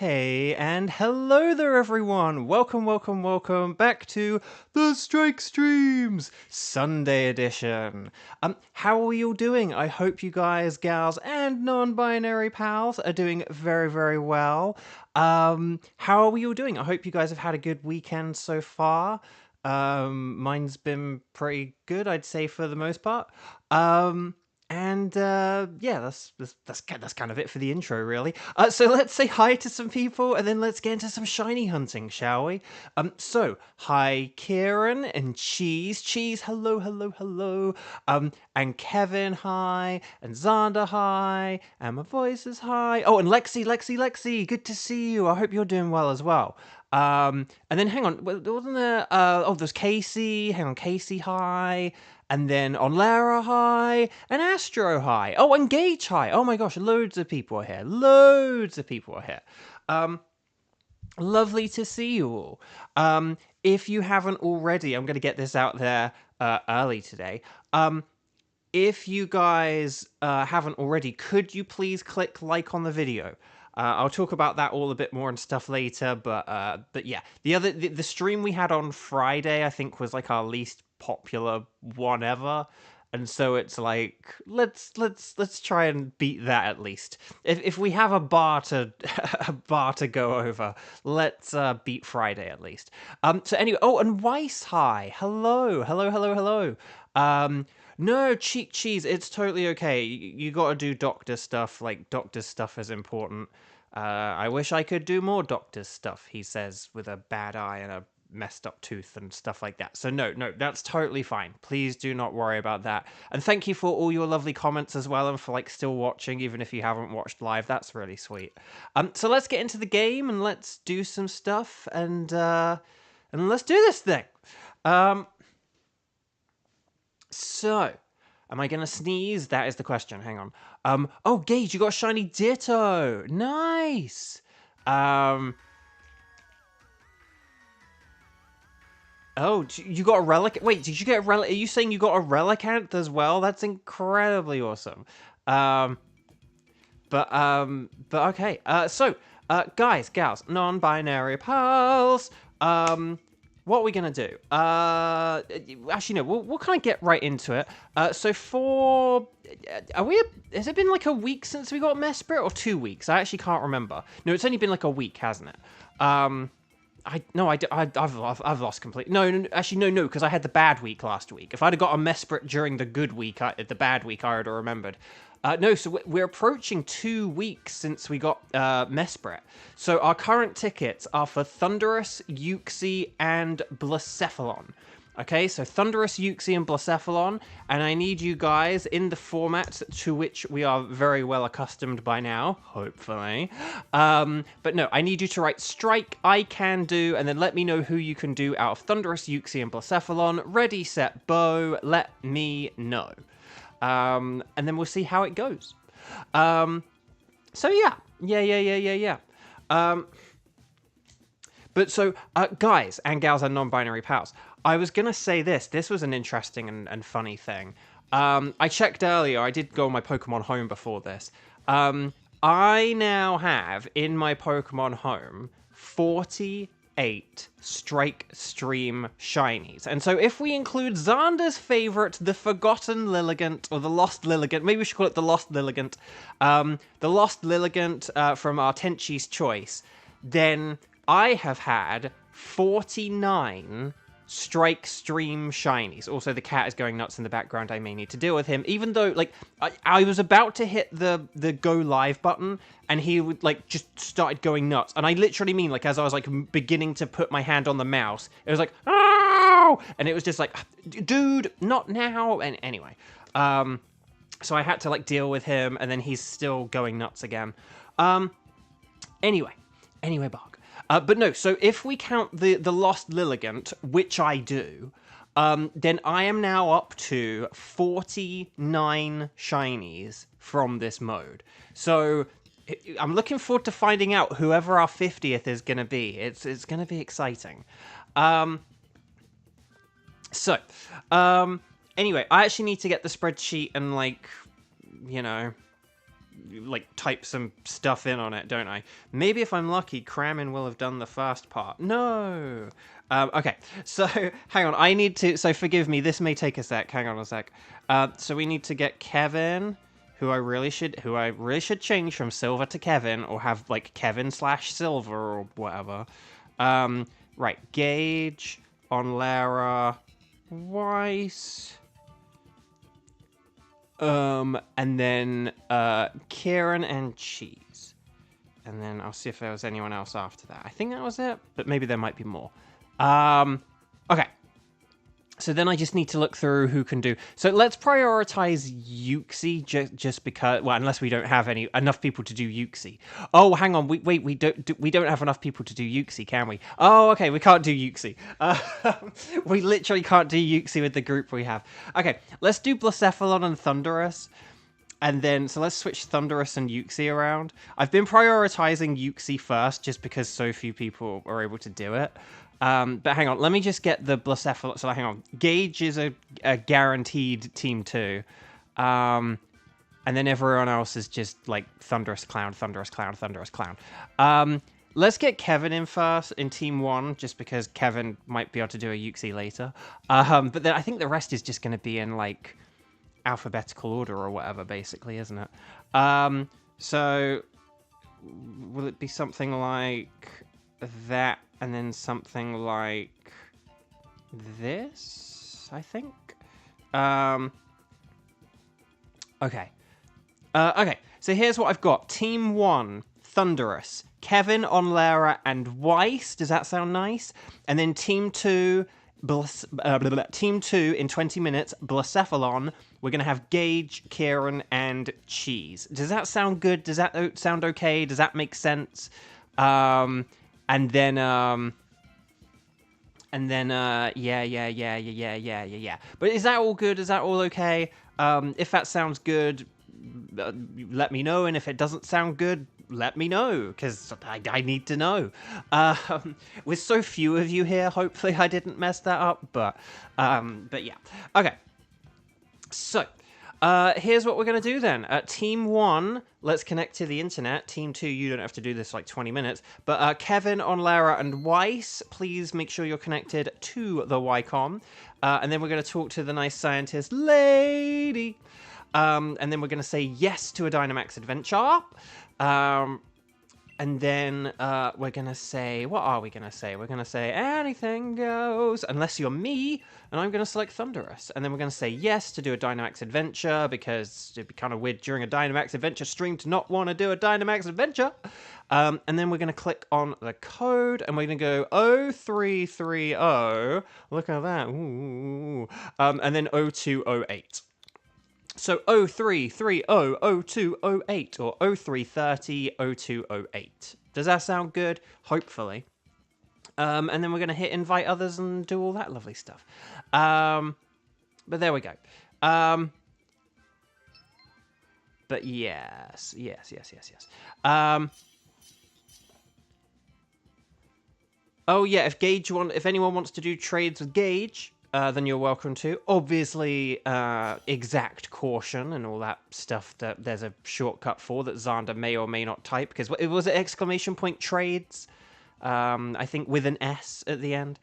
Hey, and hello there everyone! Welcome back to the Strike Streams Sunday edition. How are you all doing? I hope you guys, gals, and non-binary pals are doing very well. How are we all doing? I hope you guys have had a good weekend so far. Mine's been pretty good, I'd say, for the most part. Yeah, that's kind of it for the intro, really. So let's say hi to some people, and then let's get into some shiny hunting, shall we? So hi, Kieran and Cheese, hello. And Kevin, hi, and Xander, hi, and my voice is hi. Oh, and Lexi, good to see you. I hope you're doing well as well. And then hang on, wasn't there? There's Casey. Hang on, Casey, hi. And then on Lara High, and Astro High. Oh, and Gage High. Oh my gosh, loads of people are here. Lovely to see you all. If you haven't already, I'm going to get this out there early today. If you guys haven't already, could you please click like on the video? I'll talk about that all a bit more and stuff later, but yeah, the stream we had on Friday, I think, was like our least popular one ever, and so it's like let's try and beat that at least. If we have a bar to go over, let's beat Friday at least. So anyway, oh, and Weiss, hi, hello. No, cheese, it's totally okay. You gotta do doctor stuff. Like, doctor stuff is important. I wish I could do more doctor stuff, he says, with a bad eye and a messed up tooth and stuff like that. So no, that's totally fine. Please do not worry about that. And thank you for all your lovely comments as well, and for like still watching, even if you haven't watched live. That's really sweet. So let's get into the game and let's do some stuff, and let's do this thing. So, am I gonna sneeze? That is the question. Hang on. Oh, Gage, you got a shiny Ditto. Nice. Oh, you got a relic? Wait, did you get a relic? Are you saying you got a Relicanth as well? That's incredibly awesome. But okay. So, guys, gals, non-binary pals. What are we gonna do? Actually, no. We'll kind of get right into it. So has it been like a week since we got Mesprit, or 2 weeks? I actually can't remember. No, it's only been like a week, hasn't it? I've lost completely. No, actually, no, because I had the bad week last week. If I'd have got a Mesprit during the good week, the bad week, I would have remembered. No, so we're approaching 2 weeks since we got Mesprit. So our current tickets are for Thunderous, Uxie, and Blacephalon. Okay, so Thunderous, Uxie, and Blacephalon, and I need you guys in the format to which we are very well accustomed by now, hopefully. But no, I need you to write Strike, I Can Do, and then let me know who you can do out of Thunderous, Uxie, and Blacephalon. Ready, set, bow, let me know. And then we'll see how it goes. So yeah. But so, guys and gals and non-binary pals, I was gonna say this. This was an interesting and funny thing. I checked earlier. I did go on my Pokemon Home before this. I now have in my Pokemon Home 48 Strike Stream shinies. And so if we include Xander's favorite, the Forgotten Lilligant, or the Lost Lilligant, maybe we should call it the Lost Lilligant, the Lost Lilligant from our Tenchi's Choice, then I have had 49 Strike Stream shinies. Also, the cat is going nuts in the background. I may need to deal with him, even though, like, I was about to hit the go live button, and he would, like, just started going nuts. And I literally mean, like, as I was, like, beginning to put my hand on the mouse, it was like, oh! And it was just like, dude, not now. And anyway, so I had to, like, deal with him, and then he's still going nuts again. Anyway, Bog. But no, so if we count the Lost Lilligant, which I do, then I am now up to 49 shinies from this mode. So I'm looking forward to finding out whoever our 50th is going to be. It's going to be exciting. Anyway, I actually need to get the spreadsheet and, like, you know, like type some stuff in on it, don't I? Maybe if I'm lucky, Kramen will have done the first part. No. Okay, so hang on. I need to. So forgive me. This may take a sec. Hang on a sec. So we need to get Kevin, who I really should change from Silver to Kevin, or have like Kevin/Silver or whatever. Right, Gage on Lara, Weiss. And then Kieran and Cheese. And then I'll see if there was anyone else after that. I think that was it, but maybe there might be more. Okay. So then I just need to look through who can do. So let's prioritize Yuxi just because. Well, unless we don't have enough people to do Yuxi. Oh, hang on. Wait. We don't have enough people to do Yuxi, can we? Oh, okay. We can't do Yuxi. We literally can't do Yuxi with the group we have. Okay, let's do Blacephalon and Thunderous. And then, so let's switch Thunderous and Yuxi around. I've been prioritizing Yuxi first just because so few people are able to do it. But hang on, let me just get the Blacephalon. So hang on, Gage is a guaranteed team 2. And then everyone else is just like Thunderous Clown, Thunderous Clown, Thunderous Clown. Let's get Kevin in first in team 1, just because Kevin might be able to do a Yuxi later. But then I think the rest is just going to be in like alphabetical order or whatever, basically, isn't it? So will it be something like that? And then something like this, I think. Okay. Okay, so here's what I've got. Team 1, Thunderous, Kevin on Lara and Weiss. Does that sound nice? And then Team 2, Team 2 in 20 minutes, Blacephalon. We're going to have Gage, Kieran, and Cheese. Does that sound good? Does that sound okay? Does that make sense? And then, yeah. But is that all good? Is that all okay? If that sounds good, let me know. And if it doesn't sound good, let me know, because I need to know. With so few of you here, hopefully I didn't mess that up. But yeah. Okay. So, here's what we're going to do then. Team 1, let's connect to the internet. Team 2, you don't have to do this like 20 minutes. But Kevin on Lara and Weiss, please make sure you're connected to the Wycom. And then we're going to talk to the nice scientist lady. And then we're going to say yes to a Dynamax adventure. And then we're going to say, what are we going to say? We're going to say anything goes, unless you're me, and I'm going to select Thunderous. And then we're going to say yes to do a Dynamax adventure, because it'd be kind of weird during a Dynamax adventure stream to not want to do a Dynamax adventure. And then we're going to click on the code, and we're going to go 0330. Look at that. Ooh. And then 0208. So 0330-0208 or 0330-0208. Does that sound good? Hopefully. And then we're going to hit invite others and do all that lovely stuff. But there we go. But yes. Oh yeah, if anyone wants to do trades with Gage, then you're welcome to. Obviously, exact caution and all that stuff that there's a shortcut for that Xander may or may not type, because it was exclamation point trades. I think with an S at the end.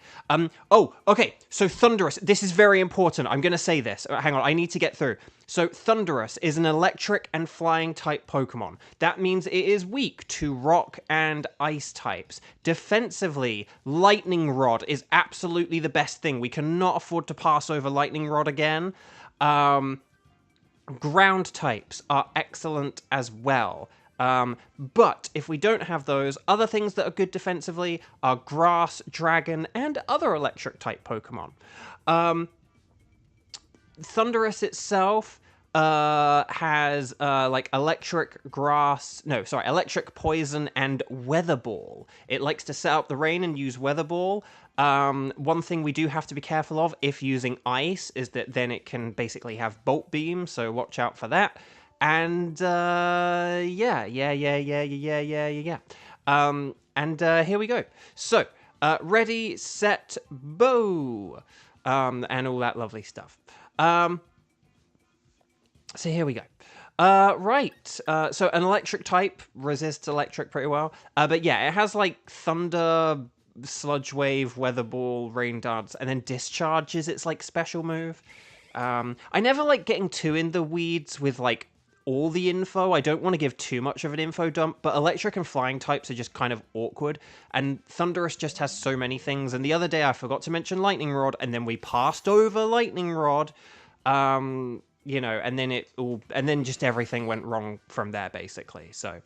Oh, okay. So Thunderous, this is very important. I'm going to say this. Hang on, I need to get through. So Thunderous is an electric and flying type Pokemon. That means it is weak to rock and ice types. Defensively, Lightning Rod is absolutely the best thing. We cannot afford to pass over Lightning Rod again. Ground types are excellent as well. But if we don't have those, other things that are good defensively are Grass, Dragon, and other electric type Pokemon. Thunderous itself has like electric poison and weather ball. It likes to set up the rain and use weather ball. One thing we do have to be careful of if using ice is that then it can basically have bolt beam, so watch out for that. And yeah. And here we go. So ready, set, bow, and all that lovely stuff. So here we go. Right. So an electric type resists electric pretty well. But yeah, it has like thunder, sludge wave, weather ball, rain dance, and then discharge is its like special move. I never like getting too in the weeds with like all the info. I don't want to give too much of an info dump, but electric and flying types are just kind of awkward. And Thunderous just has so many things. And the other day I forgot to mention Lightning Rod, and then we passed over Lightning Rod. You know, and then and then just everything went wrong from there, basically. So,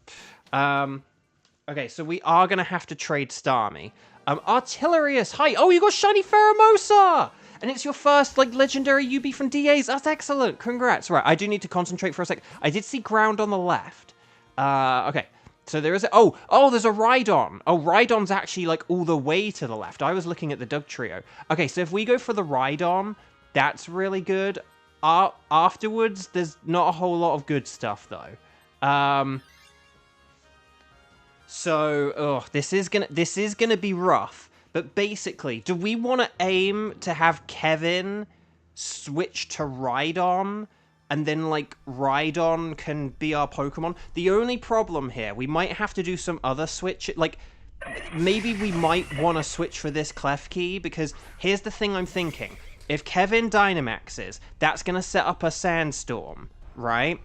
okay, so we are gonna have to trade Starmie. Artillerius, hi! Oh, you got Shiny Pheromosa! And it's your first, like, legendary UB from DAs. That's excellent. Congrats. Right, I do need to concentrate for a sec. I did see ground on the left. Okay. So there is there's a Rhydon. Oh, Rhydon's actually, like, all the way to the left. I was looking at the Dugtrio. Okay, so if we go for the Rhydon, that's really good. Afterwards, there's not a whole lot of good stuff, though. So, this is gonna be rough. But basically, do we want to aim to have Kevin switch to Rhydon, and then, like, Rhydon can be our Pokemon? The only problem here, we might have to do some other switch. Like, maybe we might want to switch for this Klefki, because here's the thing I'm thinking. If Kevin Dynamaxes, that's going to set up a Sandstorm, right?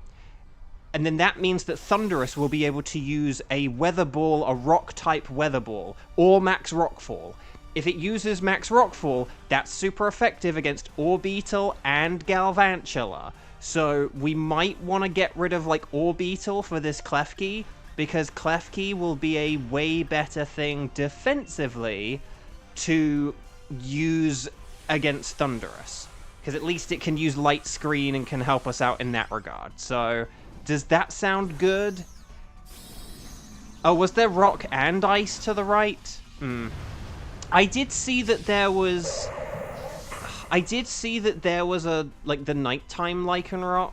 And then that means that Thunderous will be able to use a Weather Ball, a Rock-type Weather Ball, or Max Rockfall. If it uses Max Rockfall, that's super effective against Orbeetle and Galvantula. So we might want to get rid of, like, Orbeetle for this Klefki, because Klefki will be a way better thing defensively to use against Thunderous, because at least it can use Light Screen and can help us out in that regard. So, does that sound good? Oh, was there Rock and Ice to the right? I did see that there was a, like, the nighttime Lycanroc.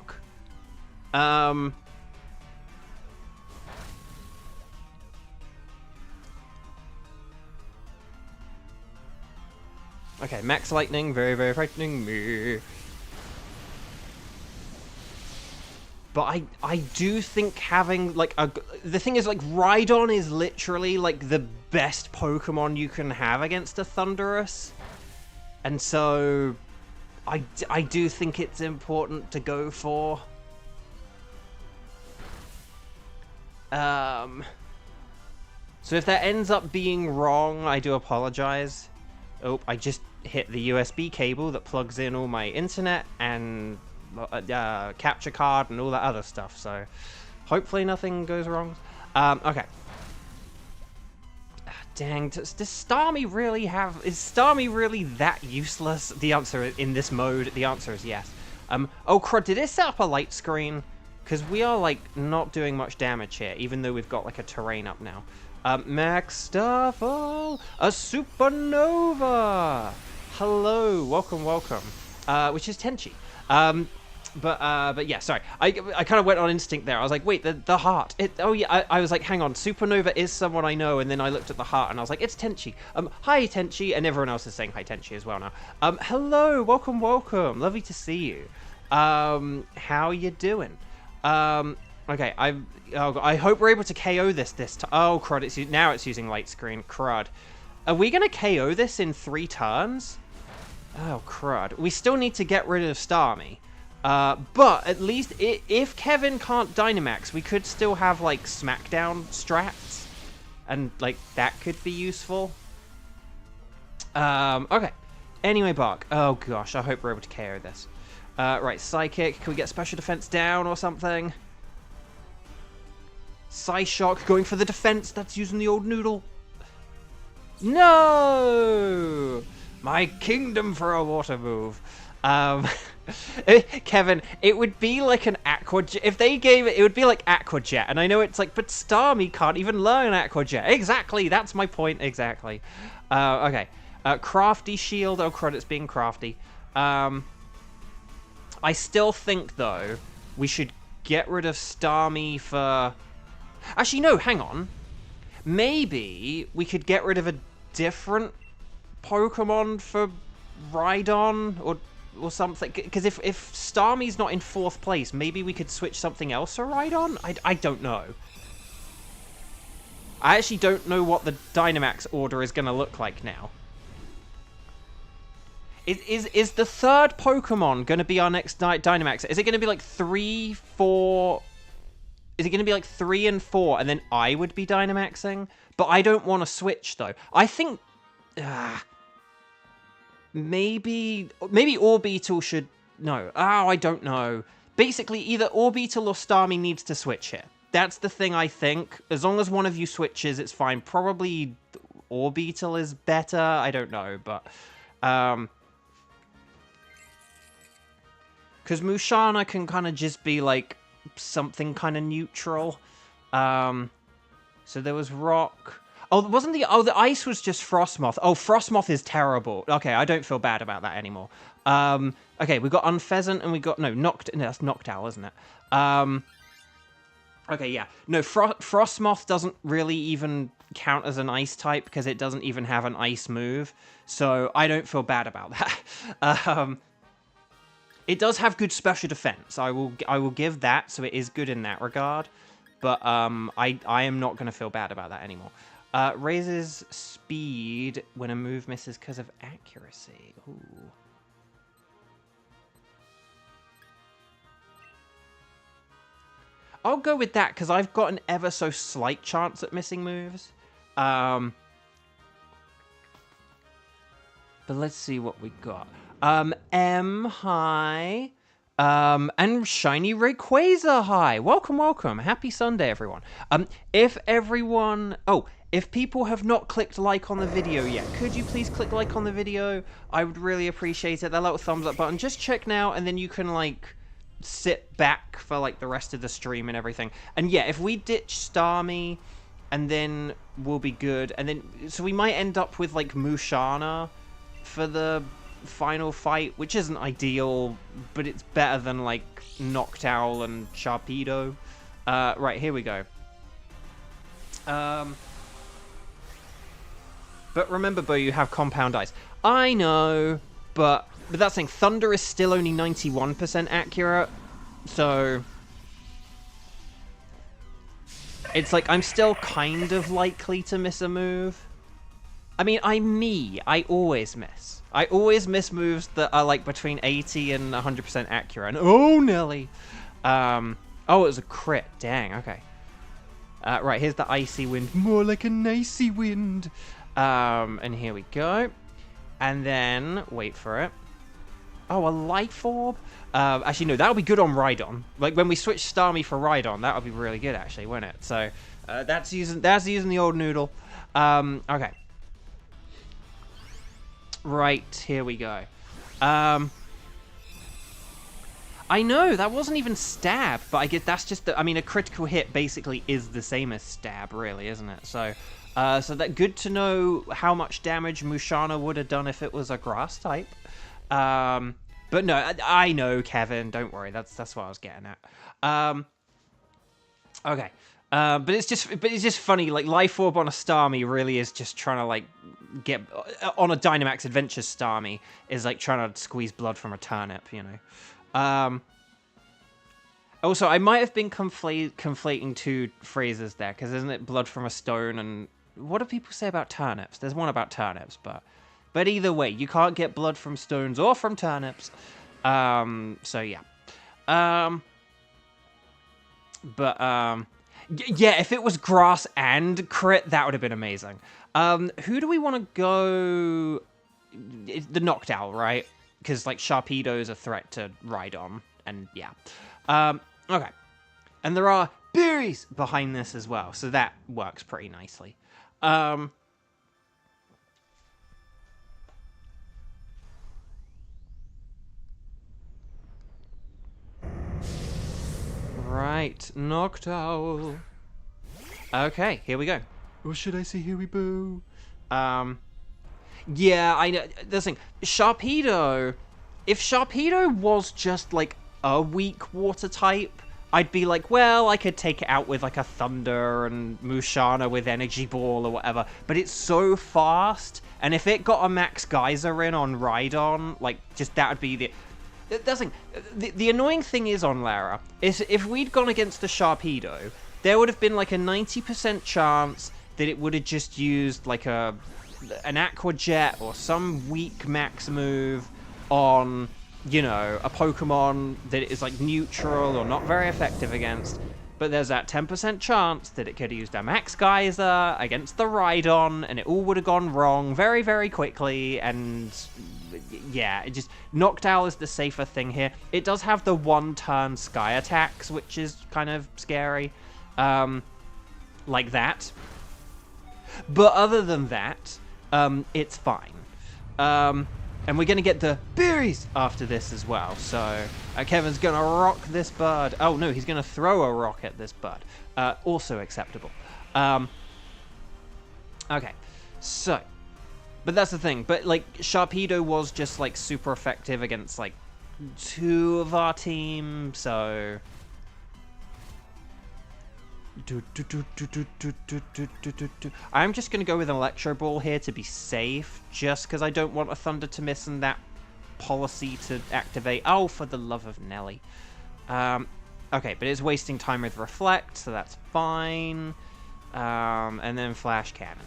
Okay, Max Lightning, very, very frightening me. But I do think having, like, the thing is, like, Rhydon is literally, like, the best Pokemon you can have against a Thunderous. And so, I do think it's important to go for. So if that ends up being wrong, I do apologize. Oh, I just hit the USB cable that plugs in all my internet and capture card and all that other stuff, so hopefully nothing goes wrong. Okay. Dang, does Starmie really have... Is Starmie really that useless? The answer in this mode, the answer is yes. Oh crud, did it set up a light screen? Because we are, like, not doing much damage here, even though we've got, like, a terrain up now. Max Staffel, a Supernova. Hello, welcome. Which is Tenchi. But yeah, sorry. I kind of went on instinct there. I was like, wait, the heart. Oh yeah, I was like, hang on, Supernova is someone I know, and then I looked at the heart and I was like, it's Tenchi. Hi Tenchi, and everyone else is saying hi Tenchi as well now. Hello, welcome. Lovely to see you. How you doing? Okay, I hope we're able to KO this time. Oh, crud, now it's using light screen. Crud. Are we going to KO this in 3 turns? Oh, crud. We still need to get rid of Starmie. But at least if Kevin can't Dynamax, we could still have, like, Smackdown strats. And, like, that could be useful. Okay. Anyway, Bark. Oh, gosh, I hope we're able to KO this. Right, Psychic. Can we get Special Defense down or something? Psyshock going for the defense. That's using the old noodle. No! My kingdom for a water move. Kevin, it would be like an Aqua Jet. If they gave it, it would be like Aqua Jet. And I know it's like, but Starmie can't even learn Aqua Jet. Exactly, that's my point, exactly. Okay. Crafty Shield. Oh, crud, it's being crafty. I still think, though, we should get rid of Starmie for... Actually, no, hang on. Maybe we could get rid of a different Pokemon for Rhydon, or or something. Because if Starmie's not in 4th place, maybe we could switch something else to Rhydon? I don't know. I actually don't know what the Dynamax order is going to look like now. Is the 3rd Pokemon going to be our next Dynamax? Is it going to be like 3, 4... Is it going to be like 3 and 4, and then I would be Dynamaxing? But I don't want to switch, though. I think... maybe Orbeetle should... No. Oh, I don't know. Basically, either Orbeetle or Starmie needs to switch here. That's the thing I think. As long as one of you switches, it's fine. Probably Orbeetle is better. I don't know, but... Because Musharna can kind of just be, like, something kind of neutral. So there was Rock. Oh, wasn't the... Oh, the Ice was just Frostmoth. Oh, Frostmoth is terrible. Okay, I don't feel bad about that anymore. Okay, we got Unpheasant and we got... No, no, that's Noctowl, isn't it? Okay, yeah. No, Frostmoth doesn't really even count as an Ice type because it doesn't even have an Ice move. So I don't feel bad about that. It does have good special defense. I will give that, so it is good in that regard. But I am not going to feel bad about that anymore. Raises speed when a move misses because of accuracy. Ooh. I'll go with that because I've got an ever so slight chance at missing moves. But let's see what we got. M, hi. And Shiny Rayquaza, hi. Welcome, welcome. Happy Sunday, everyone. If people have not clicked like on the video yet, could you please click like on the video? I would really appreciate it. That little thumbs up button. Just check now, and then you can, like, sit back for, like, the rest of the stream and everything. And yeah, if we ditch Starmie, and then we'll be good. And then, so we might end up with, like, Musharna for the final fight, which isn't ideal, but it's better than, like, Noctowl and Sharpedo. Right, here we go. But remember, Bo, you have Compound Ice. I know, but that's saying Thunder is still only 91% accurate, so it's like I'm still kind of likely to miss a move. I mean, I always miss. I always miss moves that are, like, between 80 and 100% accurate. And, oh, Nelly. Oh, it was a crit. Dang, okay. Right, here's the Icy Wind. More like an icy wind. And here we go. And then, wait for it. Oh, a Life Orb? Actually, no, that would be good on Rhydon. Like, when we switch Starmie for Rhydon, that would be really good, actually, wouldn't it? So, that's using the old noodle. Okay. Right, here we go. I know, that wasn't even stab, but I guess that's just I mean, a critical hit basically is the same as stab, really, isn't it? So, so that good to know how much damage Musharna would have done if it was a grass type. But no, I know, Kevin, don't worry, that's what I was getting at. Okay. But it's just funny, like, Life Orb on a Starmie really is just trying to, like, get... On a Dynamax Adventures Starmie is, like, trying to squeeze blood from a turnip, you know. Also, I might have been conflating two phrases there, because isn't it blood from a stone and... What do people say about turnips? There's one about turnips, but either way, you can't get blood from stones or from turnips. So, yeah. Yeah, if it was grass and crit, that would have been amazing. Who do we want to go? The Noctowl, right? Because, like, Sharpedo is a threat to Rhydon, and yeah. Okay. And there are berries behind this as well, so that works pretty nicely. Right, Noctowl. Okay, here we go. Or should I say here we boo? Yeah, I know. The thing, Sharpedo. If Sharpedo was just like a weak water type, I'd be like, well, I could take it out with like a Thunder and Musharna with Energy Ball or whatever, but it's so fast, and if it got a Max Geyser in on Rhydon, like, just that would be the annoying thing is on Lara, is if we'd gone against the Sharpedo, there would have been like a 90% chance that it would have just used like an Aqua Jet or some weak Max move on, you know, a Pokemon that is like neutral or not very effective against. But there's that 10% chance that it could have used a Max Geyser against the Rhydon, and it all would have gone wrong very, very quickly, and yeah, it just... Noctowl is the safer thing here. It does have the one-turn Sky attacks, which is kind of scary. Like that. But other than that, it's fine. And we're going to get the berries after this as well. So Kevin's going to rock this bird. Oh, no, he's going to throw a rock at this bird. Also acceptable. Okay, so... But that's the thing. But, like, Sharpedo was just, like, super effective against, like, 2 of our team, so... I'm just going to go with an Electro Ball here to be safe, just because I don't want a Thunder to miss and that policy to activate. Oh, for the love of Nelly. Okay, but it's wasting time with Reflect, so that's fine. And then Flash Cannon.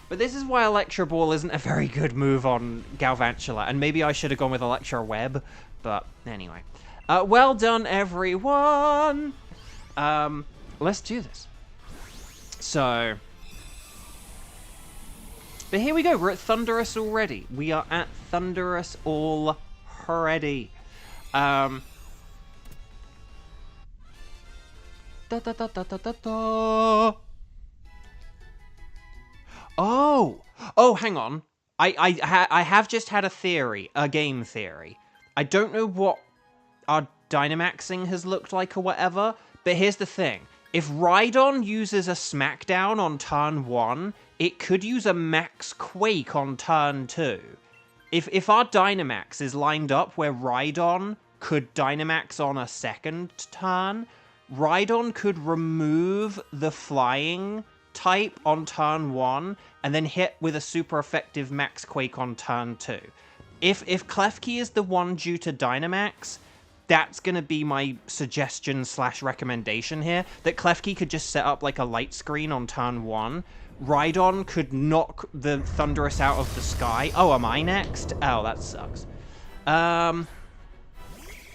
But this is why Electro Ball isn't a very good move on Galvantula, and maybe I should have gone with Electro Web, but anyway. Well done, everyone! Let's do this. So... But here we go, we're at Thundurus already. We are at Thundurus already. Da da da da da da da. Oh, hang on. I have just had a theory, a game theory. I don't know what our Dynamaxing has looked like or whatever, but here's the thing. If Rhydon uses a Smackdown on turn 1, it could use a Max Quake on turn 2. If our Dynamax is lined up where Rhydon could Dynamax on a second turn, Rhydon could remove the Flying type on turn 1 and then hit with a super effective Max Quake on turn 2. If Klefki is the one due to Dynamax, that's going to be my suggestion / recommendation here, that Klefki could just set up like a light screen on turn 1. Rhydon could knock the Thundurus out of the sky. Oh, am I next? Oh, that sucks. Oh,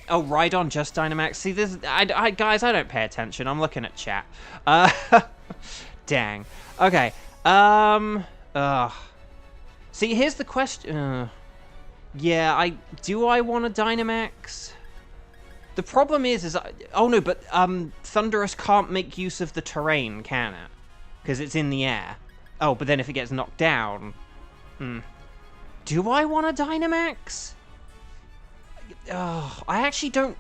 Rhydon just Dynamax. See, this, guys, I don't pay attention. I'm looking at chat. Dang. Okay. See, here's the question. Yeah, do I want a Dynamax? The problem is oh no, but Thundurus can't make use of the terrain, can it? Because it's in the air. Oh, but then if it gets knocked down, do I want a Dynamax? I actually don't.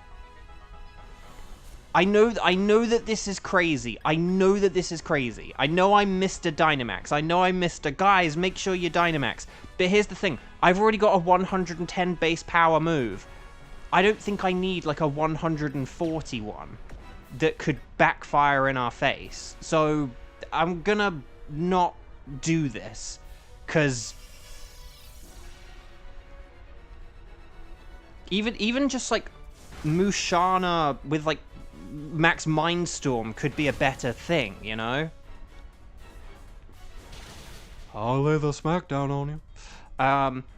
I know that this is crazy. I know that this is crazy. I know I missed a Dynamax. I know I missed a... Guys, make sure you Dynamax. But here's the thing. I've already got a 110 base power move. I don't think I need, like, a 141 that could backfire in our face. So, I'm gonna not do this. Because... Even just, like, Musharna with, like, Max Mindstorm could be a better thing, you know? I'll lay the smackdown on you.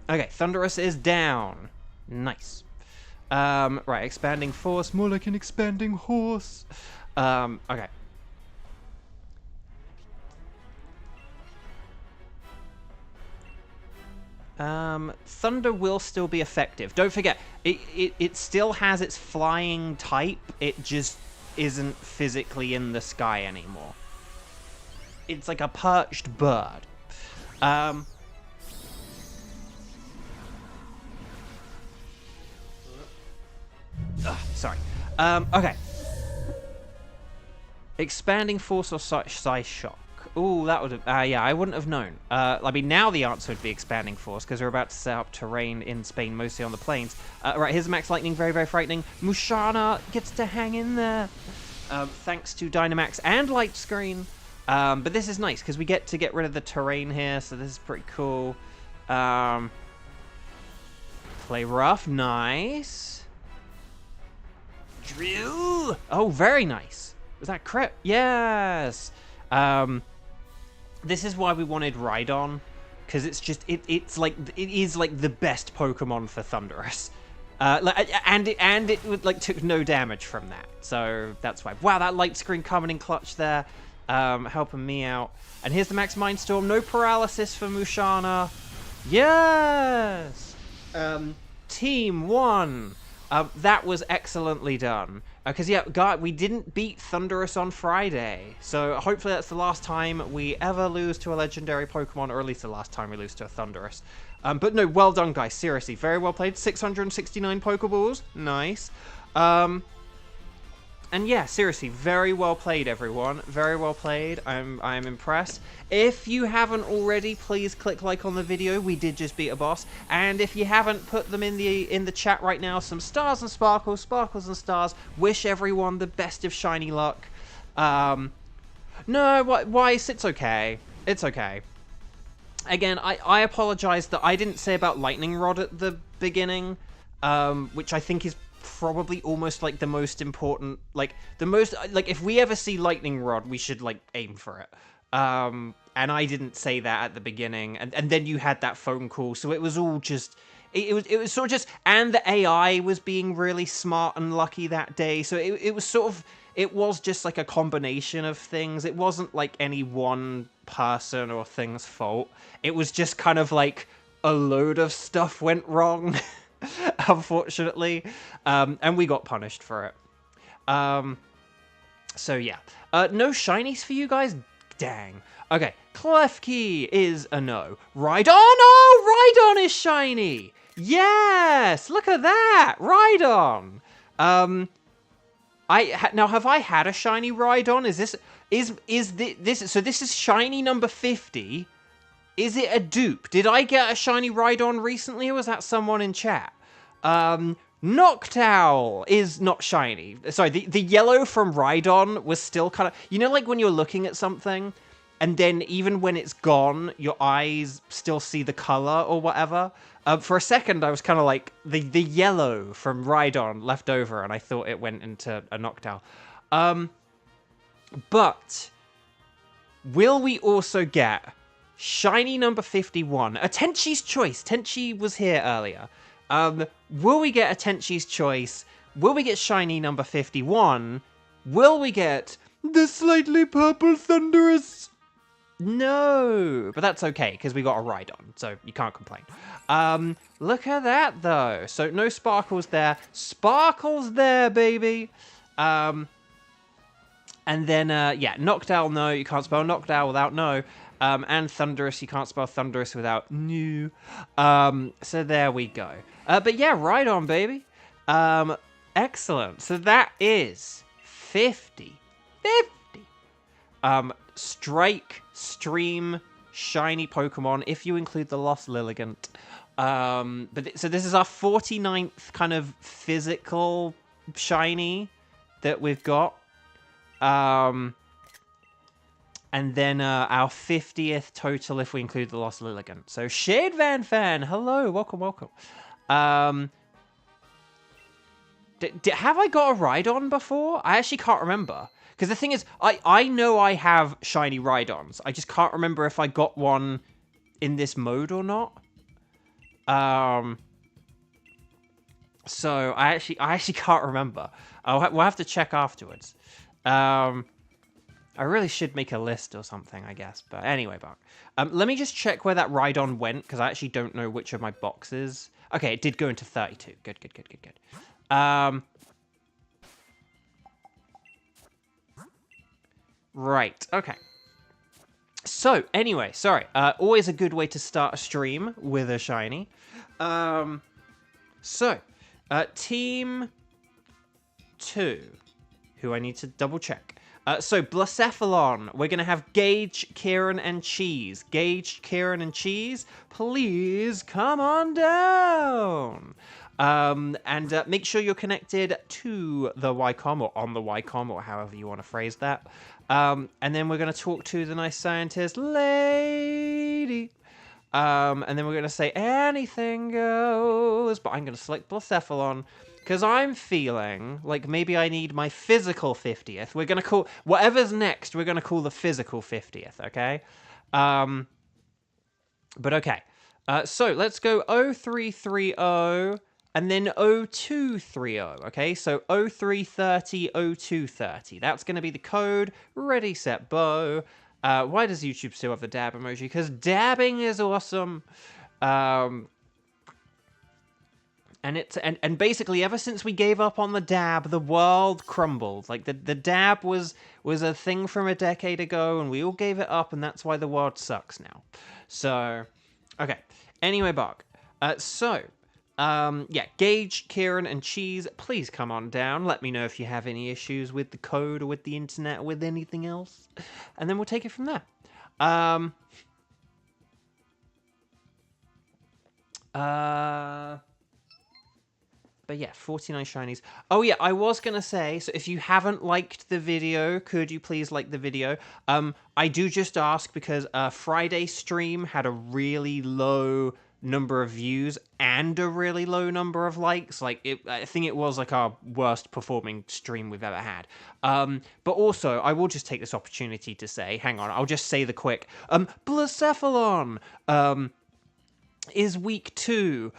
Okay, Thundurus is down. Nice. Right, expanding force, more like an expanding horse. Okay. Thunder will still be effective. Don't forget, it still has its flying type, it just isn't physically in the sky anymore. It's like a perched bird. Sorry. Okay. Expanding force or size shock. Ooh, that would have... yeah, I wouldn't have known. I mean, now the answer would be Expanding Force, because we're about to set up terrain in Spain, mostly on the plains. Right, here's Max Lightning, very, very frightening. Musharna gets to hang in there. Thanks to Dynamax and Light Screen. But this is nice, because we get to get rid of the terrain here, so this is pretty cool. Play rough, nice. Drill! Oh, very nice. Was that crit? Yes! This is why we wanted Rhydon, because it's just, it is like the best Pokemon for Thunderous. And it like took no damage from that, so that's why. Wow, that Light Screen coming in clutch there, helping me out. And here's the Max Mindstorm, no paralysis for Musharna. Yes! Team 1. That was excellently done. Because, yeah, God, we didn't beat Thunderous on Friday. So hopefully that's the last time we ever lose to a legendary Pokemon, or at least the last time we lose to a Thunderous. But no, well done, guys. Seriously, very well played. 669 Pokeballs. Nice. And yeah, seriously, very well played, everyone. Very well played. I'm impressed. If you haven't already, please click like on the video. We did just beat a boss. And if you haven't, put them in the chat right now. Some stars and sparkles, sparkles and stars. Wish everyone the best of shiny luck. No, Weiss, it's okay. It's okay. Again, I apologize that I didn't say about Lightning Rod at the beginning, which I think is probably almost like the most important, like the most, like if we ever see Lightning Rod, we should like aim for it. And I didn't say that at the beginning, and then you had that phone call, so it was all just, it was sort of just, and the AI was being really smart and lucky that day, so it was sort of, it was just like a combination of things. It wasn't like any one person or thing's fault. It was just kind of like a load of stuff went wrong. Unfortunately, and we got punished for it. So yeah, no shinies for you guys. Dang. Okay, Klefki is a no. Rhydon, oh, Rhydon is shiny. Yes, look at that, Rhydon. Now have I had a shiny Rhydon? So this is shiny number 50. Is it a dupe? Did I get a shiny Rhydon recently, or was that someone in chat? Noctowl is not shiny. Sorry, the yellow from Rhydon was still kind of... You know, like when you're looking at something, and then even when it's gone, your eyes still see the color or whatever? For a second, I was kind of like, the yellow from Rhydon left over, and I thought it went into a Noctowl. But will we also get shiny number 51? A Tenchi's Choice. Tenchi was here earlier. Will we get a Tenchi's Choice? Will we get shiny number 51? Will we get the slightly purple Thunderous? No, but that's okay, because we got a Rhydon, so you can't complain. Look at that, though. So no sparkles there. Sparkles there, baby. And then, yeah, Noctowl, no, you can't spell Noctowl without no. And Thunderous, you can't spell Thunderous without new. So there we go. But yeah, Rhydon, baby. Excellent. So that is 50. 50. Strike, Stream, shiny Pokemon, if you include the Lost Lilligant. So this is our 49th kind of physical shiny that we've got. And then our 50th total if we include the Lost Lilligant. So Shade Van Fan, hello, welcome, welcome. Have I got a Rhydon before? I actually can't remember. Because the thing is, I know I have shiny Rhydons. I just can't remember if I got one in this mode or not. So I actually can't remember. We'll have to check afterwards. I really should make a list or something, I guess. But anyway, Buck. Let me just check where that Rhydon went, because I actually don't know which of my boxes. Okay, it did go into 32. Good. Right, okay. So, anyway, sorry. Always a good way to start a stream with a shiny. Team 2, who I need to double check. So, Blacephalon, we're going to have Gage, Kieran, and Cheese. Gage, Kieran, and Cheese, please come on down. And make sure you're connected to the YCOM or on the YCOM or however you want to phrase that. And then we're going to talk to the nice scientist lady. And then we're going to say anything goes, but I'm going to select Blacephalon because I'm feeling like maybe I need my physical 50th. We're going to call whatever's next, we're going to call the physical 50th, okay? But okay. So let's go 0330 and then 0230, okay? So 0330, 0230. That's going to be the code. Ready, set, bow. Why does YouTube still have the dab emoji? Because dabbing is awesome. And basically ever since we gave up on the dab, the world crumbled. Like the dab was a thing from a decade ago, and we all gave it up, and that's why the world sucks now. So, okay. Anyway, Bog. Yeah, Gage, Kieran, and Cheese, please come on down. Let me know if you have any issues with the code or with the internet or with anything else. And then we'll take it from there. But yeah, 49 shinies. Oh yeah, I was going to say, so if you haven't liked the video, could you please like the video? I do just ask because Friday stream had a really low number of views and a really low number of likes. Like, I think it was like our worst performing stream we've ever had. But also, I will just take this opportunity to say, hang on, I'll just say the quick, Blacephalon, is week 2,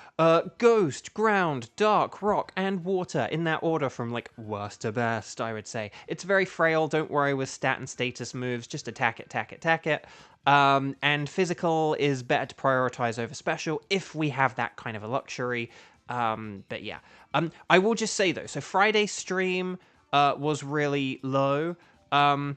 Ghost, Ground, Dark, Rock, and Water, in that order from, like, worst to best, I would say. It's very frail, don't worry with stat and status moves, just attack it, attack it, attack it. And physical is better to prioritize over special, if we have that kind of a luxury. But yeah. I will just say, though, so Friday's stream was really low, in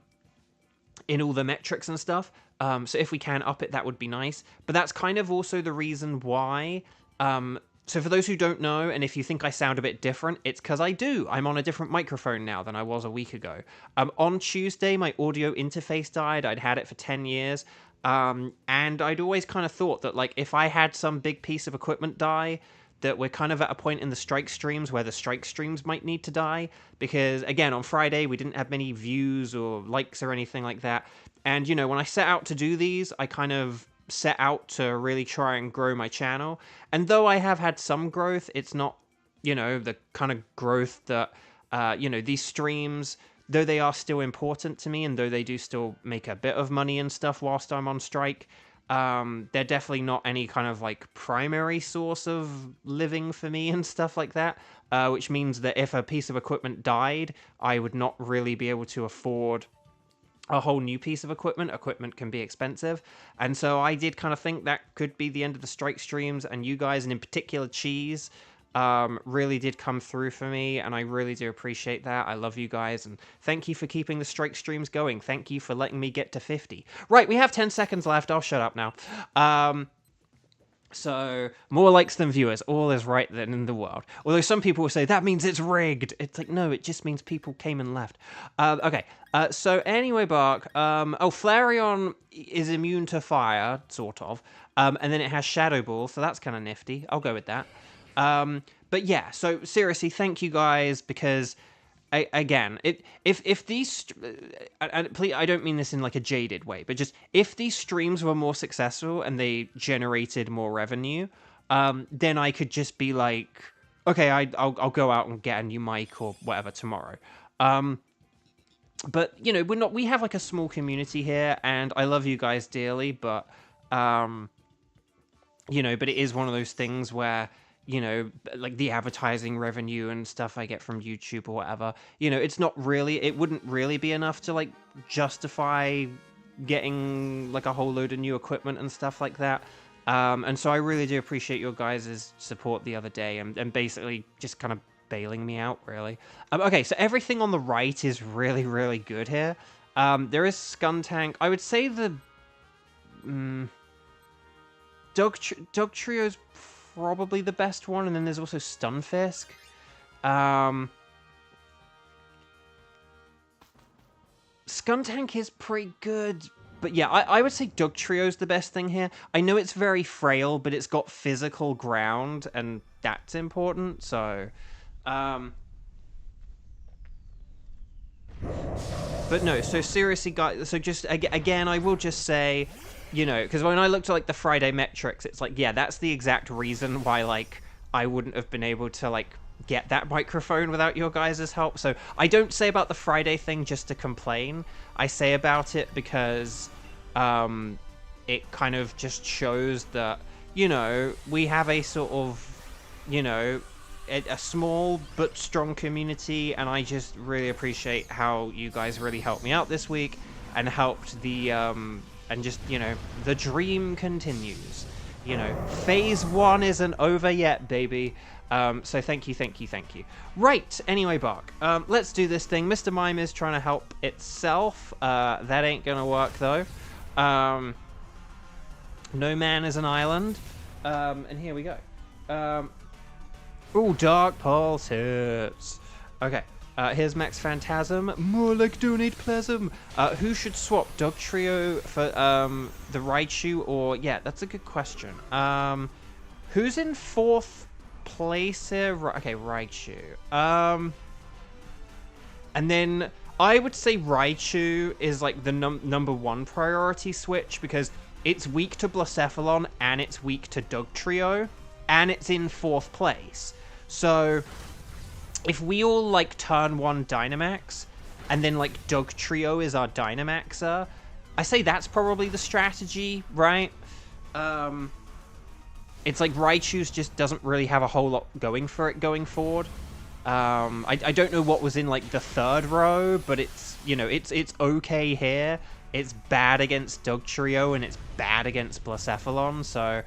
all the metrics and stuff. So if we can up it, that would be nice. But that's kind of also the reason why. So for those who don't know, and if you think I sound a bit different, it's because I do. I'm on a different microphone now than I was a week ago. On Tuesday, my audio interface died. I'd had it for 10 years. And I'd always kind of thought that, like, if I had some big piece of equipment die, that we're kind of at a point in the strike streams where the strike streams might need to die. Because, again, on Friday, we didn't have many views or likes or anything like that. And, you know, when I set out to do these, I kind of set out to really try and grow my channel. And though I have had some growth, it's not, you know, the kind of growth that, you know, these streams, though they are still important to me and though they do still make a bit of money and stuff whilst I'm on strike, they're definitely not any kind of, like, primary source of living for me and stuff like that. Which means that if a piece of equipment died, I would not really be able to afford a whole new piece of equipment. Equipment can be expensive. And so I did kind of think that could be the end of the strike streams, and you guys, and in particular Cheese, really did come through for me, and I really do appreciate that. I love you guys, and thank you for keeping the strike streams going. Thank you for letting me get to 50. Right, we have 10 seconds left. I'll shut up now. So, more likes than viewers. All is right then in the world. Although some people will say, that means it's rigged. It's like, no, it just means people came and left. Okay, so anyway, Bark. Flareon is immune to fire, sort of. And then it has Shadow Ball, so that's kind of nifty. I'll go with that. But yeah, so seriously, thank you guys, because... Again, if these, and please, I don't mean this in like a jaded way, but just if these streams were more successful and they generated more revenue, then I could just be like, okay, I'll go out and get a new mic or whatever tomorrow. But you know, we have like a small community here, and I love you guys dearly, but you know, but it is one of those things where, you know, like the advertising revenue and stuff I get from YouTube or whatever, you know, it's not really, it wouldn't really be enough to like justify getting like a whole load of new equipment and stuff like that. And so I really do appreciate your guys' support the other day, and basically just kind of bailing me out, really. Okay, so everything on the right is really, really good here. There is Skuntank. I would say the Dog Trio's probably the best one, and then there's also Stunfisk. Skuntank is pretty good. But yeah, I would say Dugtrio's the best thing here. I know it's very frail, but it's got physical ground, and that's important, so... But no, so seriously, guys, so just, again, I will just say, you know, because when I looked at, like, the Friday metrics, it's like, yeah, that's the exact reason why, like, I wouldn't have been able to, like, get that microphone without your guys' help. So I don't say about the Friday thing just to complain. I say about it because it kind of just shows that, you know, we have a sort of, you know, a small but strong community, and I just really appreciate how you guys really helped me out this week and helped the and just, you know, the dream continues. You know, phase 1 isn't over yet, baby. So thank you. Right, anyway, Bark, let's do this thing. Mr. Mime is trying to help itself. That ain't gonna work, though. No man is an island. And here we go. Ooh, Dark Pulse hits. Okay, here's Max Phantasm. More like Donate Plasm. Who should swap, Dugtrio for the Raichu, or... Yeah, that's a good question. Who's in 4th place here? Okay, Raichu. And then I would say Raichu is like the number 1 priority switch, because it's weak to Blacephalon and it's weak to Dugtrio, and it's in 4th place. So if we all like turn 1 Dynamax, and then like Dugtrio is our Dynamaxer, I say that's probably the strategy, right? It's like Raichu's just doesn't really have a whole lot going for it going forward. I don't know what was in like the 3rd row, but it's, you know, it's okay here. It's bad against Dugtrio and it's bad against Blacephalon, so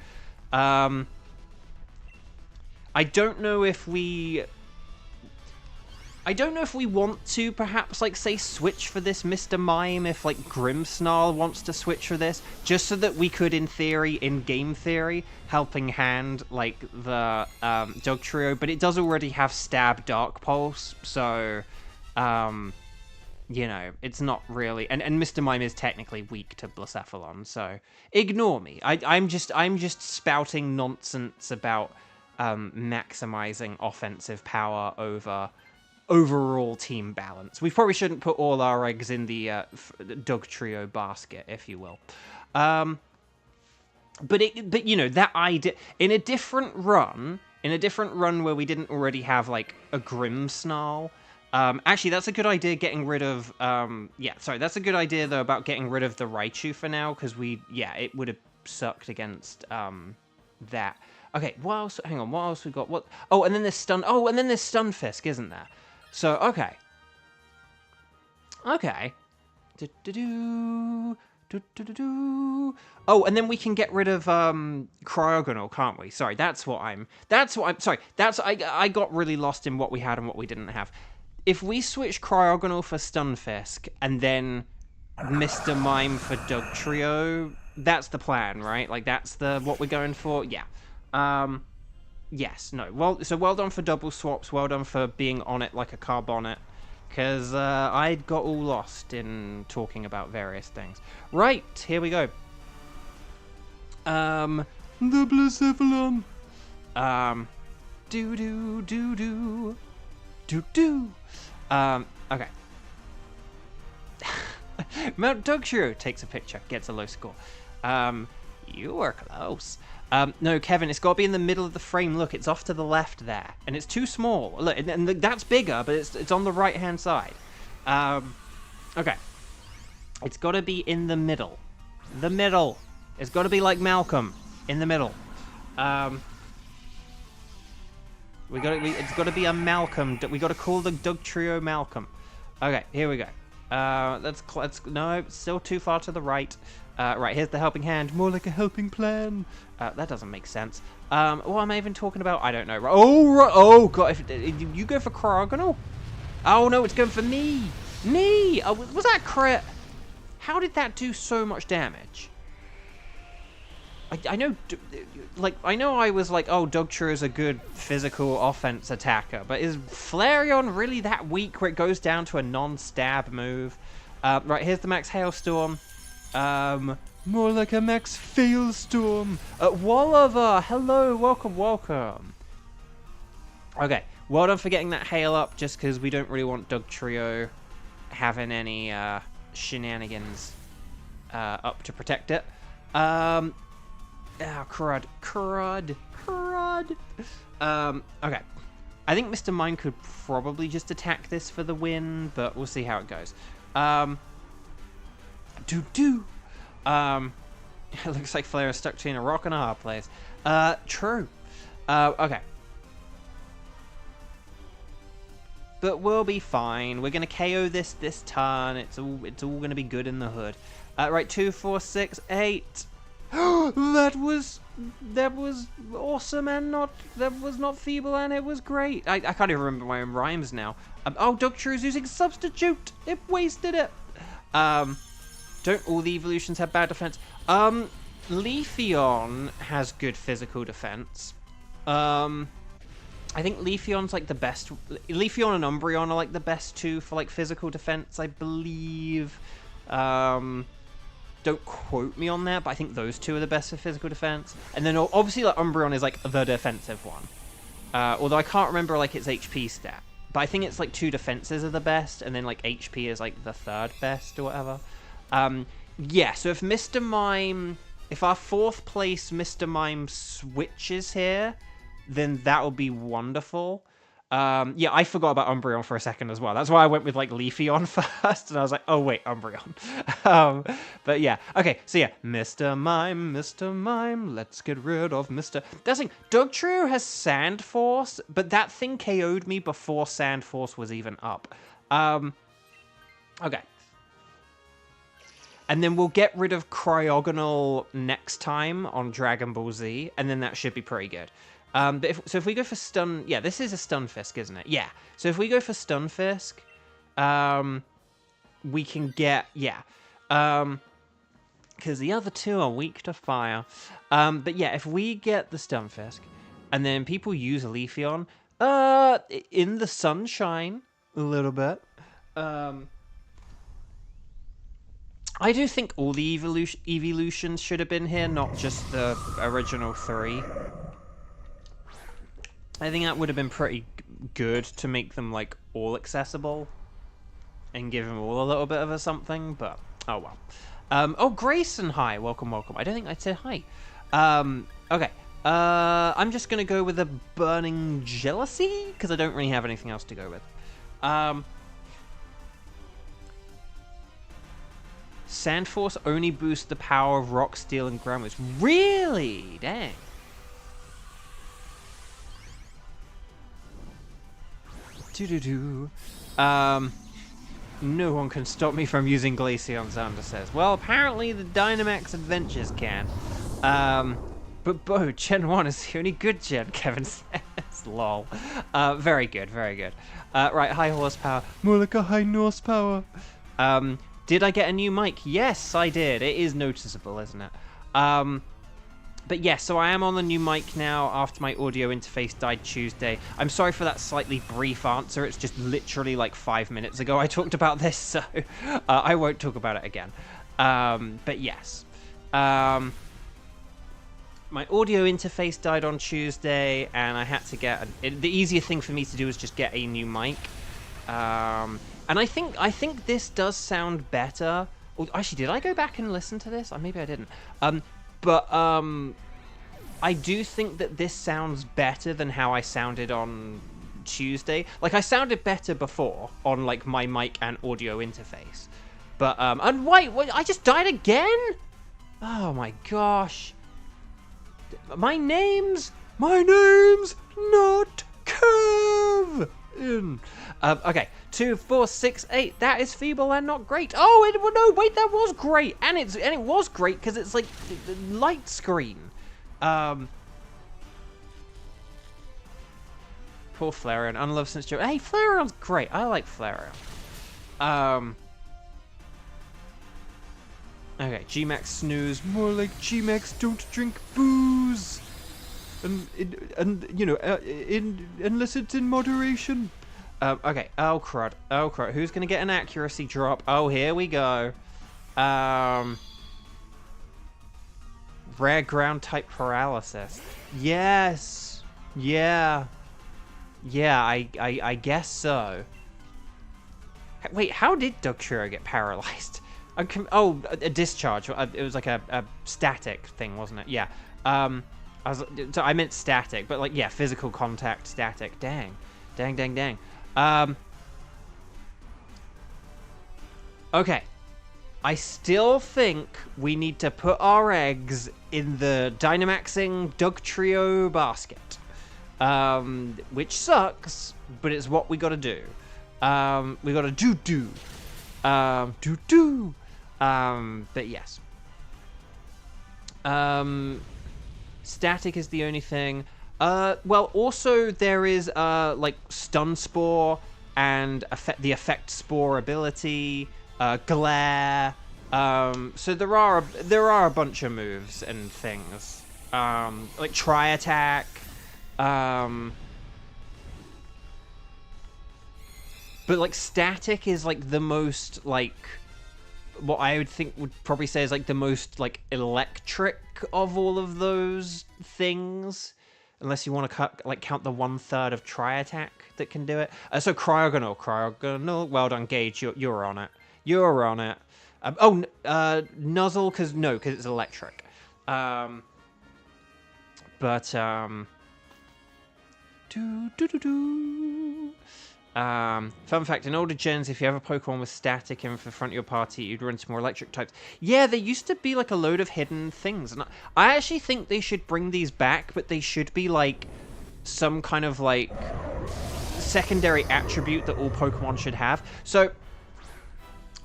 I don't know if we want to perhaps, like, say, switch for this Mr. Mime, if, like, Grimmsnarl wants to switch for this, just so that we could, in theory, in game theory, helping hand, like, the Dugtrio, but it does already have Stab Dark Pulse, so, you know, it's not really... And Mr. Mime is technically weak to Blacephalon, so ignore me. I'm just spouting nonsense about maximizing offensive power over overall team balance. We probably shouldn't put all our eggs in the Dugtrio basket, if you will. But you know, that idea in a different run where we didn't already have like a Grimmsnarl. Actually, that's a good idea. Getting rid of that's a good idea though about getting rid of the Raichu for now, because it would have sucked against that. Okay, what else? Hang on, what else we got? What? Oh, and then there's Stun. Oh, and then there's Stunfisk, isn't there? So, okay. Okay. Oh, and then we can get rid of Cryogonal, can't we? Sorry, I got really lost in what we had and what we didn't have. If we switch Cryogonal for Stunfisk and then Mr. Mime for Dugtrio, that's the plan, right? Like, that's what we're going for? Yeah. Yes, no. Well done for double swaps. Well done for being on it like a Carbonnet. Because I got all lost in talking about various things. Right, here we go. The Blacephalon. Okay. Mount Dugtrio takes a picture, gets a low score. You were close. No, Kevin, it's got to be in the middle of the frame. Look, it's off to the left there. And it's too small. Look, and that's bigger, but it's on the right-hand side. Okay. It's got to be in the middle. The middle. It's got to be like Malcolm. In the middle. It's got to be a Malcolm. We got to call the Dugtrio Malcolm. Okay, here we go. No, still too far to the right. Right, here's the helping hand. More like a helping plan. That doesn't make sense. What am I even talking about? I don't know. Oh, God. If you go for Cryogonal? Oh, no, it's going for me. Me! Oh, was that crit? How did that do so much damage? I know, like, I was like, oh, Dugtrio is a good physical offense attacker, but is Flareon really that weak where it goes down to a non-stab move? Right, here's the max hailstorm. More like a max failstorm. Wallover, hello, welcome. Okay, well done for getting that hail up, just because we don't really want Doug Trio having any shenanigans up to protect it. Oh, crud. Okay. I think Mr. Mime could probably just attack this for the win, but we'll see how it goes. It looks like Flair is stuck between a rock and a hard place. True. Okay. But we'll be fine. We're gonna KO this turn. It's all gonna be good in the hood. Right, 2, 4, 6, 8. That was awesome, and that was not feeble, and it was great. I can't even remember my own rhymes now. Oh, Doug True is using substitute. It wasted it. Don't all the evolutions have bad defense? Leafeon has good physical defense. I think Leafeon's like the best. Leafeon and Umbreon are like the best two for like physical defense, I believe. Don't quote me on that, but I think those two are the best for physical defense. And then obviously like Umbreon is like the defensive one. Although I can't remember like its HP stat. But I think it's like 2 defenses are the best, and then like HP is like the 3rd best or whatever. Yeah, so if Mr. Mime, if our 4th place Mr. Mime switches here, then that will be wonderful. Yeah, I forgot about Umbreon for a second as well. That's why I went with like Leafeon first, and I was like, oh wait, Umbreon. But yeah, okay, so yeah, Mr. Mime, let's get rid of Mr. That's the thing, Dugtrio has Sand Force, but that thing KO'd me before Sand Force was even up. Okay. And then we'll get rid of Cryogonal next time on Dragon Ball Z, and then that should be pretty good. But if we go for Stun... Yeah, this is a Stunfisk, isn't it? Yeah. So if we go for Stunfisk, we can get... Yeah. Because the other two are weak to fire. But yeah, if we get the Stunfisk, and then people use a Leafeon, in the sunshine, a little bit, I do think all the evolutions should have been here, not just the original 3. I think that would have been pretty good to make them, like, all accessible and give them all a little bit of a something, but oh well. Oh, Grayson, hi. Welcome. I don't think I said hi. Okay. I'm just going to go with a Burning Jealousy, because I don't really have anything else to go with. Sandforce only boosts the power of Rock, Steel, and Ground Moves. Really? Dang. No one can stop me from using Glaceon, Xander says. Well, apparently the Dynamax Adventures can. But Bo, Gen 1 is the only good gen, Kevin says. Lol. Very good, very good. Right, high horsepower. More like a high Norse power. Did I get a new mic? Yes, I did. It is noticeable, isn't it? But yes, yeah, so I am on the new mic now after my audio interface died Tuesday. I'm sorry for that slightly brief answer. It's just literally like 5 minutes ago I talked about this, so I won't talk about it again. But yes. My audio interface died on Tuesday, and I had to get... the easier thing for me to do is just get a new mic. And I think this does sound better. Actually, did I go back and listen to this? Maybe I didn't. But I do think that this sounds better than how I sounded on Tuesday. Like, I sounded better before on, like, my mic and audio interface. But, and wait, I just died again? Oh my gosh. My name's not Kev. Okay, 2, 4, 6, 8. That is feeble and not great. Oh, no, wait, that was great, and it was great because it's like light screen. Poor Flareon, unloved since Joe. Hey, Flareon's great. I like Flareon. Okay, G-Max snooze. More like G-Max don't drink booze. And you know, unless it's in moderation. Okay. Oh crud. Oh crud. Who's gonna get an accuracy drop? Oh, here we go. Rare ground type paralysis. Yes. Yeah. Yeah. I guess so. Wait. How did Dugtrio get paralyzed? Oh, a discharge. It was like a static thing, wasn't it? Yeah. I meant static, but like, yeah, physical contact static. Dang. Okay. I still think we need to put our eggs in the Dynamaxing Dugtrio basket. Which sucks, but it's what we gotta do. We gotta do. But yes. Static is the only thing. Well, also there is like Stun Spore and the Effect Spore ability, Glare. So there are a bunch of moves and things. Like Tri Attack. But like Static is like the most like what I would probably say is like the most like electric of all of those things, unless you want to count the 1/3 of Tri Attack that can do it. So Cryogonal. Well done, Gage. You're on it. You're on it. Nuzzle because it's electric. Fun fact, in older gens, if you have a Pokemon with static in the front of your party, you'd run into more electric types. Yeah, there used to be like a load of hidden things, and I actually think they should bring these back, but they should be like some kind of like secondary attribute that all Pokemon should have. So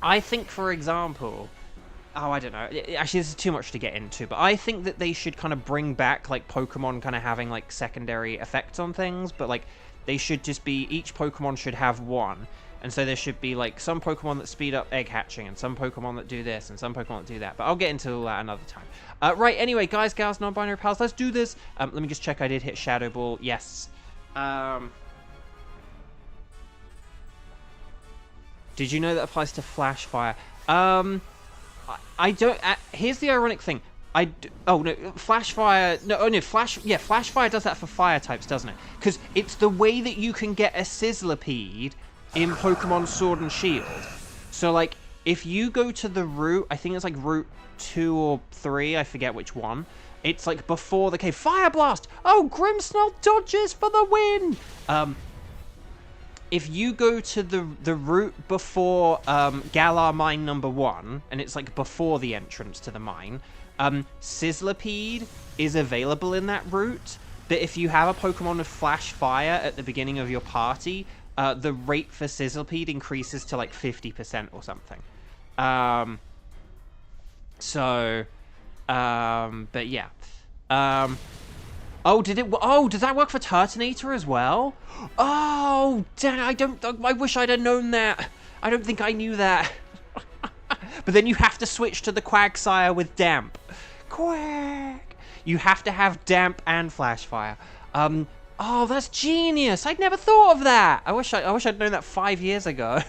I think, for example, I don't know. Actually, this is too much to get into, but I think that they should kind of bring back like Pokemon kind of having like secondary effects on things, but like they should just be, each Pokemon should have one. And so there should be like some Pokemon that speed up egg hatching, and some Pokemon that do this, and some Pokemon that do that. But I'll get into all that another time. Right, anyway, guys, gals, non-binary pals, let's do this. Let me just check I did hit Shadow Ball. Yes. Did you know that applies to Flash Fire? I don't... here's the ironic thing. Oh, no, Flash Fire... Flash Fire does that for fire types, doesn't it? Because it's the way that you can get a Sizzlipede in Pokemon Sword and Shield. So, like, if you go to the route... I think it's, like, Route 2 or 3. I forget which one. It's, like, before the cave. Fire Blast! Oh, Grimmsnarl dodges for the win! If you go to the route before Galar Mine number 1, and it's, like, before the entrance to the mine... Sizzlipede is available in that route, but if you have a Pokemon with Flash Fire at the beginning of your party, the rate for Sizzlipede increases to like 50% or something. But yeah. Oh, does that work for Turtonator as well? Oh, damn, I wish I'd have known that. I don't think I knew that. But then you have to switch to the Quagsire with Damp. Quack! You have to have Damp and Flash Fire. Oh, that's genius! I'd never thought of that. I wish I'd known that 5 years ago,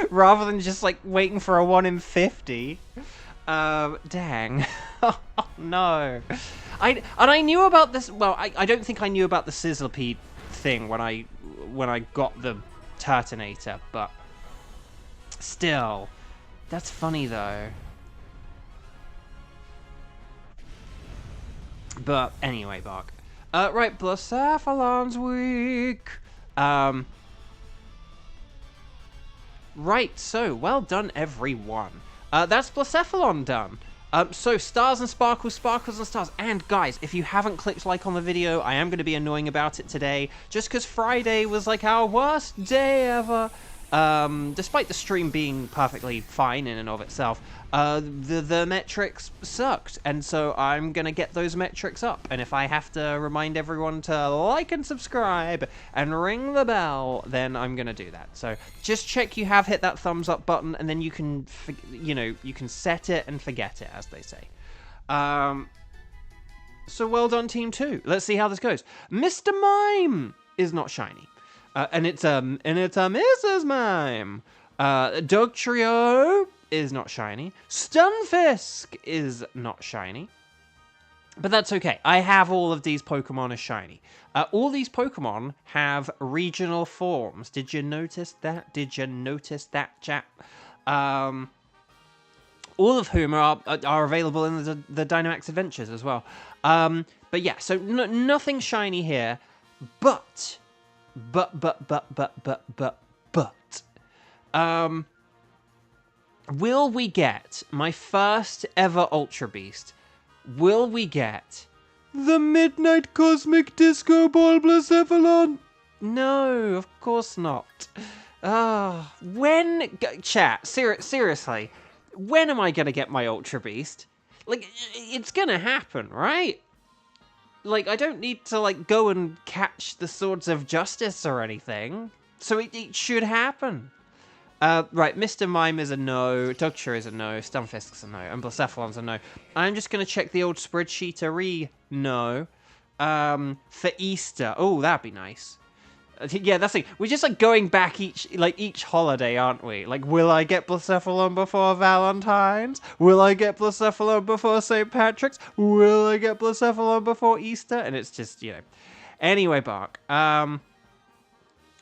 rather than just like waiting for a 1 in 50. Dang. Oh no. I knew about this. Well, I don't think I knew about the Sizzlipede thing when I got the Turtonator, but still. That's funny, though. But anyway, Bark. Right, Blacephalon's weak. Right, so, well done, everyone. That's Blacephalon done. So, stars and sparkles, sparkles and stars. And, guys, if you haven't clicked like on the video, I am going to be annoying about it today, just because Friday was, like, our worst day ever. Despite the stream being perfectly fine in and of itself, the metrics sucked, and so I'm gonna get those metrics up, and if I have to remind everyone to like and subscribe and ring the bell, then I'm gonna do that. So just check you have hit that thumbs up button, and then you can, you can set it and forget it, as they say. So well done, Team 2. Let's see how this goes. Mr. Mime is not shiny. And it's a Mrs. Mime. Dugtrio is not shiny. Stunfisk is not shiny. But that's okay. I have all of these Pokemon as shiny. All these Pokemon have regional forms. Did you notice that? Did you notice that, chat? All of whom are available in the Dynamax Adventures as well. But yeah, so nothing shiny here. But. Will we get my first ever Ultra Beast? Will we get the Midnight Cosmic Disco Ball Blacephalon? No, of course not. Chat, seriously, when am I gonna get my Ultra Beast? Like, it's gonna happen, right? Like, I don't need to, like, go and catch the Swords of Justice or anything. So it should happen. Right, Mr. Mime is a no, Dugtrio is a no, Stunfisk's a no, and Blacephalon's a no. I'm just going to check the old spreadsheet-a-ree. No. For Easter. Oh, that'd be nice. Yeah, that's it. We're just, like, going back each holiday, aren't we? Like, will I get Blacephalon before Valentine's? Will I get Blacephalon before St. Patrick's? Will I get Blacephalon before Easter? And it's just, you know. Anyway, Bark.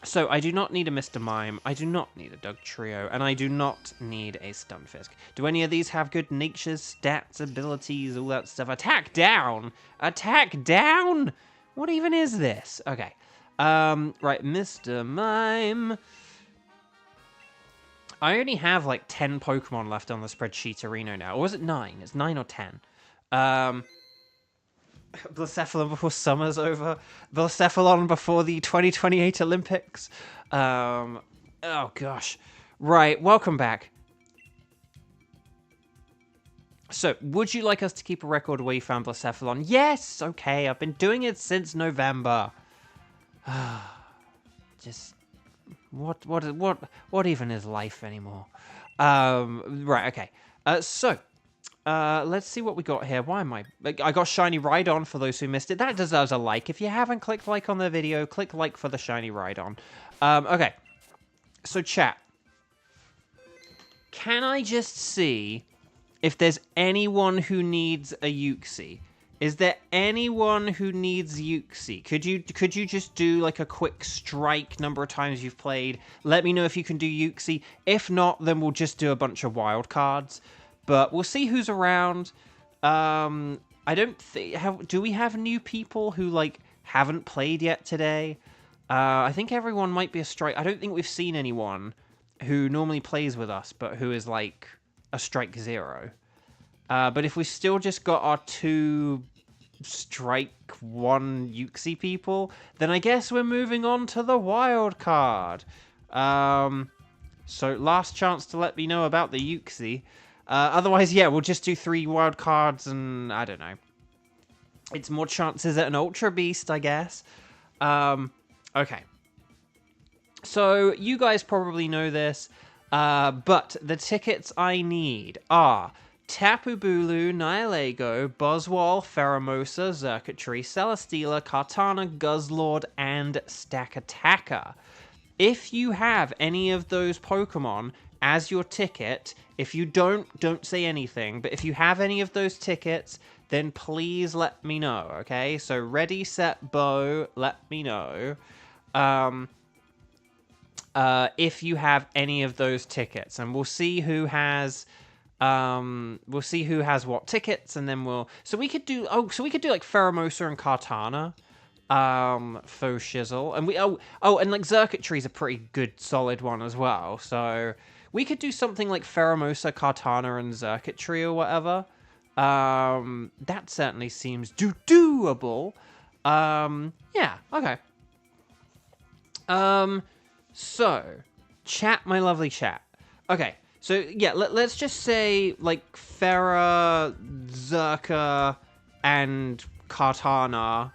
So, I do not need a Mr. Mime, I do not need a Dugtrio, and I do not need a Stunfisk. Do any of these have good natures, stats, abilities, all that stuff? Attack down! Attack down! What even is this? Okay. Right, Mr. Mime. I only have, like, 10 Pokemon left on the spreadsheet arena now. Or was it 9? It's 9 or 10. Blacephalon before summer's over. Blacephalon before the 2028 Olympics. Oh, gosh. Right, welcome back. So, would you like us to keep a record where you found Blacephalon? Yes! Okay, I've been doing it since November. Just... What even is life anymore? Right, okay. Let's see what we got here. Why am I got Shiny Rhydon for those who missed it. That deserves a like. If you haven't clicked like on the video, click like for the Shiny Rhydon. Okay. So, chat. Can I just see if there's anyone who needs a Uxie? Is there anyone who needs Uxie? Could you just do like a quick strike number of times you've played? Let me know if you can do Uxie. If not, then we'll just do a bunch of wild cards. But we'll see who's around. I don't think... Do we have new people who, like, haven't played yet today? I think everyone might be a strike... I don't think we've seen anyone who normally plays with us, but who is, like, a strike 0. But if we still just got our 2 strike 1 Uxie people, then I guess we're moving on to the wild card. So, last chance to let me know about the Uxie. Otherwise, yeah, we'll just do 3 wild cards and, I don't know. It's more chances at an Ultra Beast, I guess. Okay. So, you guys probably know this, but the tickets I need are Tapu Bulu, Nihilego, Buzzwole, Pheromosa, Xurkitree, Celesteela, Kartana, Guzzlord, and Stakataka. If you have any of those Pokemon as your ticket, if you don't say anything, but if you have any of those tickets, then please let me know, okay? So, ready, set, bo, let me know. If you have any of those tickets, and we'll see who has what tickets, and then so we could do like Pheromosa and Kartana, for shizzle, and and like Xurkitree's a pretty good solid one as well, so we could do something like Pheromosa, Kartana, and Xurkitree or whatever. That certainly seems doable. Yeah, okay. So, chat, my lovely chat. Okay, so yeah, let's just say like Phera, Xurka, and Kartana.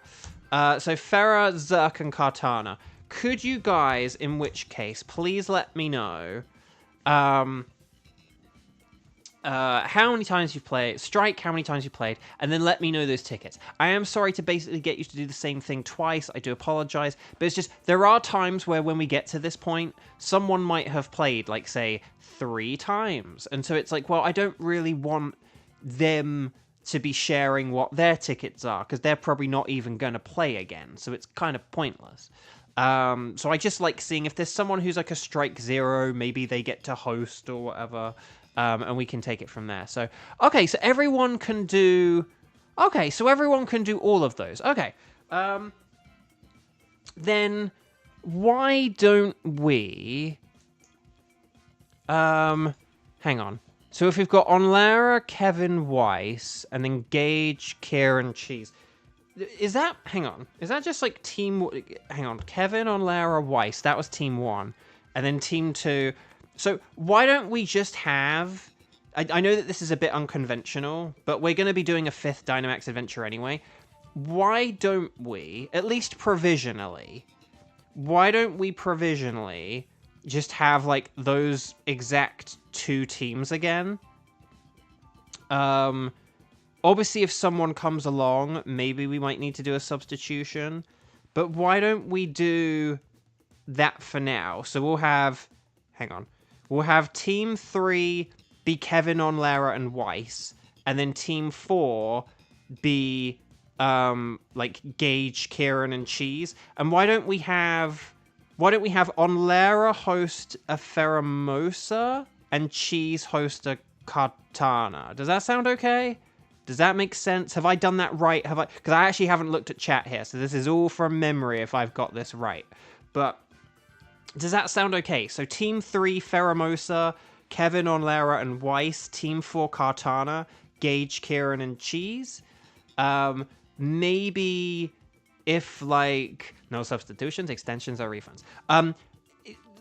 So Phera, Xurk, and Kartana. Could you guys, in which case, please let me know how many times you've played, strike how many times you played, and then let me know those tickets. I am sorry to basically get you to do the same thing twice. I do apologize, but it's just there are times where when we get to this point, someone might have played, like, say, 3 times, and so it's like, well, I don't really want them to be sharing what their tickets are, because they're probably not even going to play again, so it's kind of pointless. So I just like seeing if there's someone who's like a strike 0, maybe they get to host or whatever, and we can take it from there. So, okay, so everyone can do... Okay, so everyone can do all of those. Okay. Then why don't we... hang on. So if we've got Onlara, Kevin, Weiss, and then Gage, Kieran, Cheese... Is that... Hang on. Is that just like team... Hang on. Kevin, Onlara, Weiss. That was team 1. And then team 2... So why don't we just have... I know that this is a bit unconventional, but we're going to be doing a 5th Dynamax adventure anyway. Why don't we, at least provisionally, just have, like, those exact 2 teams again? Obviously, if someone comes along, maybe we might need to do a substitution. But why don't we do that for now? So we'll have... Hang on. We'll have Team 3 be Kevin, Onlara, and Weiss. And then Team 4 be, like, Gage, Kieran, and Cheese. And why don't we have Onlara host a Pheromosa and Cheese host a Kartana? Does that sound okay? Does that make sense? Have I done that right? Because I actually haven't looked at chat here, so this is all from memory if I've got this right. But does that sound okay? So Team 3, Pheromosa, Kevin, Onlara, and Weiss. Team 4, Kartana, Gage, Kieran, and Cheese. Maybe if, like... No substitutions, extensions, or refunds.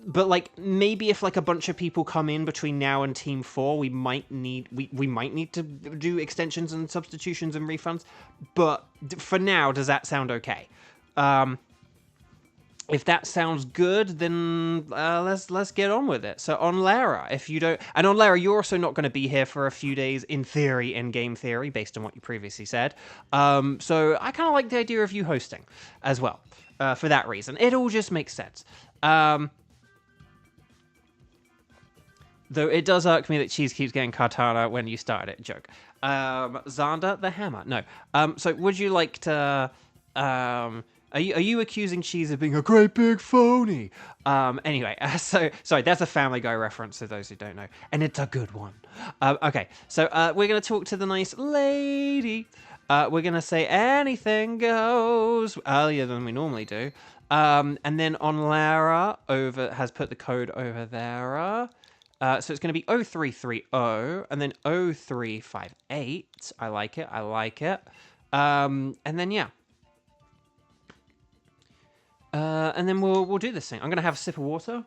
But, like, maybe if, like, a bunch of people come in between now and Team 4, we might need to do extensions and substitutions and refunds. But for now, does that sound okay? If that sounds good, then let's get on with it. So Onlara, if you don't... And Onlara, you're also not going to be here for a few days, in theory, in game theory, based on what you previously said. So I kind of like the idea of you hosting as well, for that reason. It all just makes sense. Though it does irk me that Cheese keeps getting Kartana when you start it. Joke. Xander the Hammer. No. So would you like to... Are you accusing Cheese of being a great big phony? Anyway, so... Sorry, that's a Family Guy reference to those who don't know. And it's a good one. Okay, so we're going to talk to the nice lady. We're going to say anything goes earlier than we normally do. And then Onlara has put the code over there. So it's going to be 0330 and then 0358. I like it. And then, yeah. And then we'll do this thing. I'm going to have a sip of water.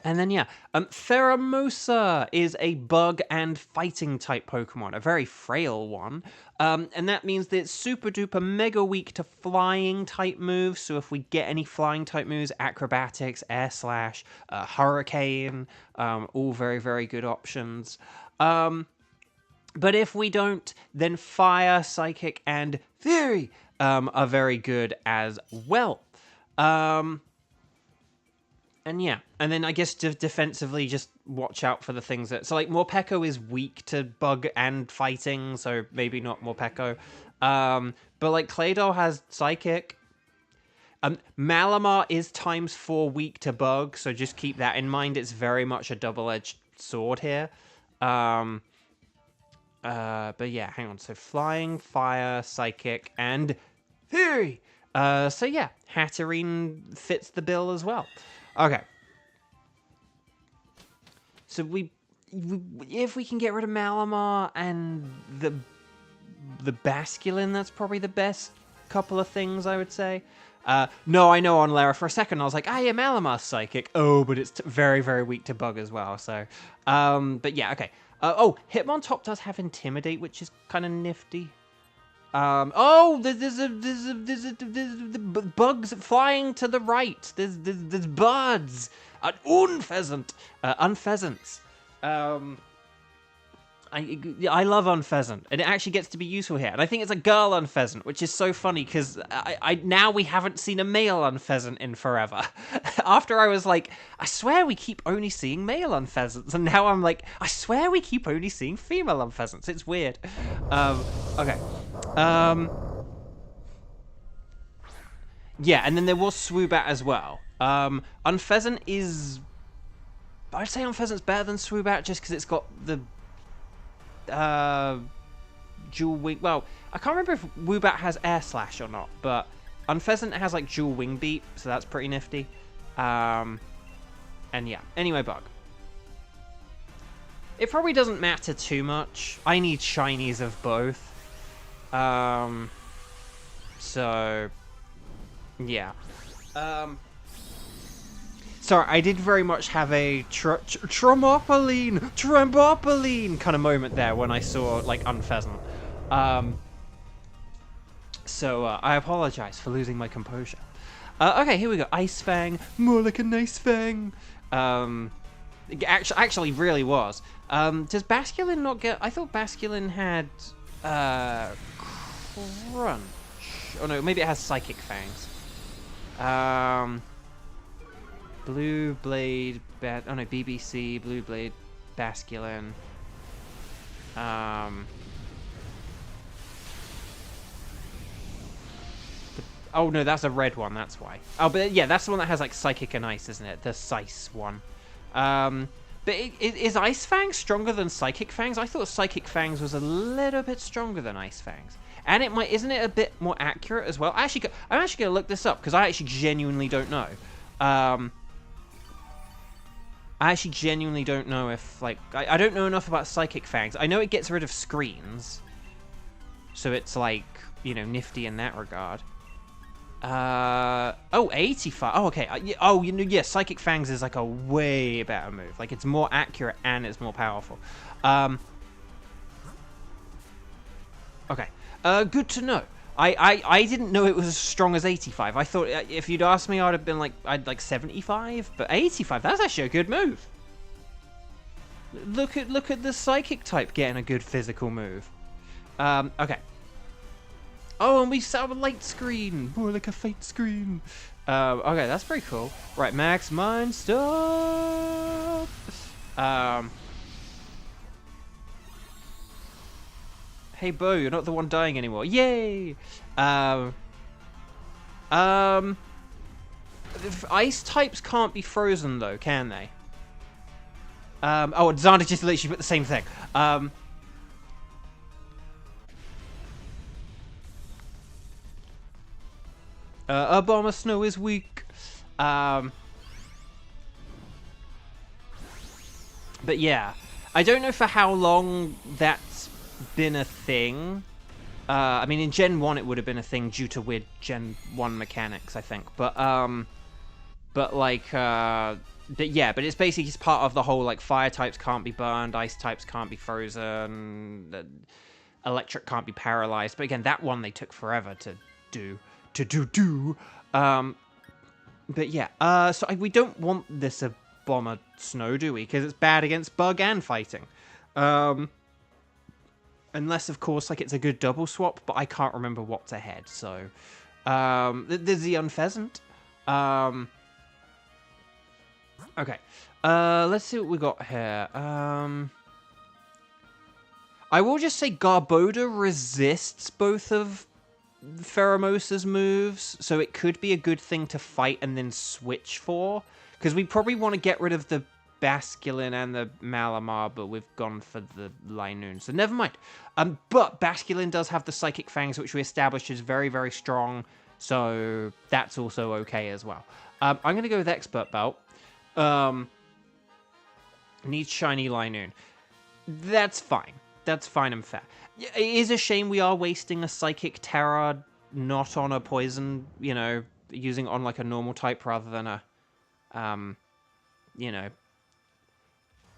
And then, yeah. Pheromosa is a bug and fighting type Pokemon. A very frail one. And that means that it's super duper mega weak to flying type moves. So if we get any flying type moves, acrobatics, air slash, hurricane, all very, very good options. But if we don't, then fire, psychic, and fury are very good as well. And yeah, and then I guess defensively, just watch out for the things that... So, like, Morpeko is weak to bug and fighting, so maybe not Morpeko. But, like, Claydol has Psychic. Malamar is ×4 weak to bug, so just keep that in mind. It's very much a double-edged sword here. But yeah, hang on. So, Flying, Fire, Psychic, and Fury. So yeah, Hatterene fits the bill as well. Okay. So if we can get rid of Malamar and the Basculin, that's probably the best couple of things, I would say. No, I know Onlara. For a second, I was like, yeah, Malamar's psychic. Oh, but it's very, very weak to bug as well. So, but yeah, okay. Hitmontop does have Intimidate, which is kind of nifty. There's bugs flying to the right. There's birds. Unpheasants. I love Unpheasant, and it actually gets to be useful here. And I think it's a girl Unpheasant, which is so funny because now we haven't seen a male Unpheasant in forever. After I was like, I swear we keep only seeing male Unpheasants, and now I'm like, I swear we keep only seeing female Unpheasants. It's weird. Okay. Yeah, and then there was Swoobat as well. Unpheasant is... I'd say Unpheasant's better than Swoobat just because it's got the dual wing. Well, I can't remember if Woobat has air slash or not, but Unpheasant has like dual wing beat, so that's pretty nifty. And yeah, anyway, Bug. It probably doesn't matter too much. I need shinies of both. So yeah. Sorry, I did very much have a Trembopoline kind of moment there when I saw, like, Unpheasant. So I apologize for losing my composure. Okay, here we go. Ice Fang. More like a nice fang. Actually really was. Does Basculin not get... I thought Basculin had... Crunch. Oh, no, maybe it has Psychic Fangs. Blue Blade, oh no, BBC, Blue Blade, Basculin. Oh no, that's a red one, that's why. Oh, but yeah, that's the one that has like Psychic and Ice, isn't it? The Sice one. But is Ice Fangs stronger than Psychic Fangs? I thought Psychic Fangs was a little bit stronger than Ice Fangs. And isn't it a bit more accurate as well? I'm actually going to look this up because I actually genuinely don't know. I actually genuinely don't know if, like... I don't know enough about Psychic Fangs. I know it gets rid of screens. So it's, like, you know, nifty in that regard. Oh, 85. Oh, okay. Oh, you know, yeah, Psychic Fangs is, like, a way better move. Like, it's more accurate and it's more powerful. Okay. Good to know. I didn't know it was as strong as 85. I thought if you'd asked me, I'd have been like, I'd like 75, but 85, that's actually a good move. Look at the Psychic type getting a good physical move. Okay. Oh, and we set up a light screen. More like a fight screen. Okay, that's pretty cool. Right, Max Mind Stop. Hey, Bo, you're not the one dying anymore. Yay! Ice types can't be frozen, though, can they? Oh, advantages literally put the same thing. Bomber Snow is weak. But yeah, I don't know for how long that's been a thing. I mean, in Gen 1 it would have been a thing due to weird Gen 1 mechanics, I think. But like, but yeah, but it's basically just part of the whole, like, fire types can't be burned, ice types can't be frozen, electric can't be paralyzed. But again, that one they took forever to do. But yeah, so we don't want this a Bomber Snow, do we? Because it's bad against Bug and fighting. Unless, of course, like, it's a good double swap, but I can't remember what's ahead, so... there's the Unpheasant. Okay. Let's see what we got here. I will just say Garboda resists both of Pheromosa's moves, so it could be a good thing to fight and then switch for. Because we probably want to get rid of the Basculin and the Malamar, but we've gone for the Linoon, so never mind. But Basculin does have the Psychic Fangs, which we established is very, very strong, so that's also okay as well. I'm going to go with Expert Belt. Needs Shiny Linoon. That's fine. That's fine and fair. It is a shame we are wasting a Psychic Terror not on a Poison, you know, using it on like a normal type rather than a, you know,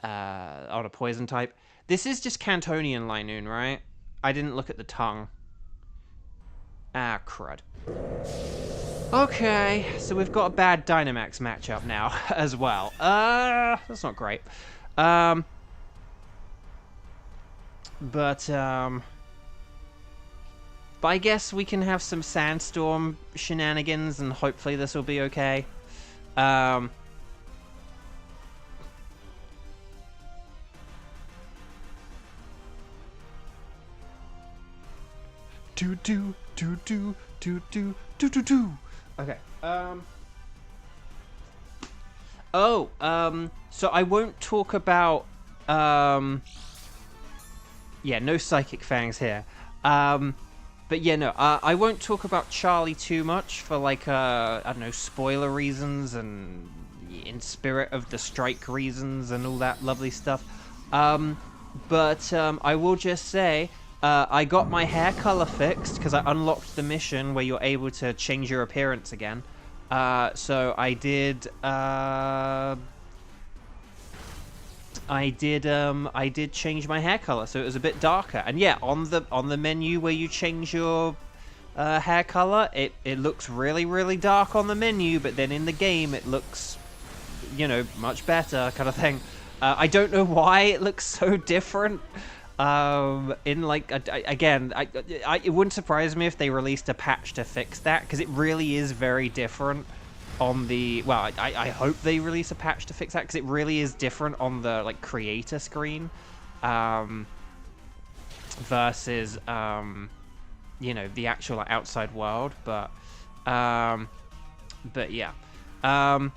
on a Poison type. This is just Cantonian Linoon, right? I didn't look at the tongue. Ah, crud. Okay, so we've got a bad Dynamax matchup now as well. That's not great. But I guess we can have some sandstorm shenanigans, and hopefully this will be okay. Okay. So I won't talk about yeah, no psychic fangs here. But yeah, no, I won't talk about Charlie too much for like I don't know, spoiler reasons and in spirit of the strike reasons and all that lovely stuff. But I will just say I got my hair color fixed because I unlocked the mission where you're able to change your appearance again. So I did change my hair color, so it was a bit darker. And yeah, on the menu where you change your hair color, it looks really, really dark on the menu, but then in the game it looks, you know, much better, kind of thing. I don't know why it looks so different. In like again, it wouldn't surprise me if they released a patch to fix that, because it really is very different on the, well, I hope they release a patch to fix that, because it really is different on the like creator screen versus you know, the actual like, outside world. But yeah. Oh,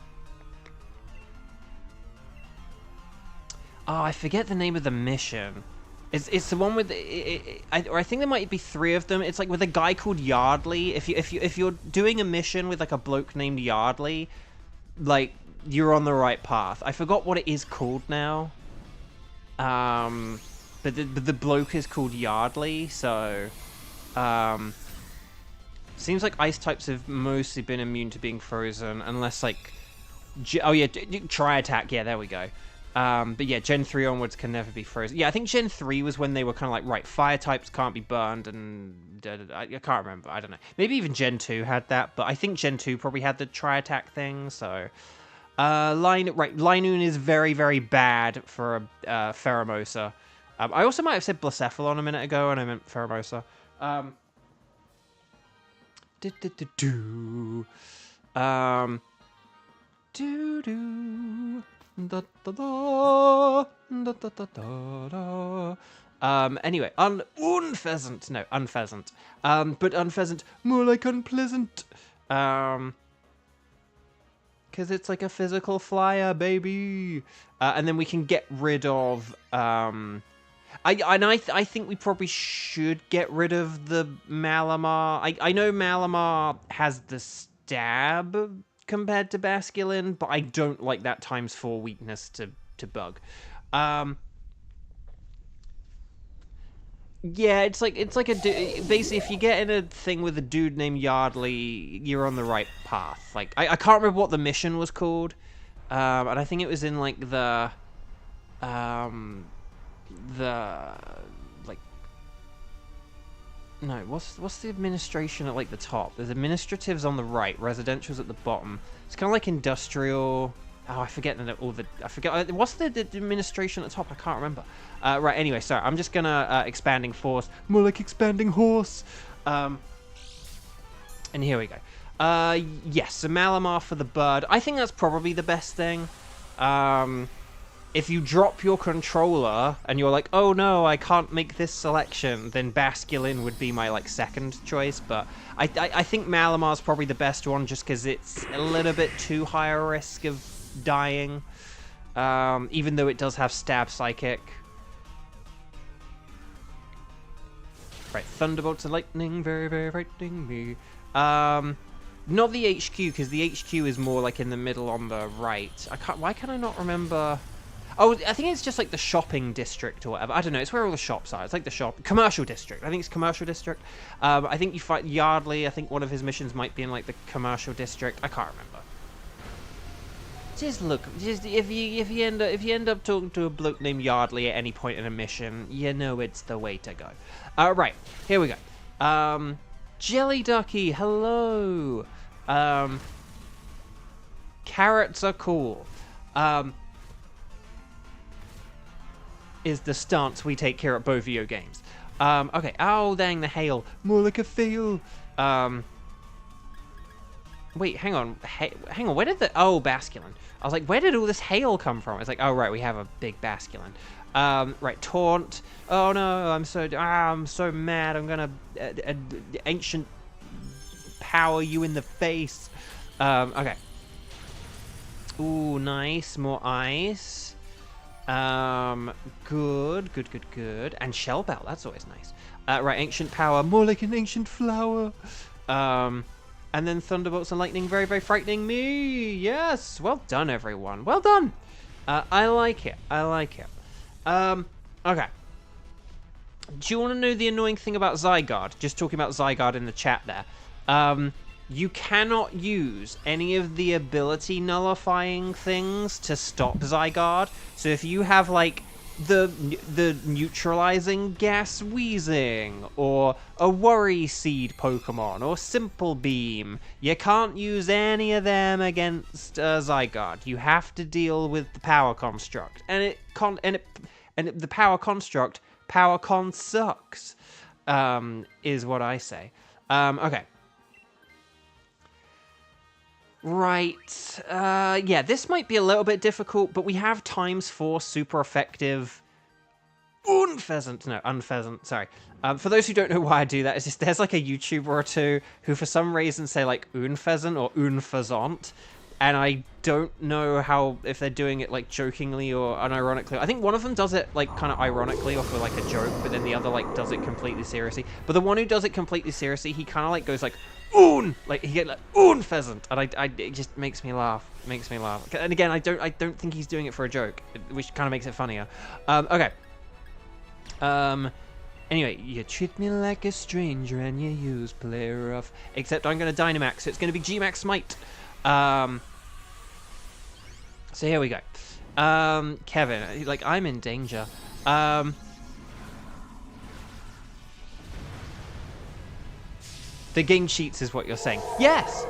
I forget the name of the mission. It's the one with I think there might be 3 of them. It's like with a guy called Yardley. If you're doing a mission with like a bloke named Yardley, like you're on the right path. I forgot what it is called now. But the bloke is called Yardley. So seems like ice types have mostly been immune to being frozen, unless like oh yeah, Tri Attack. Yeah, there we go. But yeah, Gen 3 onwards can never be frozen. Yeah, I think Gen 3 was when they were kind of like, right, fire types can't be burned, and I can't remember. I don't know. Maybe even Gen 2 had that, but I think Gen 2 probably had the tri-attack thing, so... Linoon is very, very bad for Pheromosa. I also might have said Blacephalon a minute ago, and I meant Pheromosa. Anyway, unpheasant. No, unpheasant. But unpheasant, more like unpleasant. Because it's like a physical flyer, baby. And then we can get rid of... I think we probably should get rid of the Malamar. I know Malamar has the stab compared to Basculin, but I don't like that ×4 weakness to bug. Yeah, it's like a basically if you get in a thing with a dude named Yardley, you're on the right path. Like I can't remember what the mission was called, and I think it was in like the like, no, what's the administration at like the top? There's administratives on the right, residential's at the bottom. It's kind of like industrial. Oh, I forget I forget. What's the administration at the top? I can't remember. Right. Anyway, sorry. I'm just gonna expanding force. More like expanding horse. And here we go. Yes, so Malamar for the bird. I think that's probably the best thing. If you drop your controller and you're like, oh no, I can't make this selection, then Basculin would be my like second choice. But I think Malamar's probably the best one, just because it's a little bit too high a risk of dying, even though it does have stab psychic. Right, thunderbolts and lightning, very, very frightening me. Not the HQ, because the HQ is more like in the middle on the right. Why can I not remember? Oh, I think it's just like the shopping district or whatever. I don't know. It's where all the shops are. It's like the commercial district. I think it's commercial district. I think you fight Yardley. I think one of his missions might be in like the commercial district. I can't remember. Just look. Just if you end up talking to a bloke named Yardley at any point in a mission, you know it's the way to go. Right, here we go. Jelly Ducky, hello. Carrots are cool. is the stance we take here at Beauvo Games. Okay. Oh, dang, the hail. More like a fail. Wait, hang on. Hang on. Where did the... Oh, basculin. I was like, where did all this hail come from? It's like, oh, right, we have a big basculin. Right, taunt. Oh, no, I'm so mad. I'm gonna ancient power you in the face. Okay. Ooh, nice. More ice. Good. And shell belt. That's always nice. Right, ancient power. More like an ancient flower. And then thunderbolts and lightning. Very, very frightening me. Yes. Well done, everyone. Well done. I like it. Okay. Do you want to know the annoying thing about Zygarde? Just talking about Zygarde in the chat there. You cannot use any of the ability nullifying things to stop Zygarde. So if you have, like, the neutralizing gas wheezing, or a worry seed Pokemon, or simple beam, you can't use any of them against Zygarde. You have to deal with the power construct, and the power construct, power con sucks, is what I say. Okay. Right, yeah, this might be a little bit difficult, but we have ×4 super effective unpheasant, sorry. For those who don't know why I do that, it's just there's like a YouTuber or two who for some reason say like unpheasant or unpheasant, and I don't know if they're doing it like jokingly or unironically. I think one of them does it like kind of ironically or for like a joke, but then the other like does it completely seriously. But the one who does it completely seriously, he kind of like goes like like he get like pheasant, and it just makes me laugh. And again, I don't think he's doing it for a joke, which kind of makes it funnier. Okay. Anyway, you treat me like a stranger and you use play rough. Except I'm gonna Dynamax, so it's gonna be G-Max Smite. So here we go. Kevin, like, I'm in danger. The game cheats is what you're saying. Yes!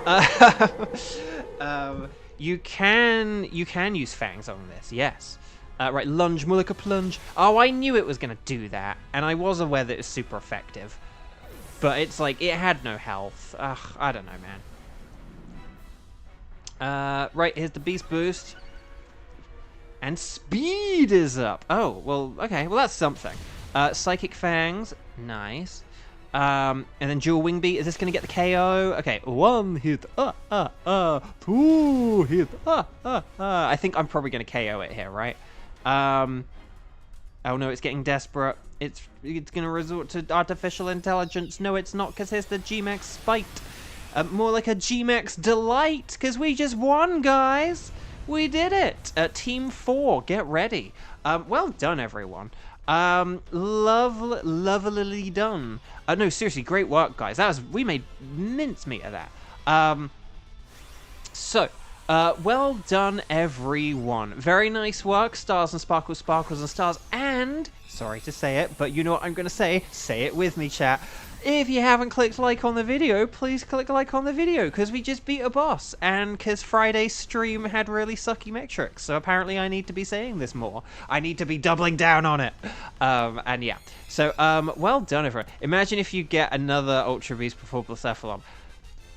You can use fangs on this, yes. Right, lunge, more like a plunge. Oh, I knew it was going to do that, and I was aware that it's super effective. But it's like, it had no health. Ugh, I don't know, man. Right, here's the beast boost. And speed is up. Oh, well, okay, well, that's something. Psychic fangs, nice. And then dual wing beat. Is this going to get the KO? Okay, 1 hit, 2 hit, I think I'm probably going to KO it here, right? Oh no, it's getting desperate. It's going to resort to artificial intelligence. No, it's not, because here's the G-Max Spite. More like a G-Max Delight, because we just won, guys. We did it. Team 4, get ready. Well done, everyone. Lovely done. No, seriously, great work, guys. We made mincemeat of that. Well done, everyone. Very nice work, stars and sparkles, sparkles and stars. And, sorry to say it, but you know what I'm going to say. Say it with me, chat. If you haven't clicked like on the video, please click like on the video, because we just beat a boss, and because Friday's stream had really sucky metrics, so apparently I need to be saying this more. I need to be doubling down on it. And yeah. So, well done, everyone. Imagine if you get another Ultra Beast before Blacephalon.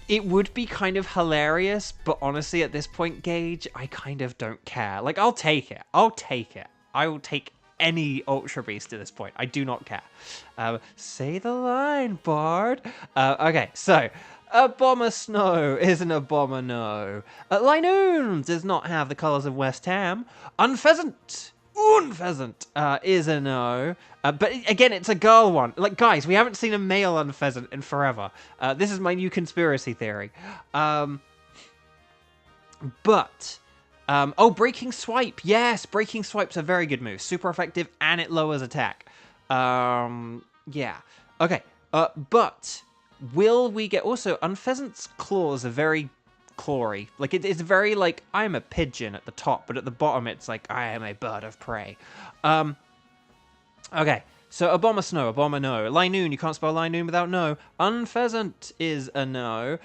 It would be kind of hilarious, but honestly, at this point, Gage, I kind of don't care. Like, I'll take it. I will take any Ultra Beast at this point. I do not care. Say the line, Bard. Okay, so Abomasnow is an Abomino. Linoon does not have the colours of West Ham. Unpheasant is a no. But again, it's a girl one. Like, guys, we haven't seen a male Unpheasant in forever. This is my new conspiracy theory. Breaking Swipe. Yes, Breaking Swipe's a very good move. Super effective, and it lowers attack. Yeah. Okay. But will we get... Also, Unpheasant's claws are very clawy. Like, it's very, like, I'm a pigeon at the top, but at the bottom it's like, I am a bird of prey. Okay. So, Abomasnow, Abomino. Linoon, you can't spell Linoon without no. Unpheasant is a no.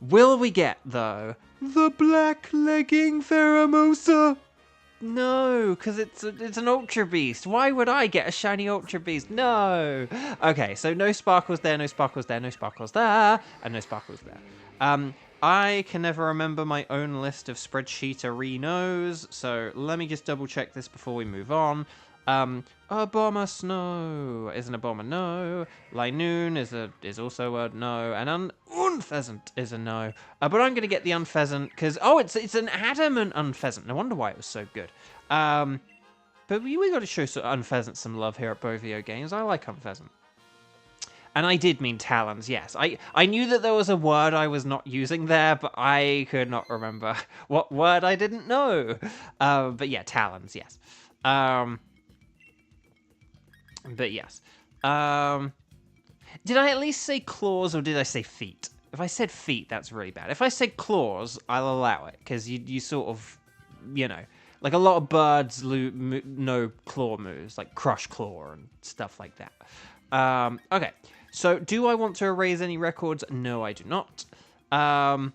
Will we get, though, the Black Legging Pheromosa? No, because it's an Ultra Beast. Why would I get a shiny Ultra Beast? No. Okay, so no sparkles there, no sparkles there, no sparkles there, and no sparkles there. I can never remember my own list of spreadsheeterinos, so let me just double check this before we move on. A bomber snow is an a bomber no. Linoon is also a no, and unpheasant is a no. But I'm gonna get the unpheasant because it's an adamant unpheasant. No wonder why it was so good. But we got to show unpheasant some love here at Bovio Games. I like unpheasant. And I did mean talons, yes. I knew that there was a word I was not using there, but I could not remember what word I didn't know. But yeah, talons, yes. But yes. Did I at least say claws or did I say feet? If I said feet, that's really bad. If I said claws, I'll allow it, because you sort of, you know, like a lot of birds know claw moves, like crush claw and stuff like that. Okay, so do I want to erase any records? No, I do not. I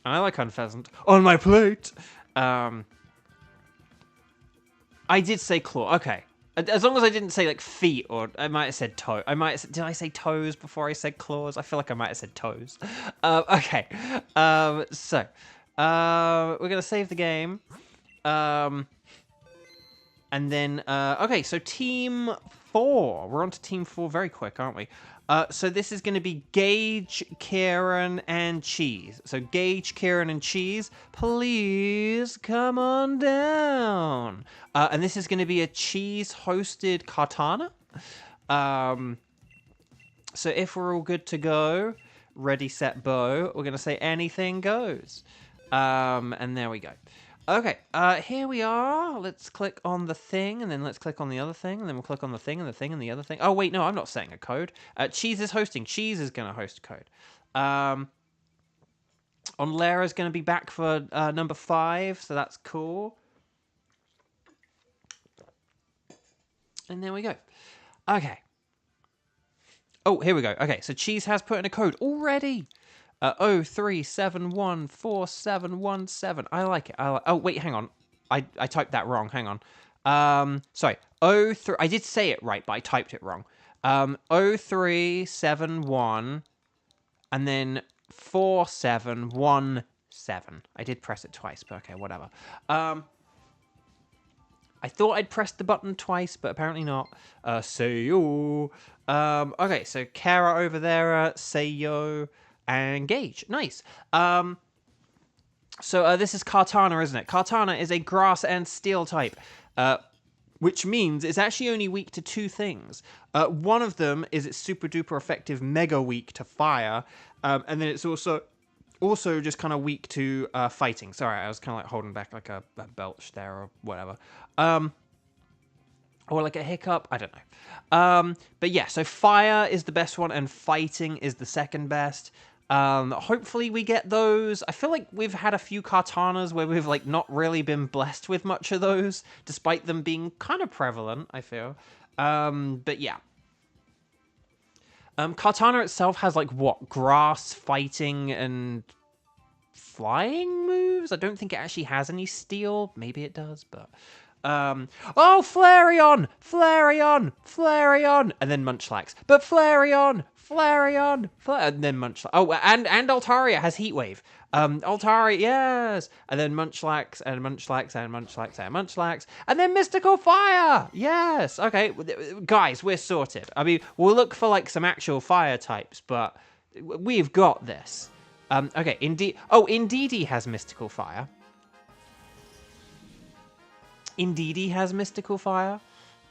like unpheasant on my plate. I did say claw. Okay. As long as I didn't say, like, feet, or I might have said toe. Did I say toes before I said claws? I feel like I might have said toes. Okay. So, we're going to save the game. And then, okay, so Team 4. We're on to Team 4 very quick, aren't we? So this is going to be Gage, Kieran, and Cheese. So Gage, Kieran, and Cheese, please come on down. And this is going to be a Cheese-hosted Katana. So if we're all good to go, ready, set, bow, we're going to say anything goes. And there we go. Okay, here we are. Let's click on the thing, and then let's click on the other thing, and then we'll click on the thing, and the thing, and the other thing. Oh, wait, no, I'm not setting a code. Cheese is hosting. Cheese is going to host a code. Onlera's going to be back for number 5, so that's cool. And there we go. Okay. Oh, here we go. Okay, so Cheese has put in a code already. 03714717. I like it. Oh, wait, hang on. I typed that wrong. Hang on. Sorry. 03. I did say it right, but I typed it wrong. 0371 and then 4717. I did press it twice, but okay, whatever. I thought I'd pressed the button twice, but apparently not. Say yo. Okay, so Kara over there, say yo. And Gage. Nice. So this is Kartana, isn't it? Kartana is a grass and steel type, which means it's actually only weak to 2 things. One of them is it's super duper effective, mega weak to fire, and then it's also just kind of weak to fighting. Sorry, I was kind of like holding back like a belch there or whatever. Or like a hiccup, I don't know. But yeah, so fire is the best one and fighting is the second best. Hopefully we get those. I feel like we've had a few Kartanas where we've like not really been blessed with much of those, despite them being kind of prevalent, I feel. But yeah. Kartana itself has like what? Grass, fighting, and flying moves? I don't think it actually has any steel. Maybe it does, but... oh, Flareon! Flareon! Flareon! And then Munchlax. But Flareon! Flareon! And then Munchlax. Oh, and Altaria has Heat Wave. Altaria, yes! And then Munchlax, and Munchlax, and Munchlax, and Munchlax. And then Mystical Fire! Yes! Okay, guys, we're sorted. I mean, we'll look for, like, some actual fire types, but we've got this. Okay, Indeedee has Mystical Fire. Indeedee has Mystical Fire.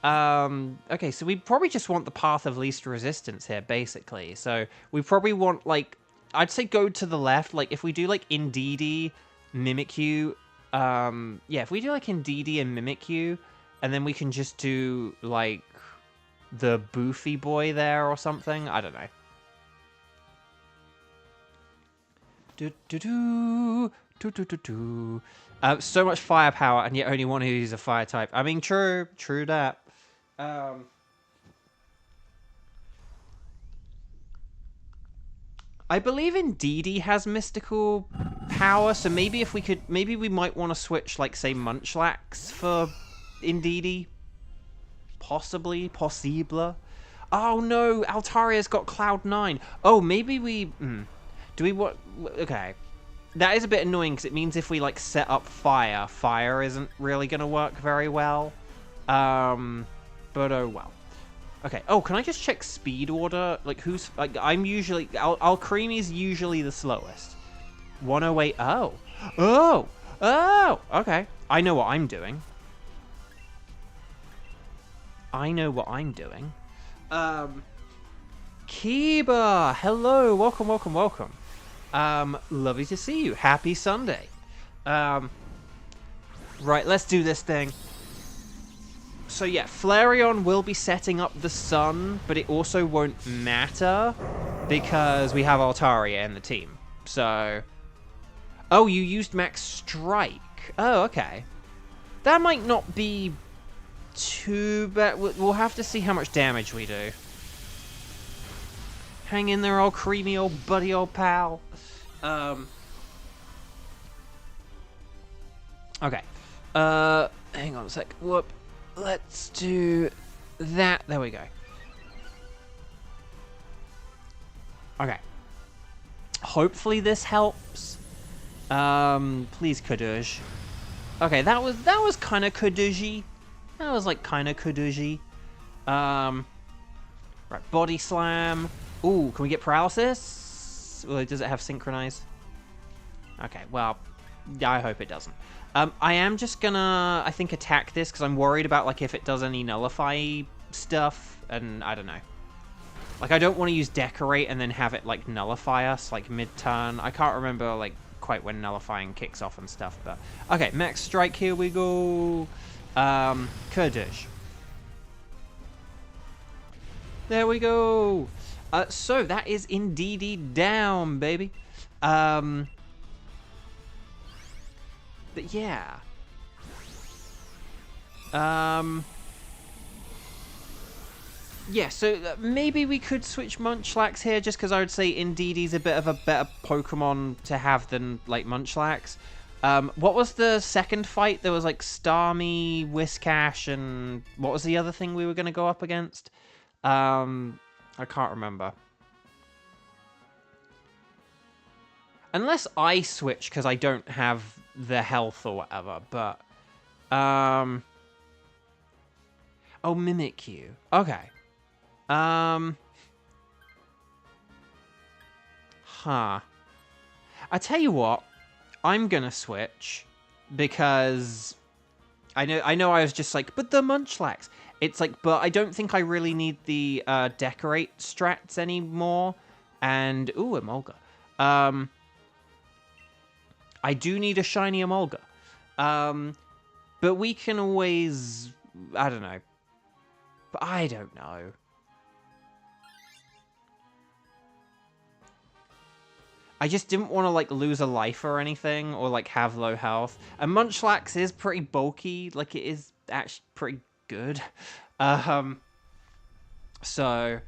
Okay, so we probably just want the path of least resistance here, basically. So we probably want, like, I'd say go to the left. Like, if we do, like, Indeedee, Mimikyu, yeah, if we do, like, Indeedee and Mimikyu, and then we can just do, like, the Boofy boy there or something. I don't know. So much firepower, and yet only one who uses a fire type. I mean, true that. I believe Indeedee has mystical power, so maybe if we could, maybe we might want to switch, like, say, Munchlax for Indeedee. Possibly, possible. Oh no, Altaria's got Cloud 9. Oh, maybe we, do we want, okay. That is a bit annoying, because it means if we, like, set up fire isn't really going to work very well. But oh well. Okay, oh, can I just check speed order? Like, who's, like, I'm usually, Alcreamy's usually the slowest. 108, oh, okay. I know what I'm doing. Kiba, hello, welcome. Lovely to see you. Happy Sunday. Right, let's do this thing. So yeah, Flareon will be setting up the sun, but it also won't matter because we have Altaria in the team. So, oh, you used Max Strike. Oh, okay. That might not be too bad. We'll have to see how much damage we do. Hang in there, old creamy old buddy, old pal. Okay. Hang on a sec. Whoop. Let's do that. There we go. Okay. Hopefully this helps. Please, Kaduj. Okay, that was kind of Kaduji. That was like kind of Kaduji. Right, body slam. Ooh, can we get paralysis? Well, does it have synchronize? Okay, well, I hope it doesn't. I am just gonna, I think, attack this because I'm worried about, like, if it does any nullify stuff, and I don't know. Like, I don't want to use decorate and then have it, like, nullify us, like, mid-turn. I can't remember, like, quite when nullifying kicks off and stuff, but... Okay, Max Strike, here we go. Kurdish. There we go. So, that is Indeedee down, baby. But yeah. Yeah, so maybe we could switch Munchlax here, just because I would say Indeedee's a bit of a better Pokemon to have than, like, Munchlax. What was the second fight? There was, like, Starmie, Whiscash, and what was the other thing we were going to go up against? I can't remember. Unless I switch, because I don't have the health or whatever, but... Oh, Mimikyu. Okay. Huh. I tell you what, I'm gonna switch, because... I know I was just like, but the Munchlax. It's like, but I don't think I really need the decorate strats anymore. And, ooh, Emolga. I do need a shiny Emolga. But we can always... I don't know. But I don't know. I just didn't want to, like, lose a life or anything, or, like, have low health. And Munchlax is pretty bulky. Like, it is actually pretty good. So...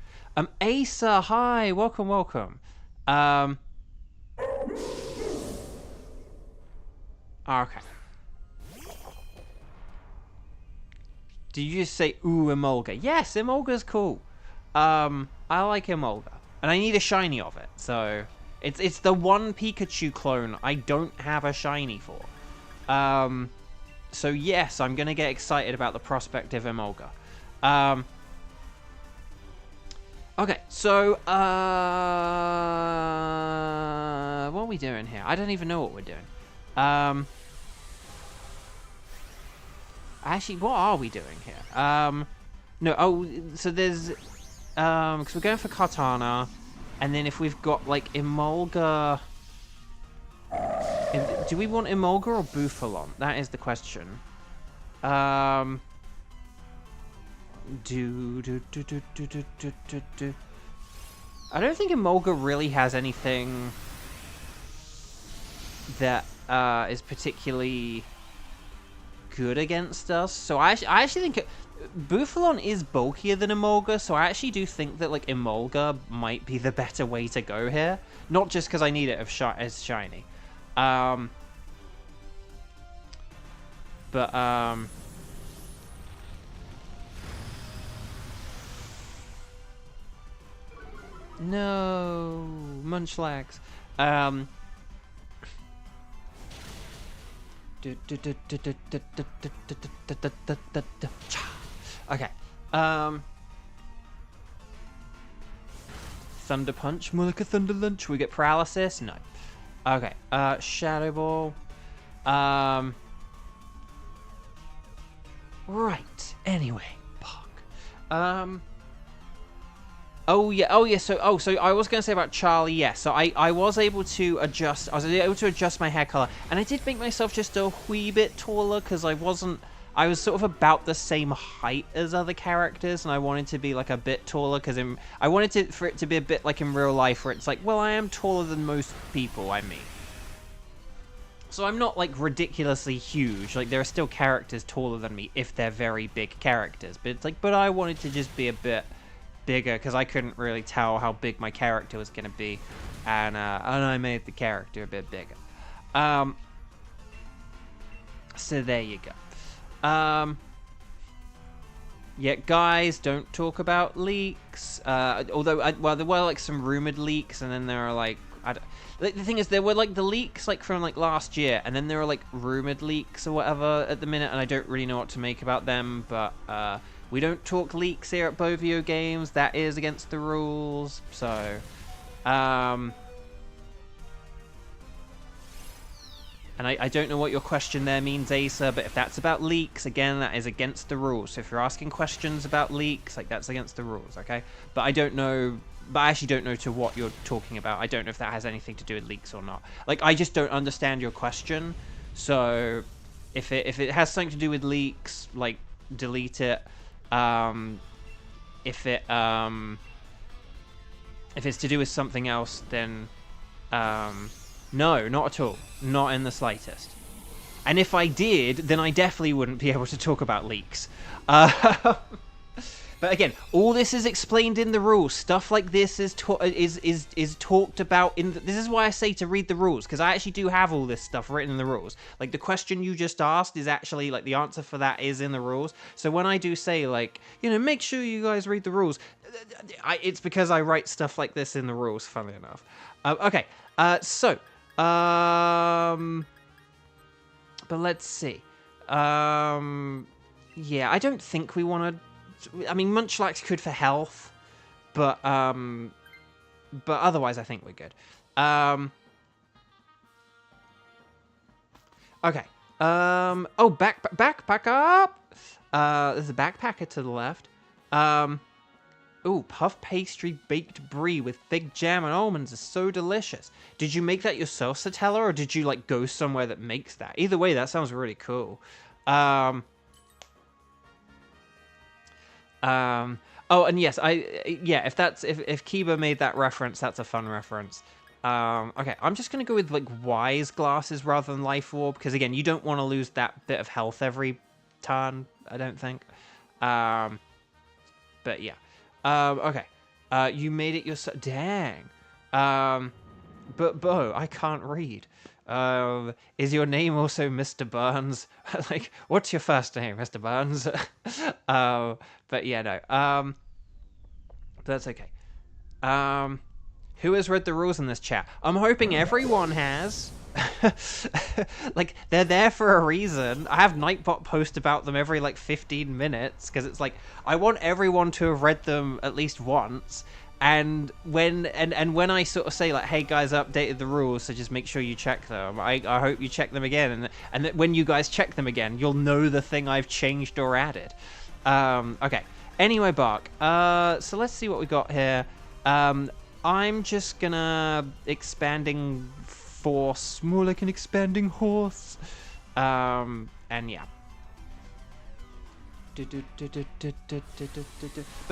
Asa, hi! Welcome. Okay. Did you just say, ooh, Emolga? Yes, Emolga's cool. I like Emolga. And I need a shiny of it, so... It's the one Pikachu clone I don't have a shiny for. So yes, I'm gonna get excited about the prospect of Emolga. Okay, so, what are we doing here? I don't even know what we're doing. Actually, what are we doing here? No, oh, so there's, because we're going for Kartana, and then if we've got, like, Emolga... Do we want Emolga or Bufalon? That is the question. I don't think Emolga really has anything that is particularly good against us. So I actually think Bufalon is bulkier than Emolga, so I actually do think that, like, Emolga might be the better way to go here. Not just because I need it as shiny. But no, Munchlax. Okay. Thunder Punch, more like a Thunder Lunch. We get Paralysis? No. Okay. Shadow Ball. Right. Anyway, Puck. Oh yeah. So I was gonna say about Charlie. Yeah. So I was able to adjust. I was able to adjust my hair color, and I did make myself just a wee bit taller because I was sort of about the same height as other characters, and I wanted to be like a bit taller because I wanted for it to be a bit like in real life, where it's like, well, I am taller than most people I meet. So I'm not like ridiculously huge. Like there are still characters taller than me if they're very big characters, but it's like, but I wanted to just be a bit bigger because I couldn't really tell how big my character was going to be, and I made the character a bit bigger. So there you go. Yeah, guys, don't talk about leaks. Although, well, there were like some rumored leaks, and then there are like, the thing is, there were like the leaks like from like last year, and then there were like rumored leaks or whatever at the minute, and I don't really know what to make about them. But we don't talk leaks here at Beauvo Games. That is against the rules. So, and I don't know what your question there means, Asa, but if that's about leaks, again, that is against the rules. So if you're asking questions about leaks, like, that's against the rules, okay? But I don't know, but I actually don't know to what you're talking about. I don't know if that has anything to do with leaks or not. Like, I just don't understand your question. So if it has something to do with leaks, like, delete it. If it's to do with something else, then no, not at all. Not in the slightest. And if I did, then I definitely wouldn't be able to talk about leaks. But again, all this is explained in the rules. Stuff like this is talked about in this is why I say to read the rules, because I actually do have all this stuff written in the rules. Like the question you just asked is actually like the answer for that is in the rules. So when I do say like, you know, make sure you guys read the rules, it's because I write stuff like this in the rules, funnily enough. Okay, but let's see. Yeah, I don't think we want to. I mean, Munchlax could for health, but otherwise I think we're good. Okay. Oh, backpack up. There's a backpacker to the left. Ooh, puff pastry baked brie with fig jam and almonds is so delicious. Did you make that yourself, Satella, or did you like go somewhere that makes that? Either way, that sounds really cool. Oh, and yes, if Kiba made that reference, that's a fun reference. Okay, I'm just gonna go with like Wise Glasses rather than Life Orb, because again, you don't want to lose that bit of health every turn, I don't think. But yeah. Okay. You made it yourself. Dang. But Bo, I can't read. Is your name also Mr. Burns? Like, what's your first name, Mr. Burns? But yeah, no. But that's okay. Who has read the rules in this chat? I'm hoping everyone has. Like, they're there for a reason. I have Nightbot post about them every like 15 minutes because it's like I want everyone to have read them at least once. And when I sort of say like, hey guys, I updated the rules, so just make sure you check them. I hope you check them again, and that when you guys check them again, you'll know the thing I've changed or added. Okay. Anyway, Bark. So let's see what we got here. I'm just gonna expanding force, more like an expanding horse. And yeah. But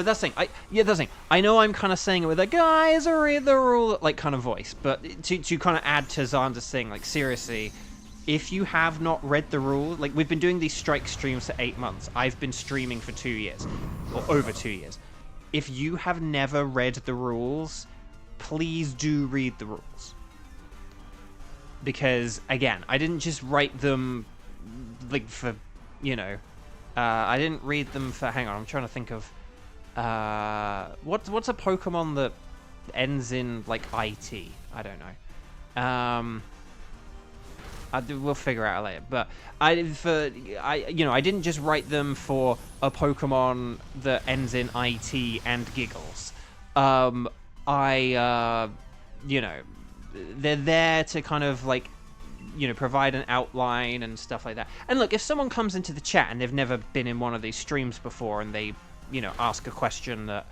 that's the thing. That's the thing. I know I'm kind of saying it with a guys read the rule like kind of voice, but to kind of add to Xander's thing, like seriously, if you have not read the rule, like we've been doing these strike streams for 8 months. I've been streaming for 2 years, or over 2 years. If you have never read the rules, please do read the rules. because again, I didn't just write them like for, you know, I didn't read them for. Hang on, I'm trying to think of what's a Pokemon that ends in like IT. I don't know. We'll figure it out later. But I didn't just write them for a Pokemon that ends in IT and giggles. They're there to kind of like, provide an outline and stuff like that. And look, if someone comes into the chat and they've never been in one of these streams before and they, ask a question that,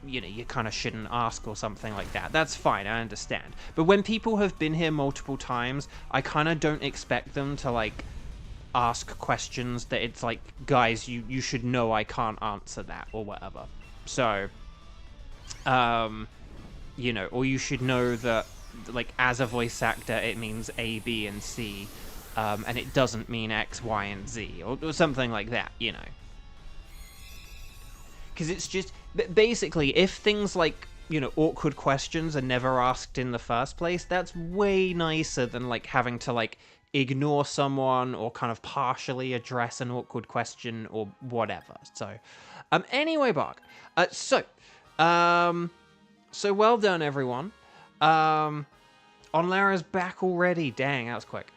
you kind of shouldn't ask or something like that, that's fine, I understand. But when people have been here multiple times, I kind of don't expect them to, like, ask questions that it's like, guys, you should know I can't answer that or whatever. So, or you should know that, like, as a voice actor, it means A, B, and C, and it doesn't mean X, Y, and Z, or something like that, Because it's just, basically, if things like, awkward questions are never asked in the first place, that's way nicer than, like, having to, like, ignore someone or kind of partially address an awkward question or whatever. So, anyway, Bark. So well done, everyone. Onlara's back already. Dang, that was quick.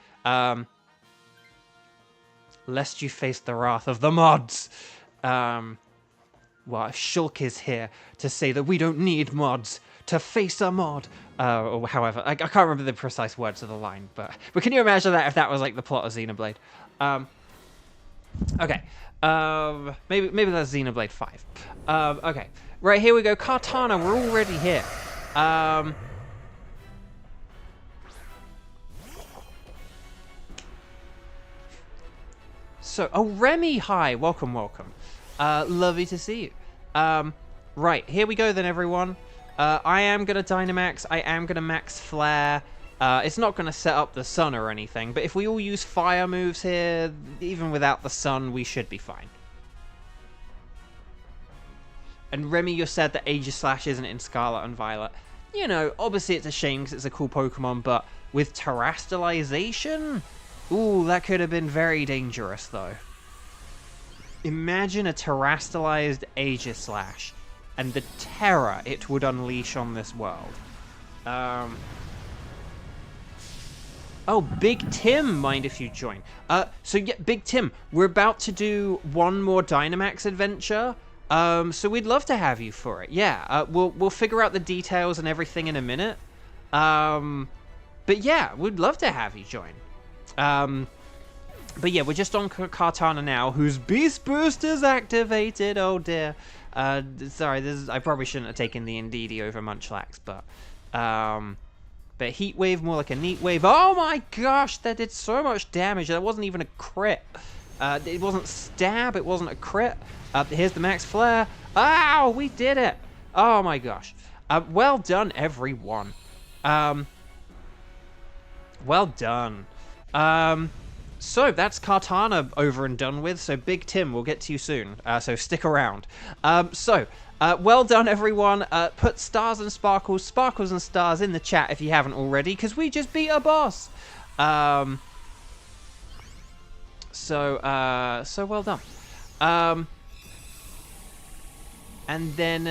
Lest you face the wrath of the mods. Well, Shulk is here to say that we don't need mods to face a mod. Or however, I can't remember the precise words of the line, but can you imagine that if that was like the plot of Xenoblade? Okay. Maybe that's Xenoblade 5. Okay. Right, here we go. Kartana, we're already here. So, Remy, hi. Welcome. Lovely to see you. Right, here we go then, everyone. I am going to Dynamax. I am going to max Flare. It's not going to set up the sun or anything, but if we all use fire moves here, even without the sun, we should be fine. And Remy, you said that Aegislash isn't in Scarlet and Violet. Obviously it's a shame because it's a cool Pokemon, but with Terastallization? Ooh, that could have been very dangerous, though. Imagine a terastallized Aegislash and the terror it would unleash on this world. Oh, Big Tim, mind if you join. So yeah, Big Tim, we're about to do one more Dynamax adventure. So we'd love to have you for it. Yeah, we'll figure out the details and everything in a minute. But yeah, we'd love to have you join. But yeah, we're just on Kartana now, whose Beast Boost is activated. Oh dear. Sorry, I probably shouldn't have taken the Indeedee over Munchlax, but Heat Wave, more like a Neat Wave. Oh my gosh, that did so much damage. That wasn't even a crit. It wasn't stab, it wasn't a crit. Here's the Max Flare. Ow, we did it. Oh my gosh. Well done, everyone. Well done. So that's Kartana over and done with. So Big Tim, we'll get to you soon. So stick around. Well done, everyone. Put stars and sparkles and stars in the chat if you haven't already, because we just beat a boss. So well done. And then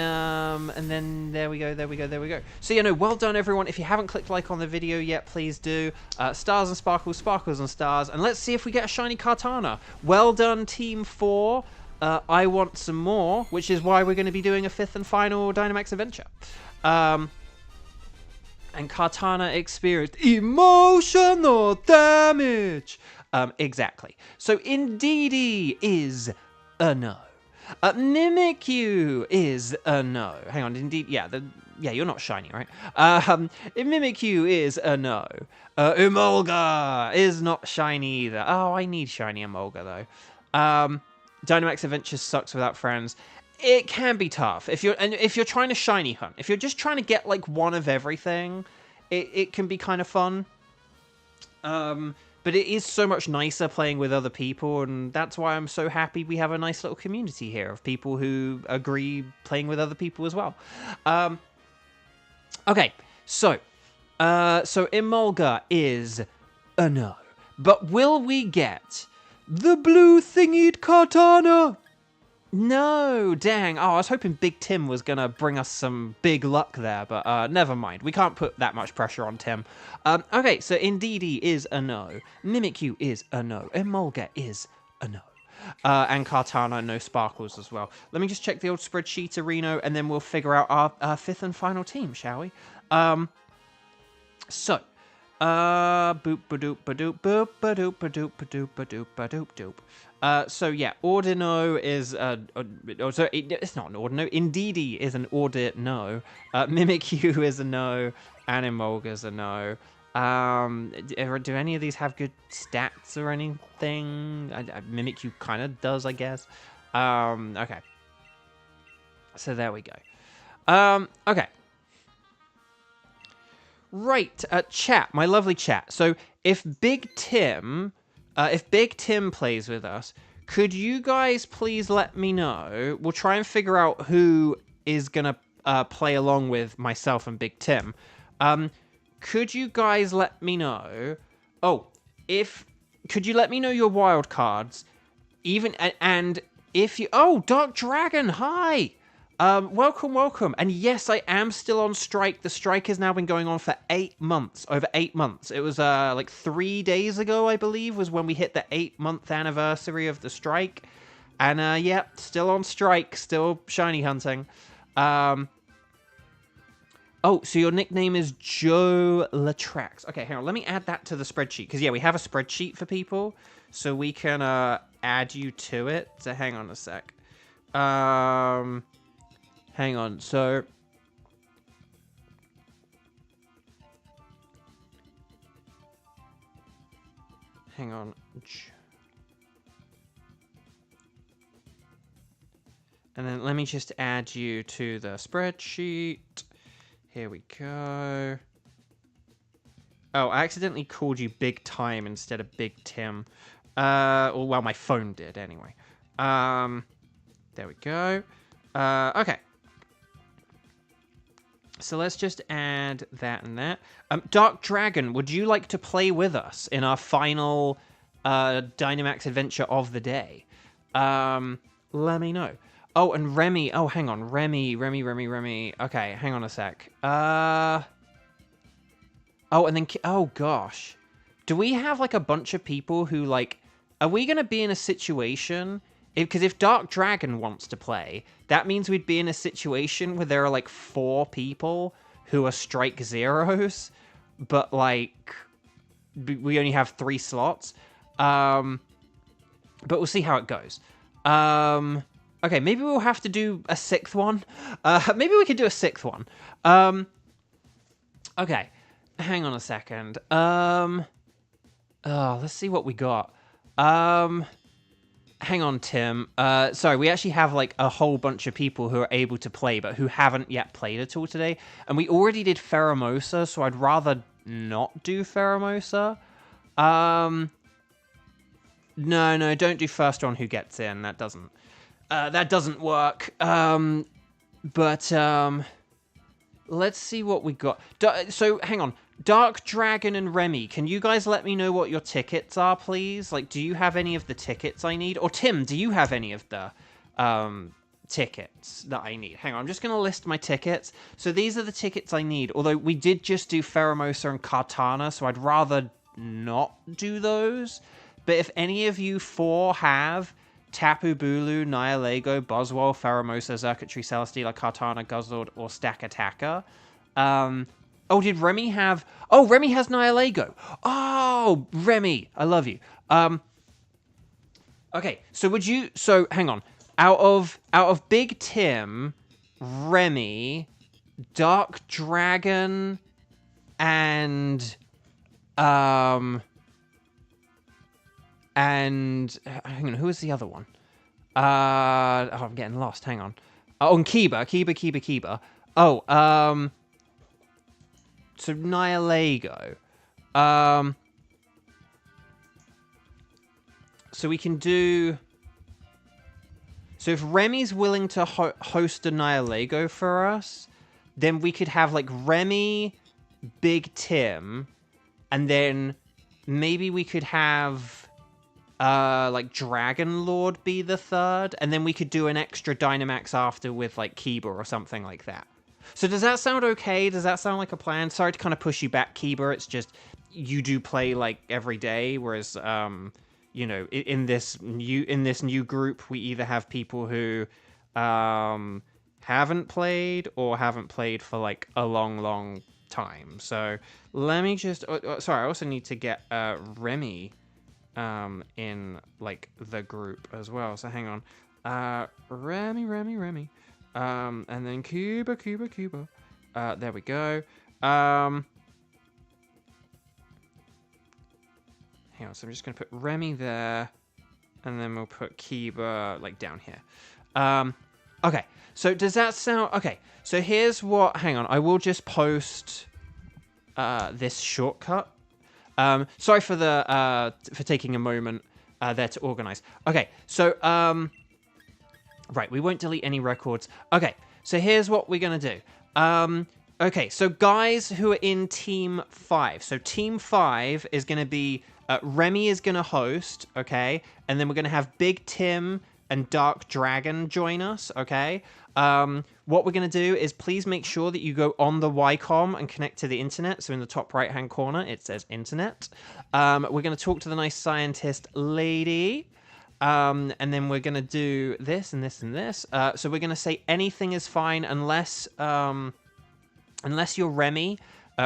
there we go. So, well done, everyone. If you haven't clicked like on the video yet, please do. Stars and sparkles and stars. And let's see if we get a shiny Kartana. Well done, Team 4. I want some more, which is why we're going to be doing a 5th and final Dynamax adventure. And Kartana experienced emotional damage. Exactly. So Indeedee is a no. Mimikyu is a no. Hang on, indeed, yeah, you're not shiny, right? Mimikyu is a no. Emolga is not shiny either. Oh, I need shiny Emolga though. Dynamax Adventures sucks without friends. It can be tough if you're trying to shiny hunt. If you're just trying to get like one of everything, it can be kind of fun. But it is so much nicer playing with other people, and that's why I'm so happy we have a nice little community here of people who agree playing with other people as well. Okay, so Emolga is a no. But will we get the blue thingied katana? No, dang. Oh, I was hoping Big Tim was going to bring us some big luck there, but never mind. We can't put that much pressure on Tim. Okay, so Indeedee is a no. Mimikyu is a no. Emolga is a no. And Kartana, no sparkles as well. Let me just check the old spreadsheet, Reno, and then we'll figure out our fifth and final team, shall we? So, boop ba-doop ba-doop boop ba-doop ba-doop ba-doop ba-doop ba-doop doop. So yeah, Ordino is so it's not an Ordino. Indeedee is an Ordino. Mimikyu is a no. Animolga's a no. Do any of these have good stats or anything? Mimikyu kind of does, I guess. Okay. So there we go. Okay. Right, chat, my lovely chat. So if Big Tim plays with us, could you guys please let me know? We'll try and figure out who is gonna play along with myself and Big Tim. Could you guys let me know? Could you let me know your wild cards? And if you, Dark Dragon, hi. Welcome. And yes, I am still on strike. The strike has now been going on for 8 months, over 8 months. It was like 3 days ago, I believe, was when we hit the 8-month anniversary of the strike. And yeah, still on strike, still shiny hunting. Oh, so your nickname is Joe Latrax. Okay, hang on, let me add that to the spreadsheet. Because yeah, we have a spreadsheet for people, so we can add you to it. So hang on a sec. Hang on, so... Hang on. And then let me just add you to the spreadsheet. Here we go. Oh, I accidentally called you Big Time instead of Big Tim. Well, my phone did, anyway. There we go. Okay. So let's just add that and that. Dark Dragon, would you like to play with us in our final Dynamax adventure of the day? Let me know. Oh, and Remy. Oh, hang on. Remy. Okay, hang on a sec. Oh, and then... Oh, gosh. Do we have, like, a bunch of people who, like... Are we going to be in a situation... Because if Dark Dragon wants to play, that means we'd be in a situation where there are, like, 4 people who are strike zeros, but, like, we only have 3 slots. But we'll see how it goes. Okay, maybe we'll have to do a 6th one. Maybe we could do a 6th one. Okay, hang on a second. Let's see what we got. Hang on, Tim. Sorry, we actually have, like, a whole bunch of people who are able to play, but who haven't yet played at all today. And we already did Pheromosa, so I'd rather not do Pheromosa. No, don't do first one who gets in. That doesn't work. Let's see what we got. So, hang on. Dark Dragon and Remy, can you guys let me know what your tickets are, please? Like, do you have any of the tickets I need? Or Tim, do you have any of the tickets that I need? Hang on, I'm just going to list my tickets. So these are the tickets I need. Although we did just do Pheromosa and Kartana, so I'd rather not do those. But if any of you 4 have Tapu Bulu, Nihilego, Boswell, Pheromosa, Xurkitree, Celesteela, Kartana, Guzzlord, or Stakataka, oh, did Remy have... Oh, Remy has Nihilego. Oh, Remy, I love you. Okay, so would you... So, hang on. Out of Big Tim, Remy, Dark Dragon, and... hang on, who was the other one? I'm getting lost, hang on. Oh, and Kiba. Oh, so Nihilego. So we can do... So if Remy's willing to host a Nihilego for us, then we could have, like, Remy, Big Tim, and then maybe we could have like Dragon Lord be the third, and then we could do an extra Dynamax after with like Kiba or something like that. So does that sound okay? Does that sound like a plan? Sorry to kind of push you back, Kiba. It's just you do play like every day, whereas you know, in this new group, we either have people who haven't played or haven't played for like a long time. So let me just sorry, I also need to get Remy in like the group as well. So hang on. Remy. And then Cuba. There we go. Hang on, so I'm just gonna put Remy there, and then we'll put Kiba like down here. Okay, so does that sound okay? So here's what. Hang on, I will just post this shortcut. Sorry for the for taking a moment there to organize. Okay, so right, we won't delete any records. Okay, so here's what we're gonna do. Okay, so guys who are in Team 5. So Team 5 is gonna be Remy is gonna host, okay, and then we're gonna have Big Tim and Dark Dragon join us, okay. What we're gonna do is please make sure that you go on the Ycom and connect to the internet. So in the top right hand corner it says internet. We're gonna talk to the nice scientist lady. And then we're gonna do this and this and this. So we're gonna say anything is fine unless you're Remy.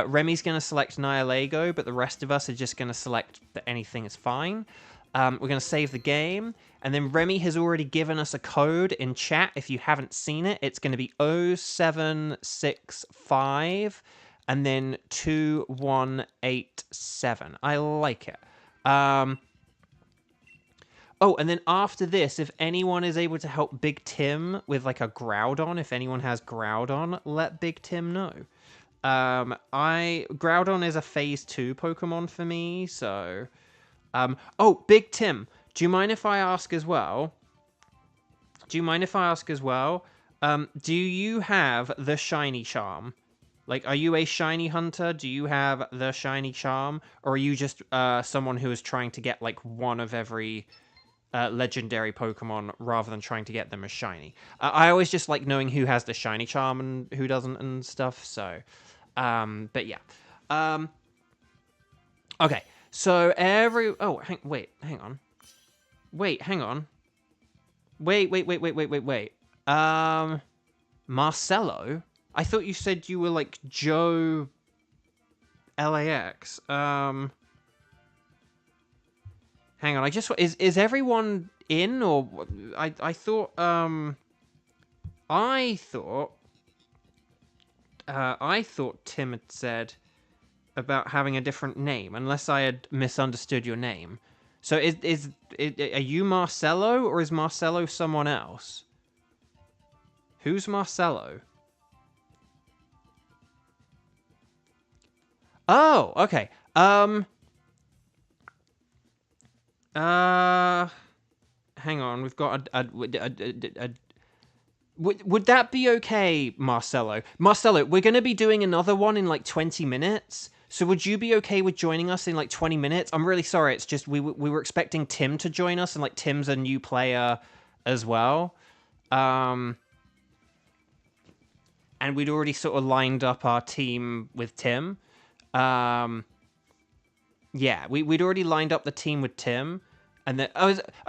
Remy's gonna select Nihilego, but the rest of us are just gonna select that anything is fine. We're gonna save the game, and then Remy has already given us a code in chat. If you haven't seen it, it's gonna be 0765 and then 2187. I like it. Oh, and then after this, if anyone is able to help Big Tim with like a Groudon, if anyone has Groudon, let Big Tim know. Groudon is a phase 2 Pokemon for me, so oh, Big Tim, do you mind if I ask as well? Do you have the shiny charm? Like, are you a shiny hunter? Do you have the shiny charm? Or are you just someone who is trying to get like one of every legendary Pokemon rather than trying to get them as shiny? I always just like knowing who has the shiny charm and who doesn't and stuff, so but yeah. Okay, so wait, hang on. Marcelo? I thought you said you were like Joe LAX. Hang on, is everyone in, or I thought Tim had said about having a different name, unless I had misunderstood your name. So are you Marcelo, or is Marcelo someone else? Who's Marcelo? Oh, okay. Hang on, we've got would that be okay, Marcelo? Marcelo, we're going to be doing another one in like 20 minutes. So would you be okay with joining us in like 20 minutes? I'm really sorry. It's just we were expecting Tim to join us, and like Tim's a new player as well. And we'd already sort of lined up our team with Tim. Yeah, we'd already lined up the team with Tim. And then,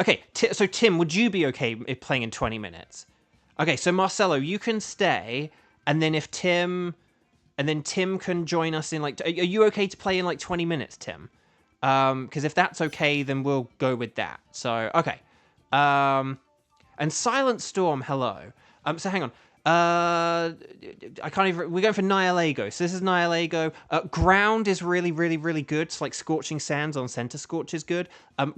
okay, so Tim, would you be okay if playing in 20 minutes? Okay, so Marcelo, you can stay, and then Tim can join us in like, are you okay to play in like 20 minutes, Tim? Because if that's okay, then we'll go with that. So, okay. And Silent Storm, hello. So hang on. I can't even. We're going for Nihilego. So this is Nihilego. Ground is really, really, really good. So like Scorching Sands on Center Scorch is good.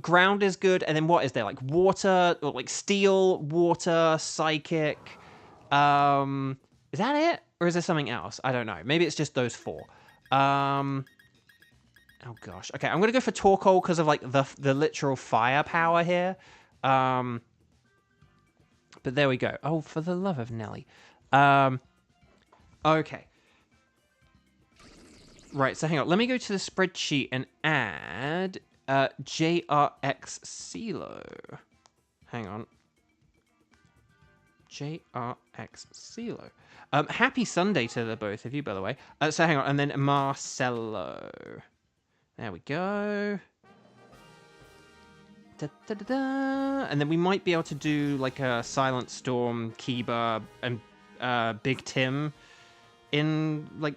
Ground is good. And then what is there? Like Water, or like Steel, Water, Psychic. Is that it? Or is there something else? I don't know. Maybe it's just those 4. Oh gosh. Okay, I'm gonna go for Torkoal because of like the literal firepower here. But there we go. Oh, for the love of Nelly. Okay. Right, so hang on. Let me go to the spreadsheet and add JRX CeeLo. Hang on. JRX CeeLo. Happy Sunday to the both of you, by the way. So hang on, and then Marcelo. There we go. Da, da, da, da. And then we might be able to do like a Silent Storm, Kiba, and Big Tim in like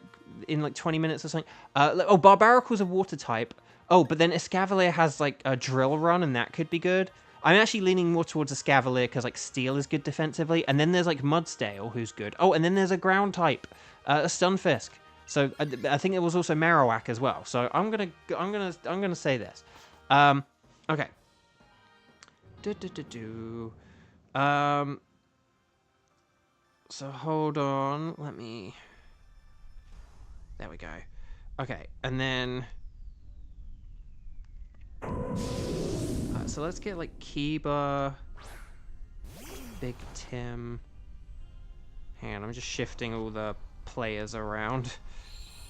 20 minutes or something. Oh, Barbaricle's a water type. Oh, but then Escavalier has like a drill run, and that could be good. I'm actually leaning more towards Escavalier because like Steel is good defensively, and then there's like Mudsdale who's good. Oh, and then there's a ground type, a Stunfisk. So I think there was also Marowak as well. So I'm gonna say this. Okay. So hold on. Let me. There we go. Okay, and then. So let's get like Kiba, Big Tim. Hang on, I'm just shifting all the players around.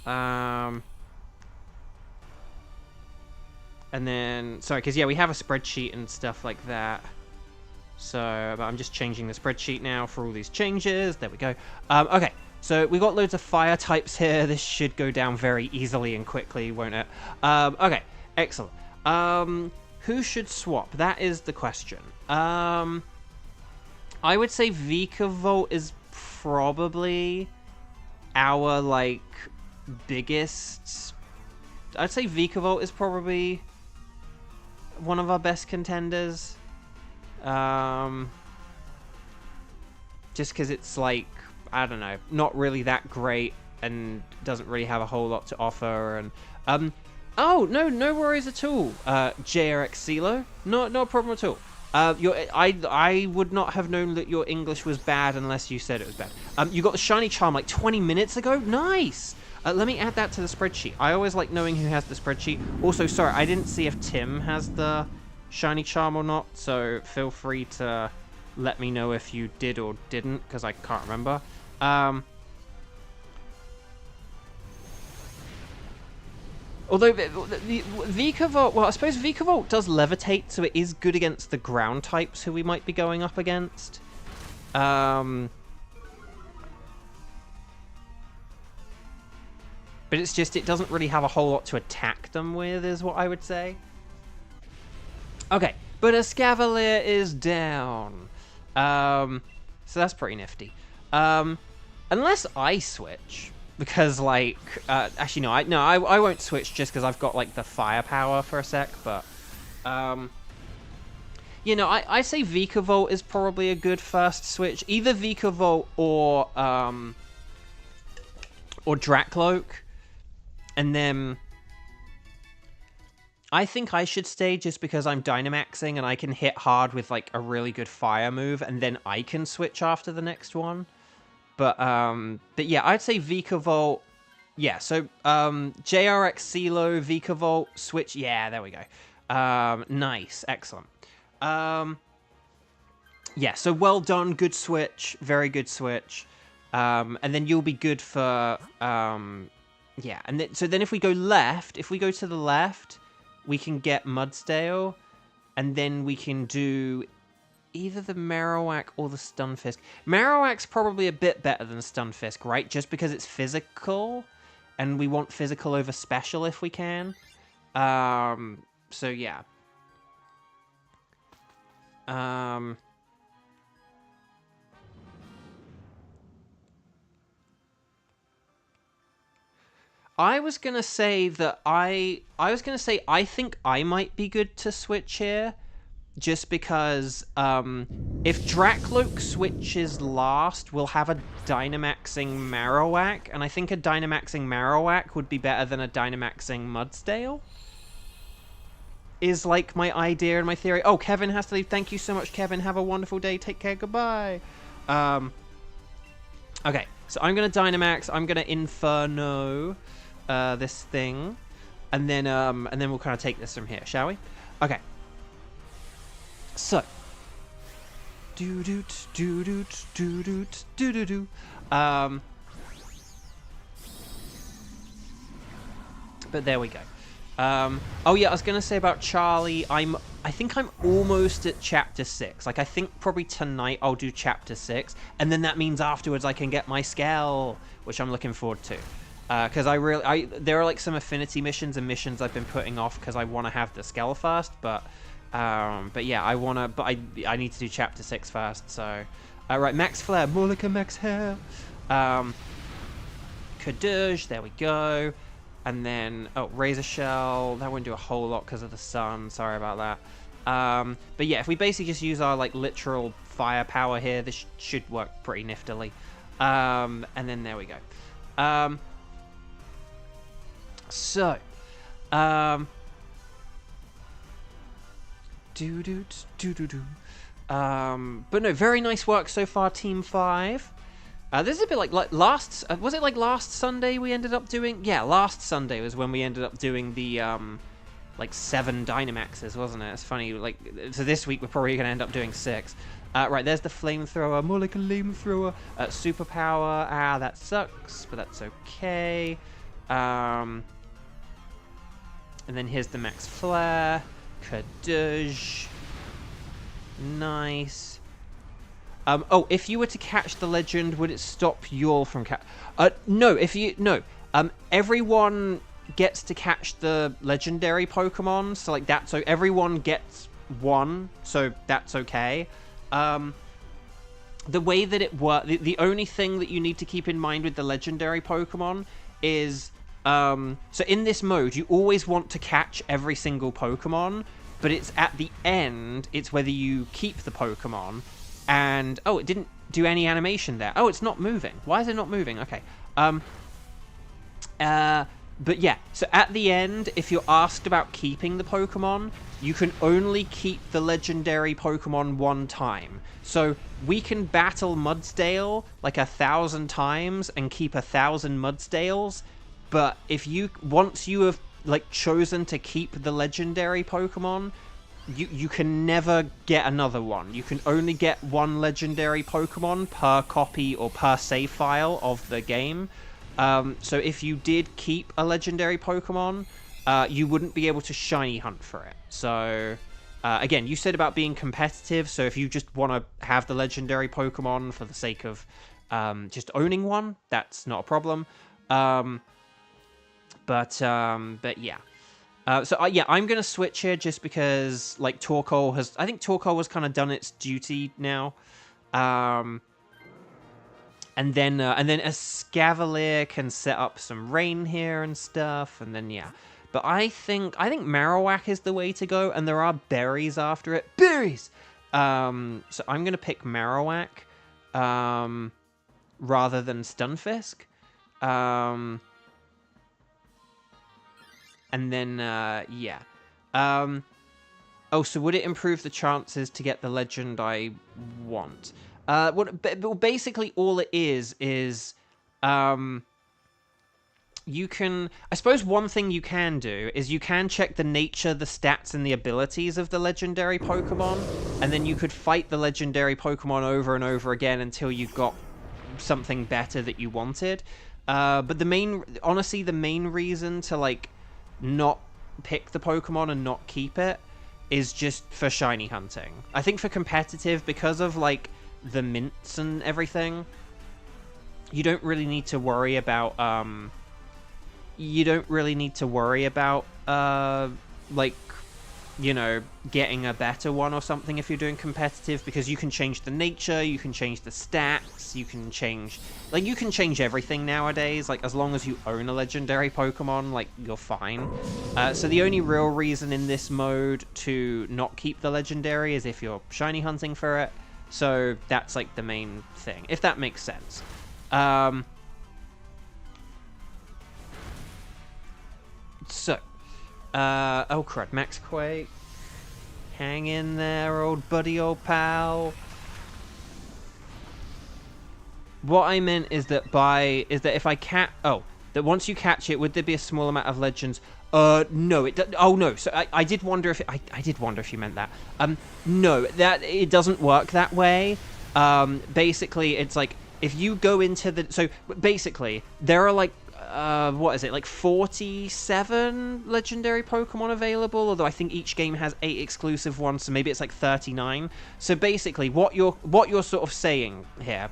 And then, sorry, because yeah, we have a spreadsheet and stuff like that. So, but I'm just changing the spreadsheet now for all these changes. There we go. Okay, so we got loads of fire types here. This should go down very easily and quickly, won't it? Okay, excellent. Who should swap? That is the question. I would say Vikavolt is probably our, like, biggest... I'd say Vikavolt is probably one of our best contenders. Just because it's, like, I don't know, not really that great and doesn't really have a whole lot to offer. And, oh, no worries at all, JRX CeeLo. No problem at all. I would not have known that your English was bad unless you said it was bad. You got the shiny charm like 20 minutes ago? Nice! Let me add that to the spreadsheet. I always like knowing who has the spreadsheet. Also, sorry, I didn't see if Tim has the shiny charm or not, so feel free to let me know if you did or didn't, because I can't remember. Although the Vikavolt, well, I suppose Vikavolt does levitate, so it is good against the ground types who we might be going up against. But it's just, it doesn't really have a whole lot to attack them with, is what I would say. Okay, but Escavalier is down. So that's pretty nifty. Unless I switch. Because, like, actually, no, I won't switch just because I've got, like, the firepower for a sec, but, you know, I say Vikavolt is probably a good first switch. Either Vikavolt or Drakloak, and then I think I should stay just because I'm Dynamaxing and I can hit hard with, like, a really good fire move, and then I can switch after the next one. But yeah, I'd say Vikavolt. Yeah, so JRX CeeLo, Vikavolt, switch. Yeah, there we go. Nice, excellent. Yeah, so well done, good switch, very good switch. And then you'll be good for yeah. And then, so then if we go left, if we go to the left, we can get Mudsdale, and then we can do either the Marowak or the Stunfisk. Marowak's probably a bit better than Stunfisk, right? Just because it's physical, and we want physical over special if we can. So yeah. I was gonna say that I think I might be good to switch here. Just because if Drakloak switches last, we'll have a Dynamaxing Marowak, and I think a Dynamaxing Marowak would be better than a Dynamaxing Mudsdale. Is like my idea and my theory. Oh, Kevin has to leave. Thank you so much, Kevin. Have a wonderful day. Take care. Goodbye. Okay, so I'm gonna Dynamax. I'm gonna Inferno this thing, and then we'll kind of take this from here, shall we? Okay. So, But there we go. Oh yeah, I was gonna say about Charlie. I think I'm almost at chapter 6. Like I think probably tonight I'll do chapter 6, and then that means afterwards I can get my scale, which I'm looking forward to. Because there are like some affinity missions and missions I've been putting off because I want to have the scale first. But yeah, I need to do chapter 6 first. So, right, Max Flare, more like a Max Hair. Kadoosh, there we go. And then, Razor Shell, that won't do a whole lot because of the sun, sorry about that. But yeah, if we basically just use our, like, literal firepower here, this should work pretty niftily. And then there we go. But no, very nice work so far, Team 5. This is a bit like last... was it like last Sunday we ended up doing... Yeah, last Sunday was when we ended up doing the, like, 7 Dynamaxes, wasn't it? It's funny, like... So this week we're probably going to end up doing 6. Right, there's the Flamethrower. More like a Flamethrower. Superpower. Ah, that sucks, but that's okay. And then here's the Max Flare. Kadoosh. Nice. If you were to catch the legend, would it stop you from no, everyone gets to catch the legendary Pokemon, so like that, so everyone gets one, so that's okay. The way that it works, the only thing that you need to keep in mind with the legendary Pokemon is, so in this mode, you always want to catch every single Pokemon, but it's at the end, it's whether you keep the Pokemon. And, it didn't do any animation there. Oh, it's not moving. Why is it not moving? Okay. But yeah, so at the end, if you're asked about keeping the Pokemon, you can only keep the legendary Pokemon one time. So we can battle Mudsdale like 1,000 times and keep 1,000 Mudsdales, but once you have, like, chosen to keep the legendary Pokemon, you can never get another one. You can only get one legendary Pokemon per copy or per save file of the game. So if you did keep a legendary Pokemon, you wouldn't be able to shiny hunt for it. So, again, you said about being competitive, so if you just want to have the legendary Pokemon for the sake of just owning one, that's not a problem. But yeah. Yeah, I'm going to switch here just because, like, Torkoal has... I think Torkoal has kind of done its duty now. And then Escavalier can set up some rain here and stuff, and then, yeah. But I think Marowak is the way to go, and there are berries after it. Berries! So I'm going to pick Marowak rather than Stunfisk. And then, yeah. So would it improve the chances to get the legend I want? Basically all it is, you can... I suppose one thing you can do is you can check the nature, the stats, and the abilities of the legendary Pokemon, and then you could fight the legendary Pokemon over and over again until you got something better that you wanted. But honestly, the main reason to, like, not pick the Pokemon and not keep it is just for shiny hunting. I think for competitive, because of, like, the mints and everything, you don't really need to worry about, like, you know, getting a better one or something if you're doing competitive, because you can change the nature, you can change the stats, you can change everything nowadays. Like, as long as you own a legendary Pokemon, like, you're fine. So the only real reason in this mode to not keep the legendary is if you're shiny hunting for it. So that's, like, the main thing, if that makes sense. Oh crud, Max Quake. Hang in there, old buddy, old pal. What I meant is that if I that once you catch it, would there be a small amount of legends? No, no. So I did wonder if I did wonder if you meant that. No, that it doesn't work that way. Basically, it's like if you go into so basically there are like what is it, like 47 legendary Pokemon available, although I think each game has 8 exclusive ones, so maybe it's like 39. So basically what you're sort of saying here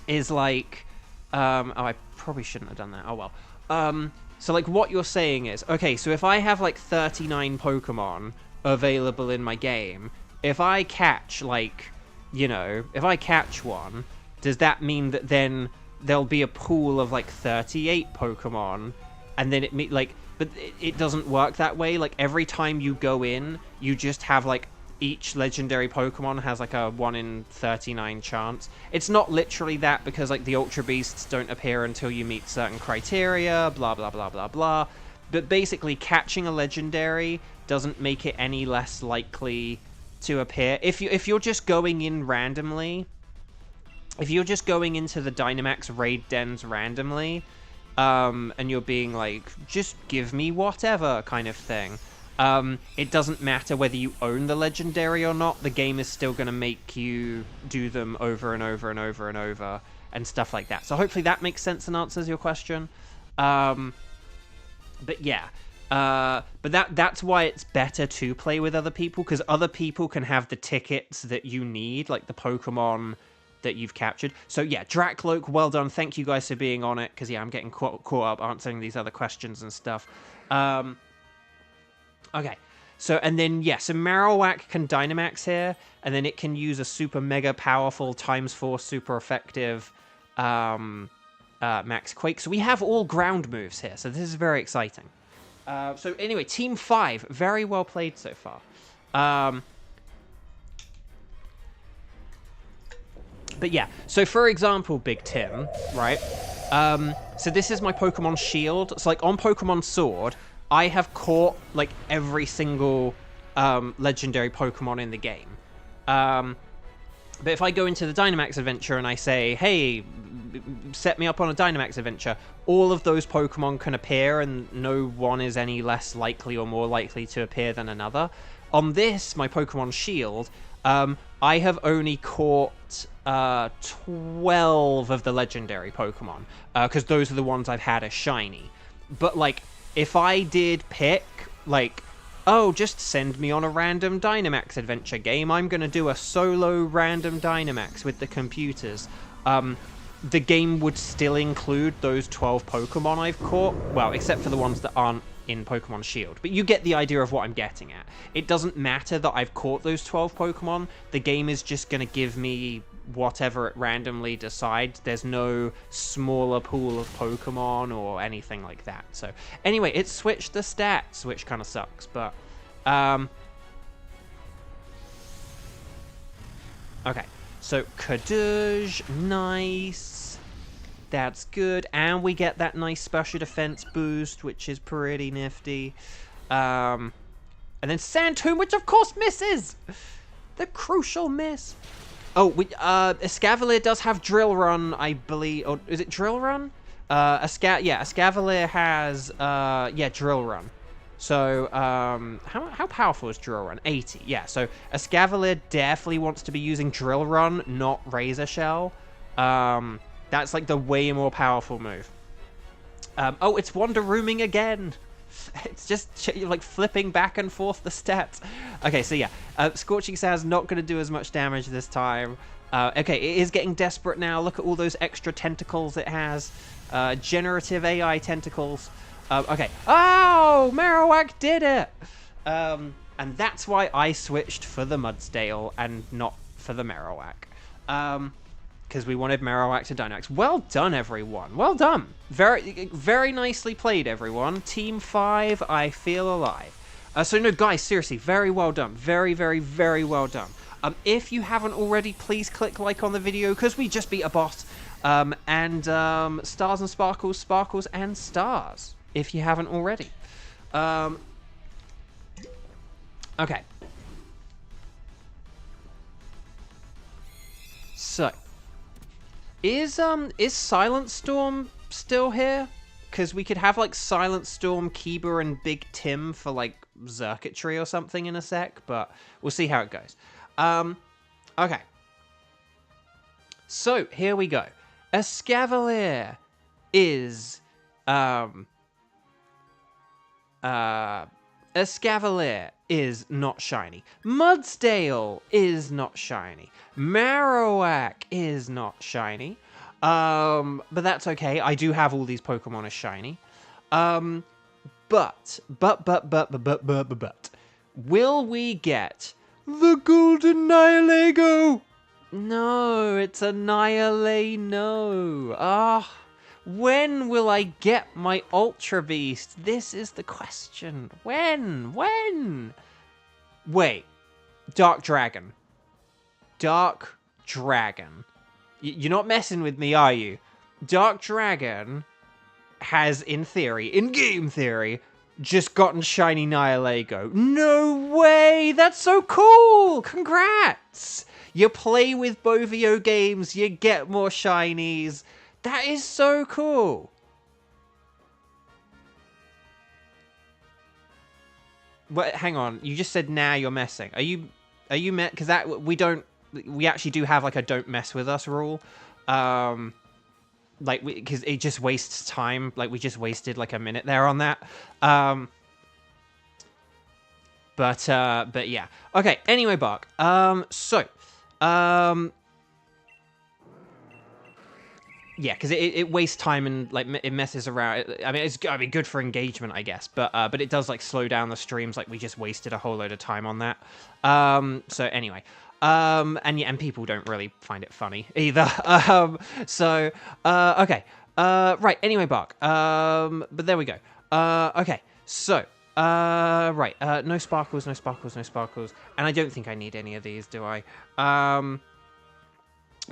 is like oh, I probably shouldn't have done that. Oh well. So like what you're saying is, okay, so if I have like 39 Pokemon available in my game, if I catch like, you know, if I catch one, does that mean that then there'll be a pool of like 38 Pokemon, and then but it doesn't work that way. Like every time you go in, you just have like each legendary Pokemon has like a 1 in 39 chance. It's not literally that, because like the Ultra Beasts don't appear until you meet certain criteria, blah blah blah blah blah. But basically catching a legendary doesn't make it any less likely to appear. If you're just going in randomly, if you're just going into the Dynamax raid dens randomly, and you're being like, just give me whatever kind of thing, it doesn't matter whether you own the legendary or not. The game is still going to make you do them over and over and over and over and stuff like that. So hopefully that makes sense and answers your question. But yeah, but that's why it's better to play with other people, because other people can have the tickets that you need, like the Pokemon that you've captured. So yeah, Dracloak, well done. Thank you guys for being on it, because yeah, I'm getting caught up answering these other questions and stuff. Okay, so, and then, yeah, so Marowak can Dynamax here, and then it can use a super mega powerful ×4 super effective Max Quake. So we have all ground moves here, so this is very exciting. So anyway, Team 5, very well played so far. But yeah, so for example, Big Tim, right? So this is my Pokemon Shield. So like on Pokemon Sword, I have caught like every single legendary Pokemon in the game. But if I go into the Dynamax adventure and I say, hey, set me up on a Dynamax adventure, all of those Pokemon can appear, and no one is any less likely or more likely to appear than another. On this, my Pokemon Shield, I have only caught 12 of the legendary Pokemon, because those are the ones I've had as shiny. But like, if I did pick, like, oh, just send me on a random Dynamax adventure game, I'm going to do a solo random Dynamax with the computers, the game would still include those 12 Pokemon I've caught. Well, except for the ones that aren't in Pokemon Shield. But you get the idea of what I'm getting at. It doesn't matter that I've caught those 12 Pokemon. The game is just going to give me whatever it randomly decides. There's no smaller pool of Pokemon or anything like that. So anyway, it switched the stats, which kind of sucks, but okay, so Kadoosh, nice, that's good, and we get that nice special defense boost, which is pretty nifty. And then Sandtomb, which of course misses, the crucial miss. Oh, Escavalier does have Drill Run, I believe. Or is it Drill Run? Escavalier has, Drill Run. So, how powerful is Drill Run? 80, yeah. So, Escavalier definitely wants to be using Drill Run, not Razor Shell. That's, like, the way more powerful move. Oh, it's Wander Rooming again. It's just, like, flipping back and forth the stats. Okay, so yeah. Scorching Sand's not going to do as much damage this time. Okay, it is getting desperate now. Look at all those extra tentacles it has. Generative AI tentacles. Okay. Oh! Marowak did it! And that's why I switched for the Mudsdale and not for the Marowak. Because we wanted Marowak to Dynamax. Well done, everyone. Well done. Very, very nicely played, everyone. Team 5, I feel alive. So no, guys, seriously, very well done. Very, very, very well done. If you haven't already, please click like on the video, because we just beat a boss. Stars and Sparkles, Sparkles and Stars, if you haven't already. Okay. So, is Silent Storm still here? Because we could have, like, Silent Storm, Kiba, and Big Tim for, like, circuitry or something in a sec, but we'll see how it goes. Okay. So, here we go. Escavalier. is Escavalier is not shiny. Mudsdale is not shiny. Marowak is not shiny. But that's okay. I do have all these Pokemon as shiny. But, will we get the Golden Nihilego? No, it's a Nihileno. Ah. When will I get my Ultra Beast? This is the question. When? Wait. Dark Dragon. Dark Dragon. You're not messing with me, are you? Dark Dragon has, in theory, in game theory, just gotten shiny Nihilego. No way! That's so cool! Congrats! You play with Bovio games, you get more shinies. That is so cool. But hang on, you just said now you're messing. Are you because that we actually do have like a don't mess with us rule. Like because it just wastes time. Like we just wasted like a minute there on that. But yeah. Okay, anyway, Bark. Yeah, because it wastes time and like it messes around. I mean, it's good for engagement, I guess, but it does like slow down the streams. Like we just wasted a whole load of time on that. So anyway, and people don't really find it funny either. Okay, right. Anyway, Bark. But there we go. Okay, so right. No sparkles, and I don't think I need any of these, do I?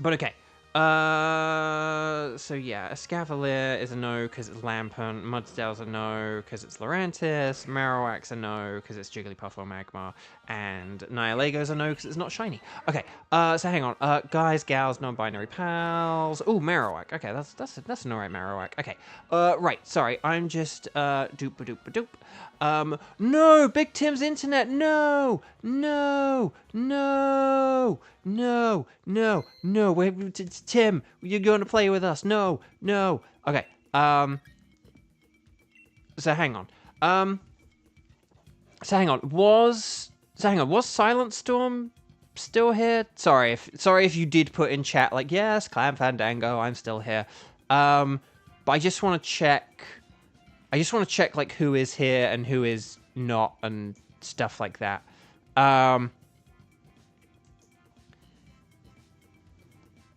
But okay. So yeah, Escavalier is a no because it's Lampent, Mudsdale's a no because it's Lurantis, Marowak's a no because it's Jigglypuff or Magmar, and Nihilego's a no because it's not shiny. Okay, so hang on, guys, gals, non-binary pals. Oh, Marowak. Okay, that's an alright Marowak. Okay, right. Sorry, I'm just doop. No, Big Tim's internet. No. Wait, Tim, you're going to play with us. No. Okay. So hang on. Was Silent Storm still here? Sorry if you did put in chat like, yes, Clan Fandango, I'm still here. But I just want to check. Like who is here and who is not and stuff like that.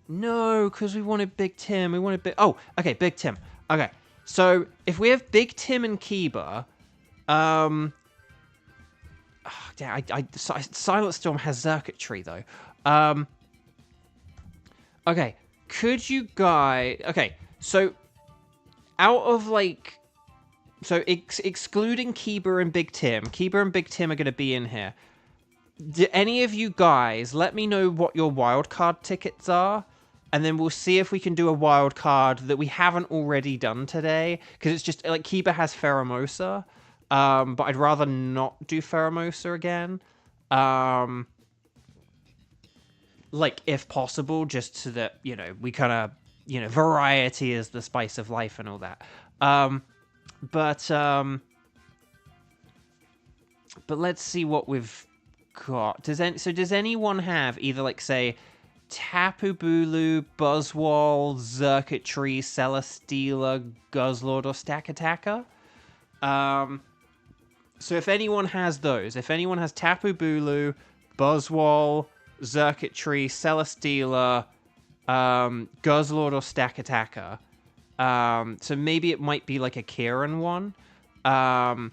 No, because we wanted Big Tim. Oh, okay, Big Tim. Okay, so if we have Big Tim and Kiba, Silent Storm has Circuitry though. Okay, could you guys? Okay, so out of like, so excluding Kiba and Big Tim are going to be in here. Do any of you guys let me know what your wildcard tickets are? And then we'll see if we can do a wild card that we haven't already done today. Because it's just, like, Kiba has Pheromosa. But I'd rather not do Pheromosa again. Like, if possible, just so that, you know, we kind of, you know, variety is the spice of life and all that. But let's see what we've got. Does anyone have either, like, say, Tapu Bulu, Buzzwole, Circuitry, Celesteela, Guzzlord, or Stakataka? So if anyone has those, if anyone has Tapu Bulu, Buzzwole, Circuitry, Celesteela, Guzzlord, or Stakataka, so maybe it might be like a Kieran one. But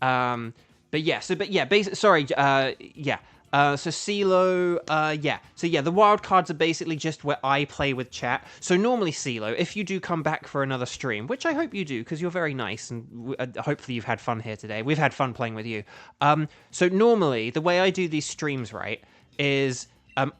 yeah. So CeeLo, yeah. So yeah, the wild cards are basically just where I play with chat. So normally, CeeLo, if you do come back for another stream, which I hope you do, because you're very nice, and hopefully you've had fun here today. We've had fun playing with you. So normally, the way I do these streams, right, is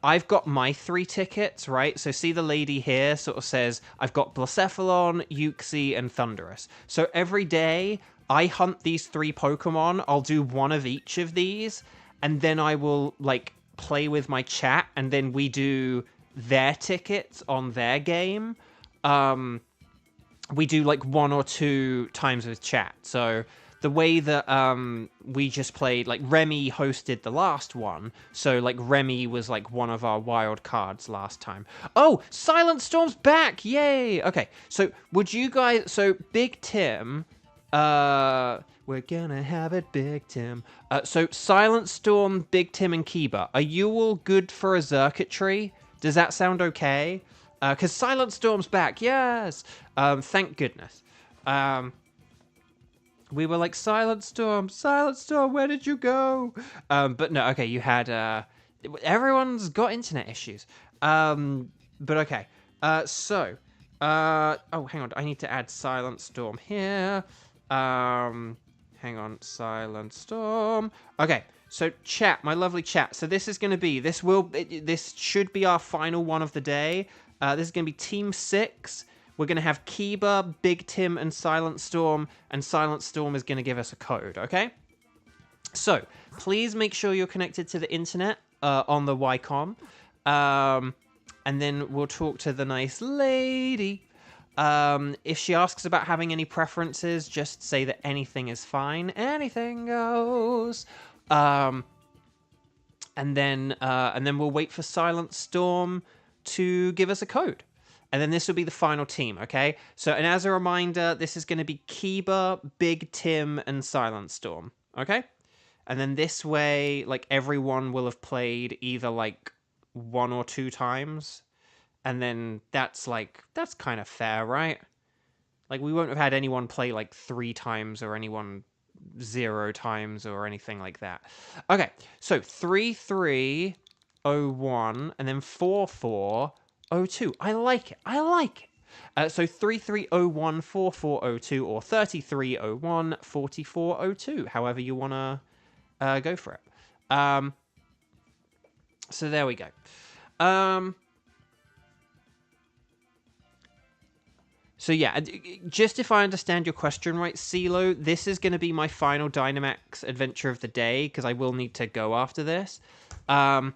I've got my 3 tickets, right? So see the lady here sort of says, I've got Blacephalon, Uxie, and Thundurus. So every day, I hunt these 3 Pokemon. I'll do one of each of these, and then I will, like, play with my chat, and then we do their tickets on their game. We do like 1 or 2 times with chat. So the way that we just played, like Remy hosted the last one, so like Remy was like one of our wild cards last time. Oh, Silent Storm's back! Yay! Okay, so would you guys? So Big Tim, we're gonna have it, Big Tim. So Silent Storm, Big Tim, and Kiba, are you all good for a circuitry? Does that sound okay? Because Silent Storm's back, yes! Thank goodness. We were like, Silent Storm, where did you go? But no, okay, you had, everyone's got internet issues. But okay, oh, hang on, I need to add Silent Storm here. Hang on, Silent Storm. Okay, so chat, my lovely chat. So this is going to be, this should be our final one of the day. This is going to be Team 6. We're going to have Kiba, Big Tim, and Silent Storm is going to give us a code, okay? So, please make sure you're connected to the internet on the Wycom. And then we'll talk to the nice lady. If she asks about having any preferences, just say that anything is fine. Anything goes. And then we'll wait for Silent Storm to give us a code. And then this will be the final team, okay? So, and as a reminder, this is going to be Kiba, Big Tim, and Silent Storm, okay? And then this way, like, everyone will have played either, like, 1 or 2 times. And then that's kind of fair, right? Like, we won't have had anyone play, like, 3 times or anyone 0 times or anything like that. Okay, so 3301 and then 4402. I like it. So 33014402 or 33014402, however you want to go for it. So there we go. So yeah, just if I understand your question right, CeeLo, this is going to be my final Dynamax adventure of the day, because I will need to go after this. But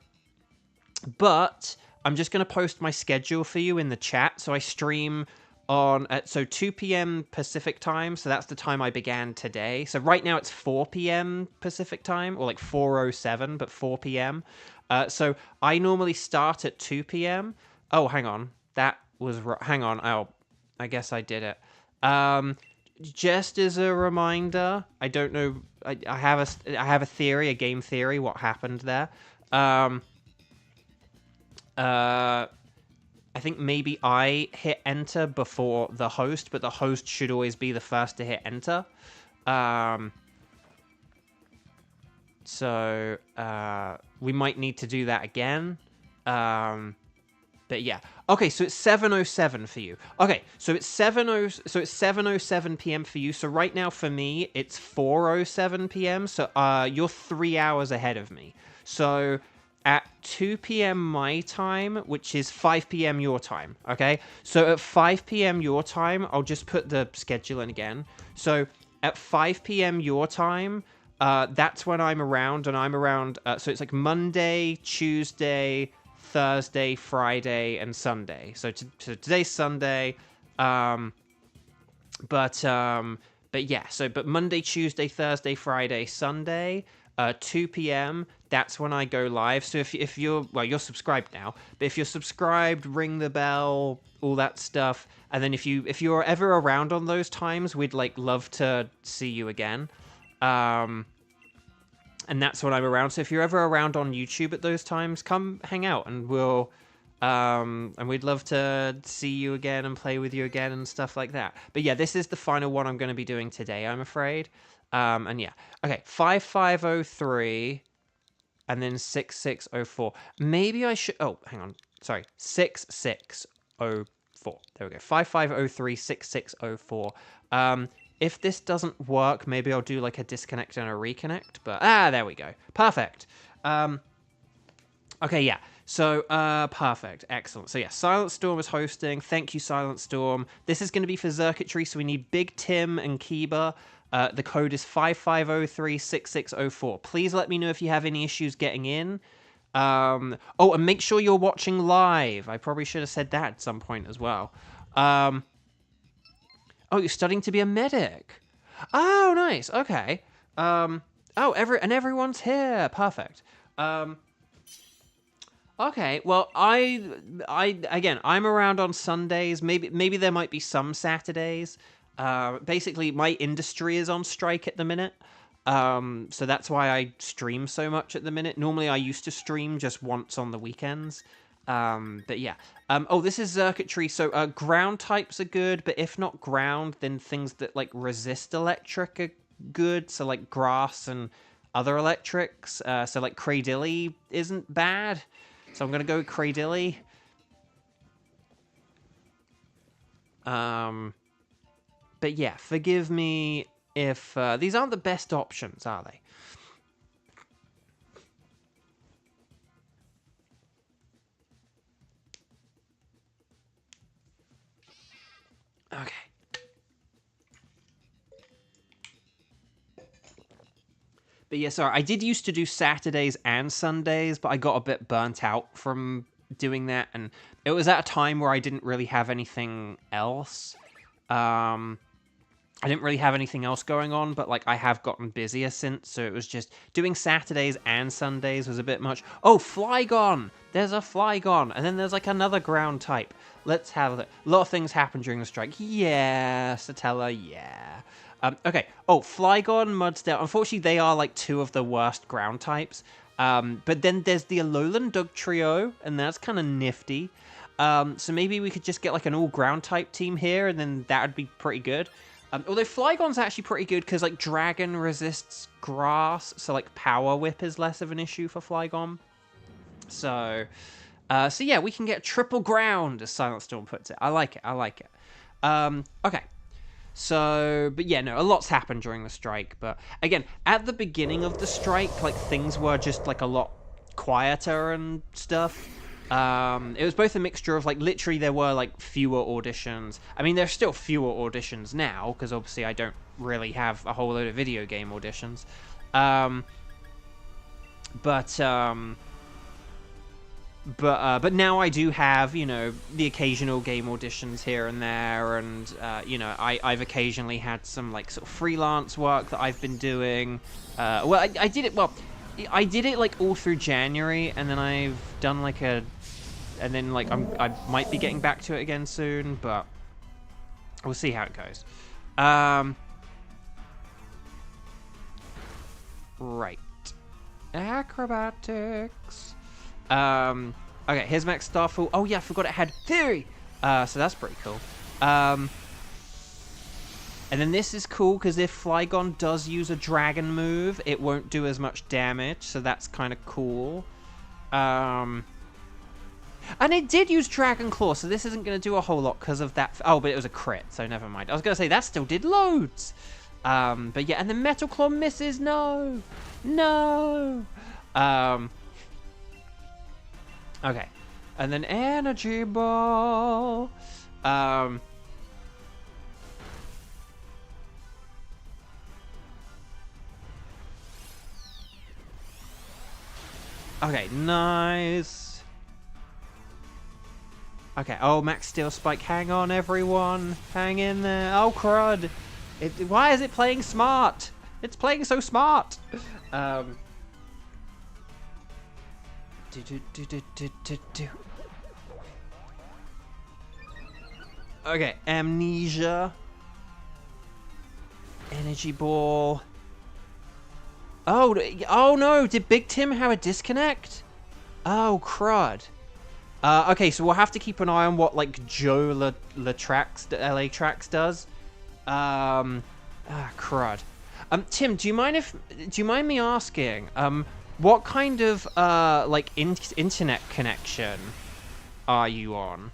I'm just going to post my schedule for you in the chat. So I stream on, 2 p.m. Pacific time. So that's the time I began today. So right now it's 4 p.m. Pacific time, or like 4:07, but 4 p.m. So I normally start at 2 p.m. Oh, hang on. Hang on. Oh, I guess I did it. Just as a reminder, I don't know. I have a theory, a game theory, what happened there. I think maybe I hit enter before the host, but the host should always be the first to hit enter. So we might need to do that again. But yeah. Okay, so it's 7:07 for you. Okay, so it's 7:07 p.m. for you. So right now for me, it's 4:07 p.m. So you're 3 hours ahead of me. So at 2 p.m. my time, which is 5 p.m. your time, okay? So at 5 p.m. your time, I'll just put the schedule in again. So at 5 p.m. your time, that's when I'm around, and I'm around, so it's like Monday, Tuesday, Thursday, Friday, and Sunday. So today's Sunday, but yeah, but Monday, Tuesday, Thursday, Friday, Sunday, 2 p.m., that's when I go live. So if you're, well, you're subscribed now, but if you're subscribed, ring the bell, all that stuff, and then if you're ever around on those times, we'd love to see you again. And that's when I'm around. So if you're ever around on YouTube at those times, come hang out, and and we'd love to see you again and play with you again and stuff like that. But yeah, this is the final one I'm going to be doing today, I'm afraid. And yeah, okay, 5503 and then 6604. Maybe I should. Oh, hang on. Sorry, 6604. There we go. 5503 6604. If this doesn't work, maybe I'll do like a disconnect and a reconnect, but there we go. Perfect. Okay, yeah. So, perfect. Excellent. So yeah, Silent Storm is hosting. Thank you, Silent Storm. This is going to be for circuitry, so we need Big Tim and Kiba. The code is 55036604. Please let me know if you have any issues getting in. Oh, and make sure you're watching live. I probably should have said that at some point as well. Oh, you're studying to be a medic. Oh, nice. Okay. Oh, everyone's here. Perfect. Okay. Well, again, I'm around on Sundays. Maybe there might be some Saturdays. Basically, my industry is on strike at the minute. So that's why I stream so much at the minute. Normally, I used to stream just once on the weekends. But yeah. Oh, this is circuitry. So ground types are good, but if not ground, then things that like resist electric are good. So like grass and other electrics. So like Cradilly isn't bad. So I'm gonna go with Cradilly. But yeah, forgive me if these aren't the best options, are they? Okay. But yeah, sorry, I did used to do Saturdays and Sundays, but I got a bit burnt out from doing that, and it was at a time where I didn't really have anything else. I didn't really have anything else going on, but like I have gotten busier since, so it was just doing Saturdays and Sundays was a bit much. Oh, Flygon! There's a Flygon, and then there's like another ground type. Let's have a lot of things happen during the strike. Yeah, Satella, yeah. Okay. Oh, Flygon, Mudsdale. Unfortunately, they are like two of the worst ground types. But then there's the Alolan Dugtrio, and that's kind of nifty. So maybe we could just get like an all ground type team here, and then that would be pretty good. Although Flygon's actually pretty good because like Dragon resists grass, so like Power Whip is less of an issue for Flygon. So yeah, we can get triple ground, as Silent Storm puts it. I like it. I like it. Okay. So, but yeah, no, a lot's happened during the strike. But again, at the beginning of the strike, like things were just like a lot quieter and stuff. It was both a mixture of like literally there were like fewer auditions. I mean, there's still fewer auditions now because obviously I don't really have a whole load of video game auditions. But now I do have, you know, the occasional game auditions here and there, and you know, I've occasionally had some like sort of freelance work that I've been doing. Well, I did it. Well, I did it like all through January, and then I've done like and then like I might be getting back to it again soon, but we'll see how it goes. Right, acrobatics. Okay, here's Max Starfall. Oh yeah, I forgot it had Theory. So that's pretty cool. And then this is cool because if Flygon does use a dragon move, it won't do as much damage, so that's kind of cool. And it did use Dragon Claw, so this isn't going to do a whole lot because of that. Oh, but it was a crit, so never mind. I was going to say, that still did loads. But yeah, and the Metal Claw misses. No. No. Okay. And then Energy Ball. Okay, nice. Okay, oh, Max Steel Spike. Hang on, everyone. Hang in there. Oh, crud. Why is it playing smart? It's playing so smart. Okay, Amnesia. Energy Ball. Oh no, did Big Tim have a disconnect? Oh, crud. Okay, so we'll have to keep an eye on what, like, Joe LA Trax does. Crud. Tim, do you mind me asking, what kind of, like, internet connection are you on?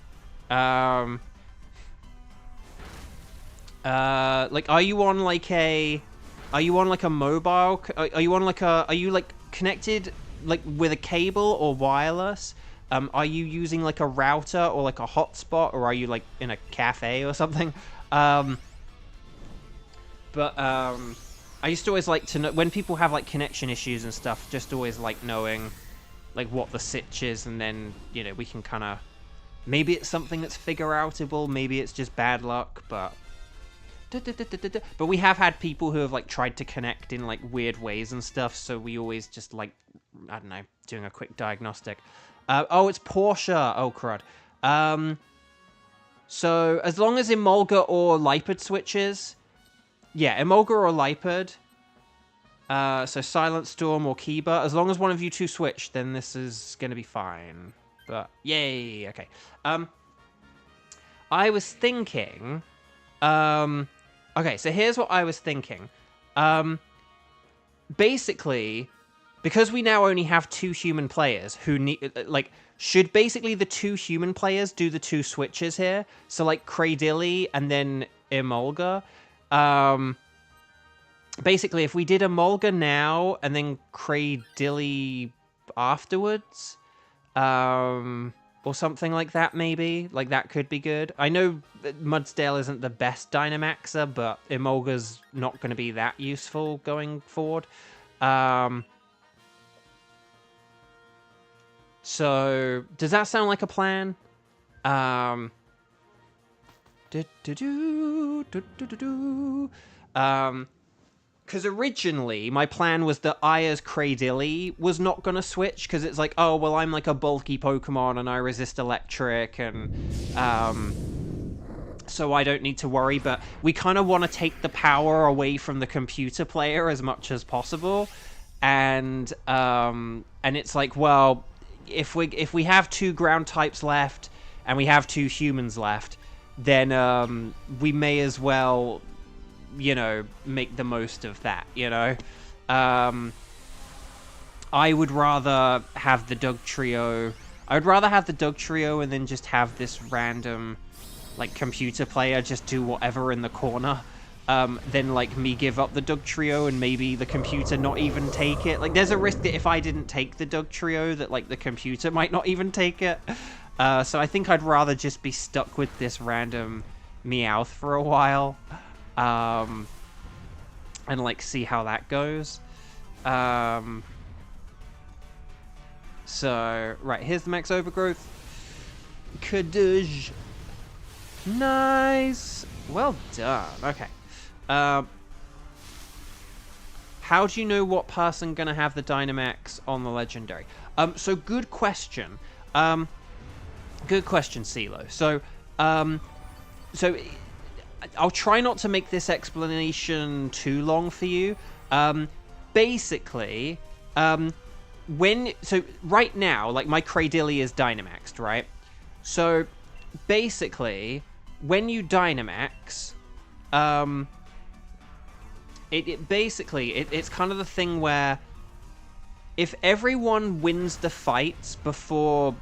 Like, are you on, like, a mobile, are you, like, connected, like, with a cable or wireless? Are you using, like, a router or, like, a hotspot, or are you, like, in a cafe or something? I used to always like to know, when people have, like, connection issues and stuff, just always like knowing, like what the sitch is, and then, you know, we can kind of... Maybe it's something that's figure-outable, maybe it's just bad luck, but... But we have had people who have, like, tried to connect in, like, weird ways and stuff, so we always just, like, I don't know, doing a quick diagnostic. Oh, it's Portia! Oh, crud. So, as long as Emolga or Lipard switches... Yeah, Emolga or Lipard. So Silent Storm or Kiba. As long as one of you two switch, then this is going to be fine. But, yay! Okay. I was thinking... okay, so here's what I was thinking. Basically, because we now only have 2 human players who need, like, should basically the 2 human players do the 2 switches here? So, like, Cradilly and then Emolga. Basically, if we did Emolga now and then Cradilly afterwards, or something like that, maybe. Like, that could be good. I know that Mudsdale isn't the best Dynamaxer, but Emolga's not going to be that useful going forward. So, does that sound like a plan? Because originally, my plan was that Aya's Cradilly was not going to switch, because it's like, oh, well, I'm like a bulky Pokemon, and I resist electric, and so I don't need to worry, but we kind of want to take the power away from the computer player as much as possible, and it's like, well, if we have 2 ground types left, and we have 2 humans left, then we may as well... you know, make the most of that, you know? I would rather have the Dugtrio... I would rather have the Dugtrio and then just have this random, like, computer player just do whatever in the corner, than, like, me give up the Dugtrio and maybe the computer not even take it. Like, there's a risk that if I didn't take the Dugtrio, that, like, the computer might not even take it. So I think I'd rather just be stuck with this random Meowth for a while. And, like, see how that goes. So, right, here's the max overgrowth. Kadoosh. Nice. Well done. Okay. How do you know what person gonna have the Dynamax on the legendary? So good question. Good question, CeeLo. So, I'll try not to make this explanation too long for you. Basically, right now, like, my Cradilly is Dynamaxed, right? So, basically, when you Dynamax, it's kind of the thing where if everyone wins the fights before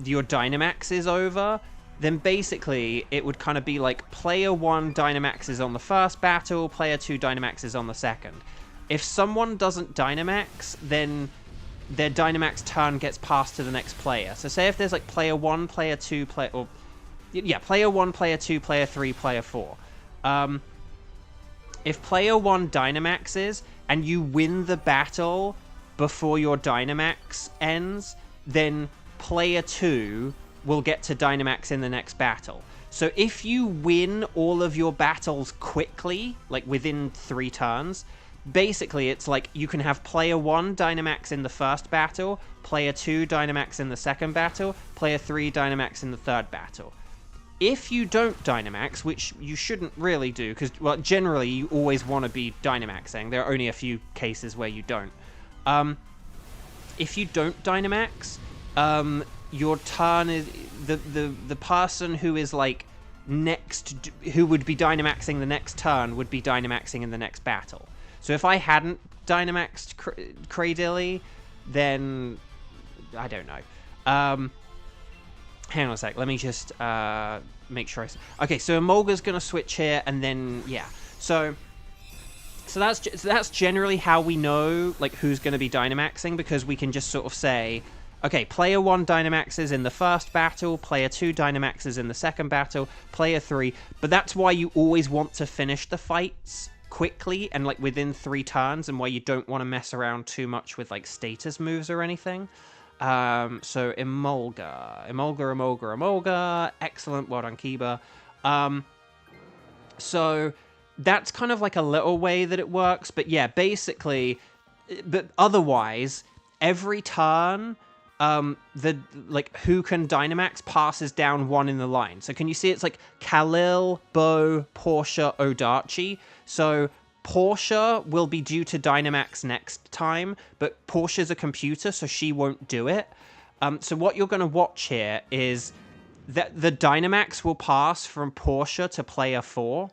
your Dynamax is over, then basically it would kind of be like player 1 Dynamaxes on the first battle, player 2 Dynamaxes on the second. If someone doesn't Dynamax, then their Dynamax turn gets passed to the next player. So say if there's like player 1, player 2, player 1, player 2, player 3, player 4. If player 1 Dynamaxes and you win the battle before your Dynamax ends, then player 2 will get to Dynamax in the next battle. So if you win all of your battles quickly, like within 3 turns, basically it's like you can have player 1 Dynamax in the first battle, player 2 Dynamax in the second battle, player 3 Dynamax in the third battle. If you don't Dynamax, which you shouldn't really do, because, well, generally you always want to be Dynamaxing. There are only a few cases where you don't. If you don't Dynamax, your turn is the person who is like next, who would be Dynamaxing the next turn, would be Dynamaxing in the next battle. So if I hadn't Dynamaxed Cradilly, then I don't know. Hang on a sec. Let me just make sure. Okay, so Emolga's gonna switch here, and then yeah. So that's generally how we know like who's gonna be Dynamaxing, because we can just sort of say, okay, player 1 Dynamaxes in the first battle, player 2 Dynamaxes in the second battle, player 3. But that's why you always want to finish the fights quickly and like within 3 turns, and why you don't want to mess around too much with like status moves or anything. So Emolga. Excellent. Well done, Kiba. So that's kind of like a little way that it works. But yeah, basically, but otherwise, every turn, who can Dynamax passes down one in the line. So can you see it's like Khalil, Bo, Portia, Odachi. So Portia will be due to Dynamax next time, but Portia's a computer, so she won't do it. So what you're going to watch here is that the Dynamax will pass from Portia to player 4.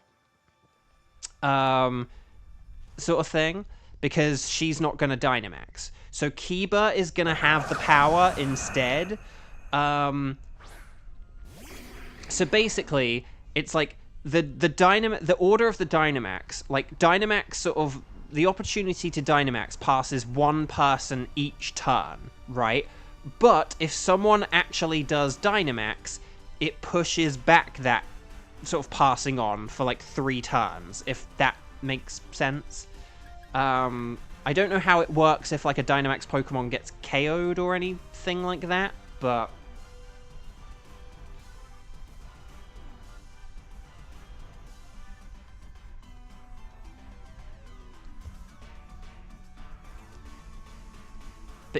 Sort of thing, because she's not going to Dynamax. So Kiba is going to have the power instead. So basically, it's like the order of the Dynamax, like Dynamax sort of, the opportunity to Dynamax passes one person each turn, right? But if someone actually does Dynamax, it pushes back that sort of passing on for like 3 turns, if that makes sense. I don't know how it works if like a Dynamax Pokemon gets KO'd or anything like that, but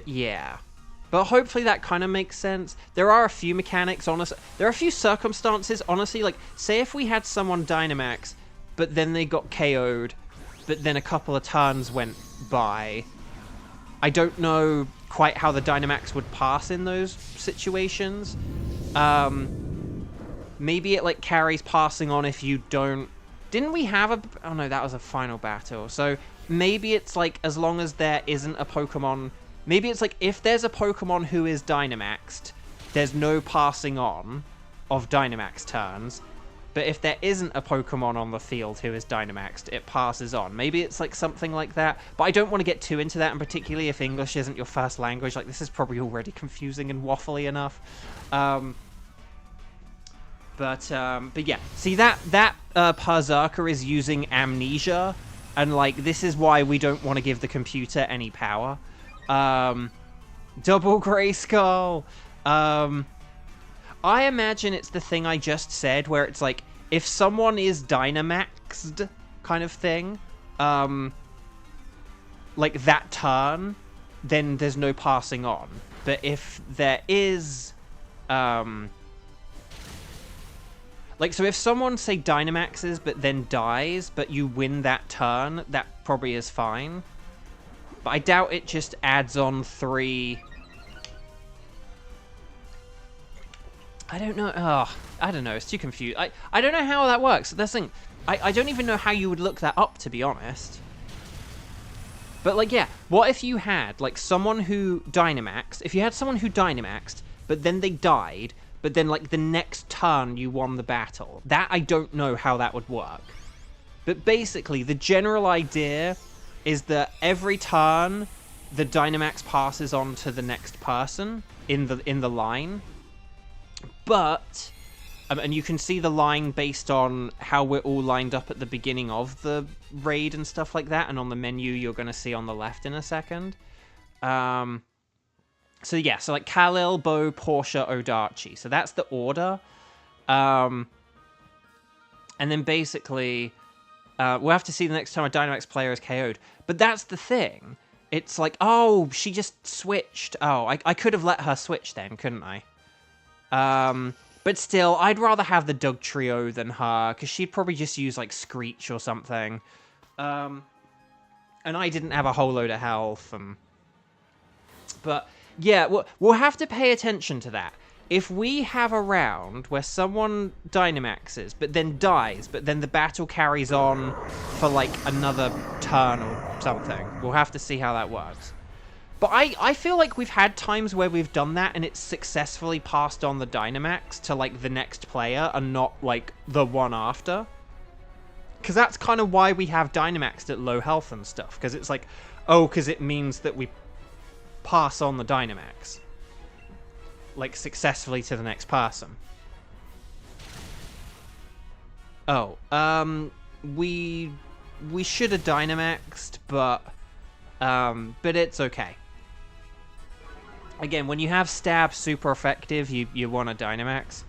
yeah. But hopefully that kind of makes sense. There are a few mechanics, honestly. There are a few circumstances, honestly. Like, say if we had someone Dynamax, but then they got KO'd, but then a couple of turns went by. I don't know quite how the Dynamax would pass in those situations. Maybe it, like, carries passing on if you don't... Didn't we have a... Oh, no, that was a final battle. So maybe it's, like, as long as there isn't a Pokemon... Maybe it's like, if there's a Pokemon who is Dynamaxed, there's no passing on of Dynamax turns. But if there isn't a Pokemon on the field who is Dynamaxed, it passes on. Maybe it's like something like that. But I don't want to get too into that, and particularly if English isn't your first language. Like, this is probably already confusing and waffly enough. But yeah. See, that Berserker is using Amnesia. And, like, this is why we don't want to give the computer any power. Double Grey Skull. I imagine it's the thing I just said, where it's like, if someone is Dynamaxed, kind of thing, like that turn, then there's no passing on. But if there is, like, so if someone, say, Dynamaxes, but then dies, but you win that turn, that probably is fine. But I doubt it just adds on 3... I don't know. Oh, I don't know. It's too confused. I don't know how that works. That's the thing. I don't even know how you would look that up, to be honest. But, like, yeah. What if you had, like, someone who Dynamaxed... If you had someone who Dynamaxed, but then they died, but then, like, the next turn you won the battle. That, I don't know how that would work. But basically, the general idea is that every turn the Dynamax passes on to the next person in the line. But, and you can see the line based on how we're all lined up at the beginning of the raid and stuff like that, and on the menu you're going to see on the left in a second. So yeah, so like Khalil, Bo, Portia, Odachi. So that's the order. And then basically... we'll have to see the next time a Dynamax player is KO'd. But that's the thing. It's like, oh, she just switched. Oh, I could have let her switch then, couldn't I? But still, I'd rather have the Doug Trio than her, because she'd probably just use, like, Screech or something. And I didn't have a whole load of health. But, yeah, we'll have to pay attention to that. If we have a round where someone Dynamaxes, but then dies, but then the battle carries on for, like, another turn or something, we'll have to see how that works. But I feel like we've had times where we've done that and it's successfully passed on the Dynamax to, like, the next player and not, like, the one after. Because that's kind of why we have Dynamaxed at low health and stuff. Because it's like, oh, because it means that we pass on the Dynamax, like, successfully to the next person. Oh, we should have Dynamaxed, but it's okay. Again, when you have stab super effective, you want a Dynamax.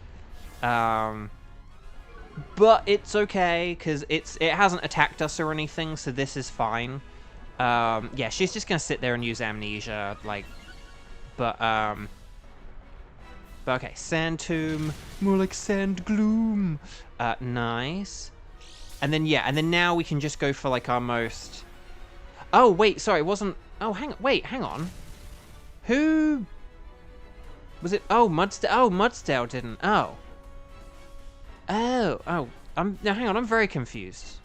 But it's okay, because it hasn't attacked us or anything, so this is fine. Yeah, she's just going to sit there and use Amnesia, like... But okay, Sand Tomb. More like Sand Gloom. Nice. And then, yeah, and then now we can just go for, like, our most... Oh, wait, sorry, it wasn't... Oh, hang on. Who... Was it... Oh, Mudsdale didn't... Oh. Oh. Now, hang on, I'm very confused.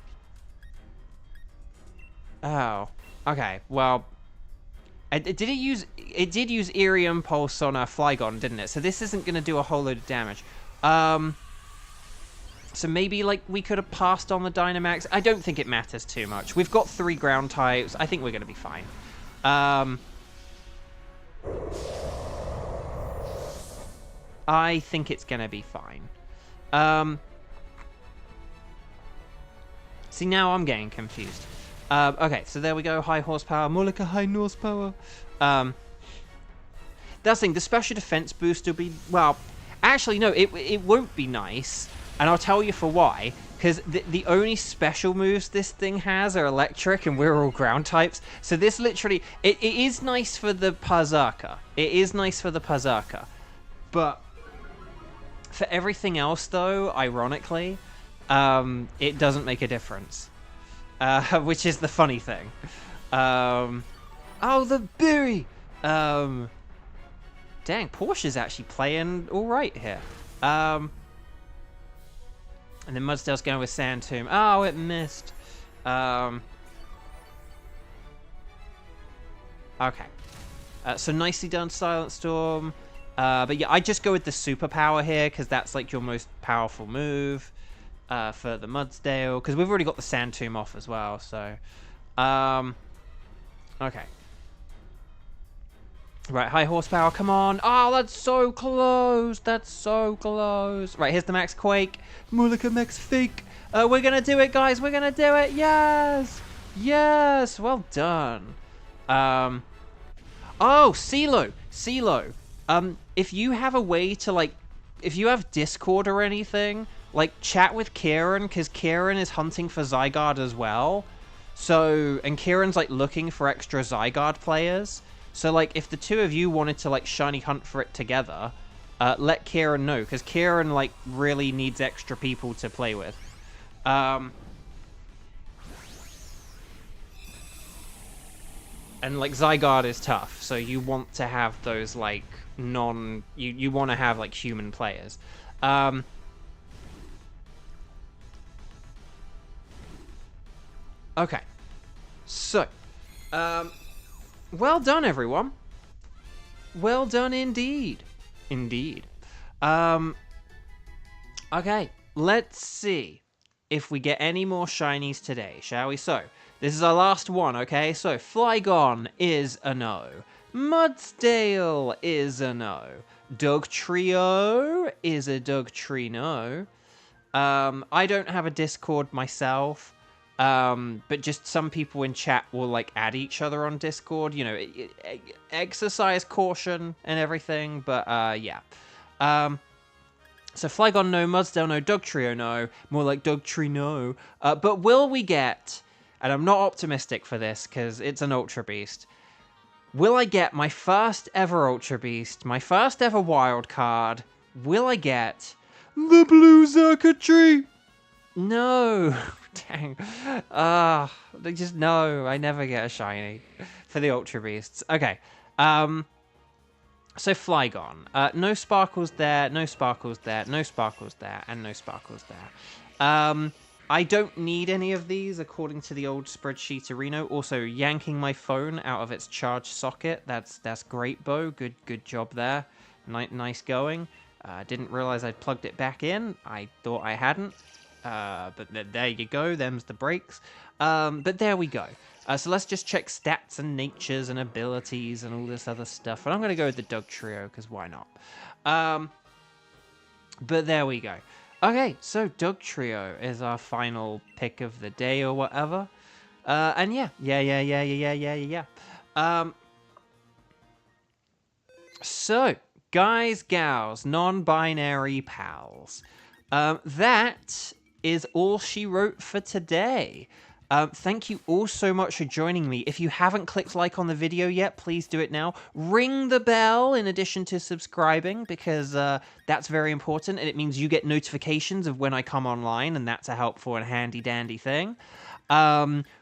Oh. Okay, well... It did use Eerie Impulse on Flygon, didn't it? So this isn't going to do a whole load of damage. So maybe, like, we could have passed on the Dynamax. I don't think it matters too much. We've got 3 ground types. I think we're going to be fine. I think it's going to be fine. See, now I'm getting confused. Okay, so there we go. High horsepower. More like a high horsepower. That's the thing. The special defense boost will be... Well, actually, no. It won't be nice. And I'll tell you for why. Because the only special moves this thing has are electric, and we're all ground types. So this literally... It is nice for the Pazaka. It is nice for the Pazaka. But for everything else, though, ironically, it doesn't make a difference. Which is the funny thing. Oh, the berry! Dang, Porsche's actually playing alright here. And then Mudsdale's going with Sand Tomb. Oh, it missed. Okay. So nicely done, Silent Storm. But yeah, I just go with the superpower here, because that's like your most powerful move. For the Mudsdale, because we've already got the Sand Tomb off as well, so... Okay. Right, high horsepower, come on! Oh, that's so close! That's so close! Right, here's the Max Quake. Mulika Max Fake! We're gonna do it, guys! We're gonna do it! Yes! Yes! Well done. Oh, CeeLo! CeeLo! If you have a way to, like... If you have Discord or anything... Like, chat with Kieran, because Kieran is hunting for Zygarde as well. So, and Kieran's, like, looking for extra Zygarde players. So, like, if the two of you wanted to, like, shiny hunt for it together, let Kieran know, because Kieran, like, really needs extra people to play with. And, like, Zygarde is tough, so you want to have those, like, you want to have, like, human players. Okay, so, well done, everyone. Well done indeed. Indeed. Okay, let's see if we get any more shinies today, shall we? So, this is our last one, okay? So, Flygon is a no. Mudsdale is a no. Dugtrio is a Dugtrino. I don't have a Discord myself. But just some people in chat will, like, add each other on Discord, you know, exercise caution and everything, but, yeah. So Flygon no, Mudsdale no, Dugtrio no, more like Dugtrino. But will we get, and I'm not optimistic for this, because it's an Ultra Beast, will I get my first ever Ultra Beast, my first ever wild card, will I get the blue circuitry? No. Dang. Just no. I never get a shiny for the Ultra Beasts. Okay. So Flygon. No sparkles there, no sparkles there, no sparkles there, and no sparkles there. I don't need any of these according to the old spreadsheet Reno. Also, yanking my phone out of its charge socket. That's great, Bo. Good job there. Nice going. Didn't realize I'd plugged it back in. I thought I hadn't. But there you go, them's the breaks. But there we go. So let's just check stats and natures and abilities and all this other stuff. And I'm going to go with the Dugtrio, because why not? But there we go. Okay, so Dugtrio is our final pick of the day or whatever. And yeah. So, guys, gals, non-binary pals, that is all she wrote for today. Thank you all so much for joining me. If you haven't clicked like on the video yet, please do it now. Ring the bell in addition to subscribing, because that's very important, and it means you get notifications of when I come online, and that's a helpful and handy-dandy thing.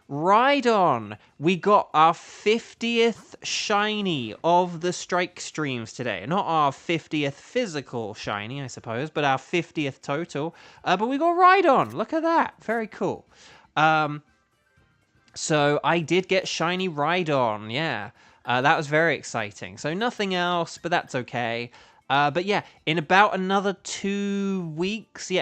Ride on! We got our 50th shiny of the strike streams today. Not our 50th physical shiny, I suppose, but our 50th total. But we got Ride on! Look at that! Very cool. So I did get shiny Rhydon, yeah. That was very exciting. So nothing else, but that's okay. But yeah, in about another 2 weeks,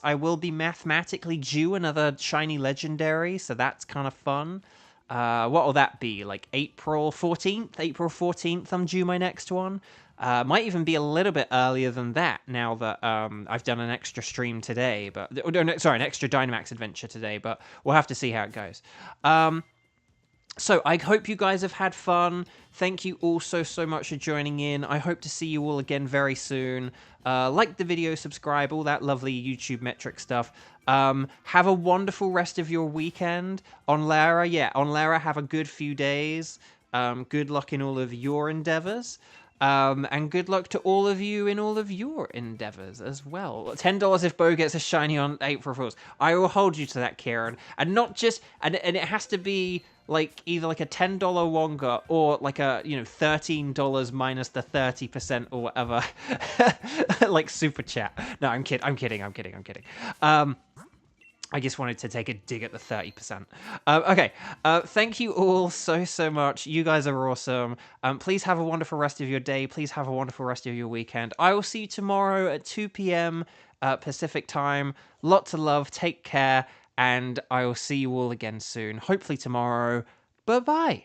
I will be mathematically due another shiny legendary, so that's kind of fun. What will that be? Like April 14th? April 14th, I'm due my next one. Might even be a little bit earlier than that now that I've done an extra stream today, but sorry, an extra Dynamax adventure today, but we'll have to see how it goes. So I hope you guys have had fun. Thank you all so much for joining in. I hope to see you all again very soon. Like the video, subscribe, all that lovely YouTube metric stuff. Have a wonderful rest of your weekend. On Lara, have a good few days. Good luck in all of your endeavors. And good luck to all of you in all of your endeavors as well. $10 if Bo gets a shiny on April Fools. I will hold you to that, Kieran. And not just, and it has to be like either like a $10 Wonga or like a, $13 minus the 30% or whatever. Like super chat. No, I'm kidding. I just wanted to take a dig at the 30%. Okay, thank you all so much. You guys are awesome. Please have a wonderful rest of your day. Please have a wonderful rest of your weekend. I will see you tomorrow at 2 p.m. Pacific time. Lots of love. Take care. And I will see you all again soon. Hopefully tomorrow. Bye-bye.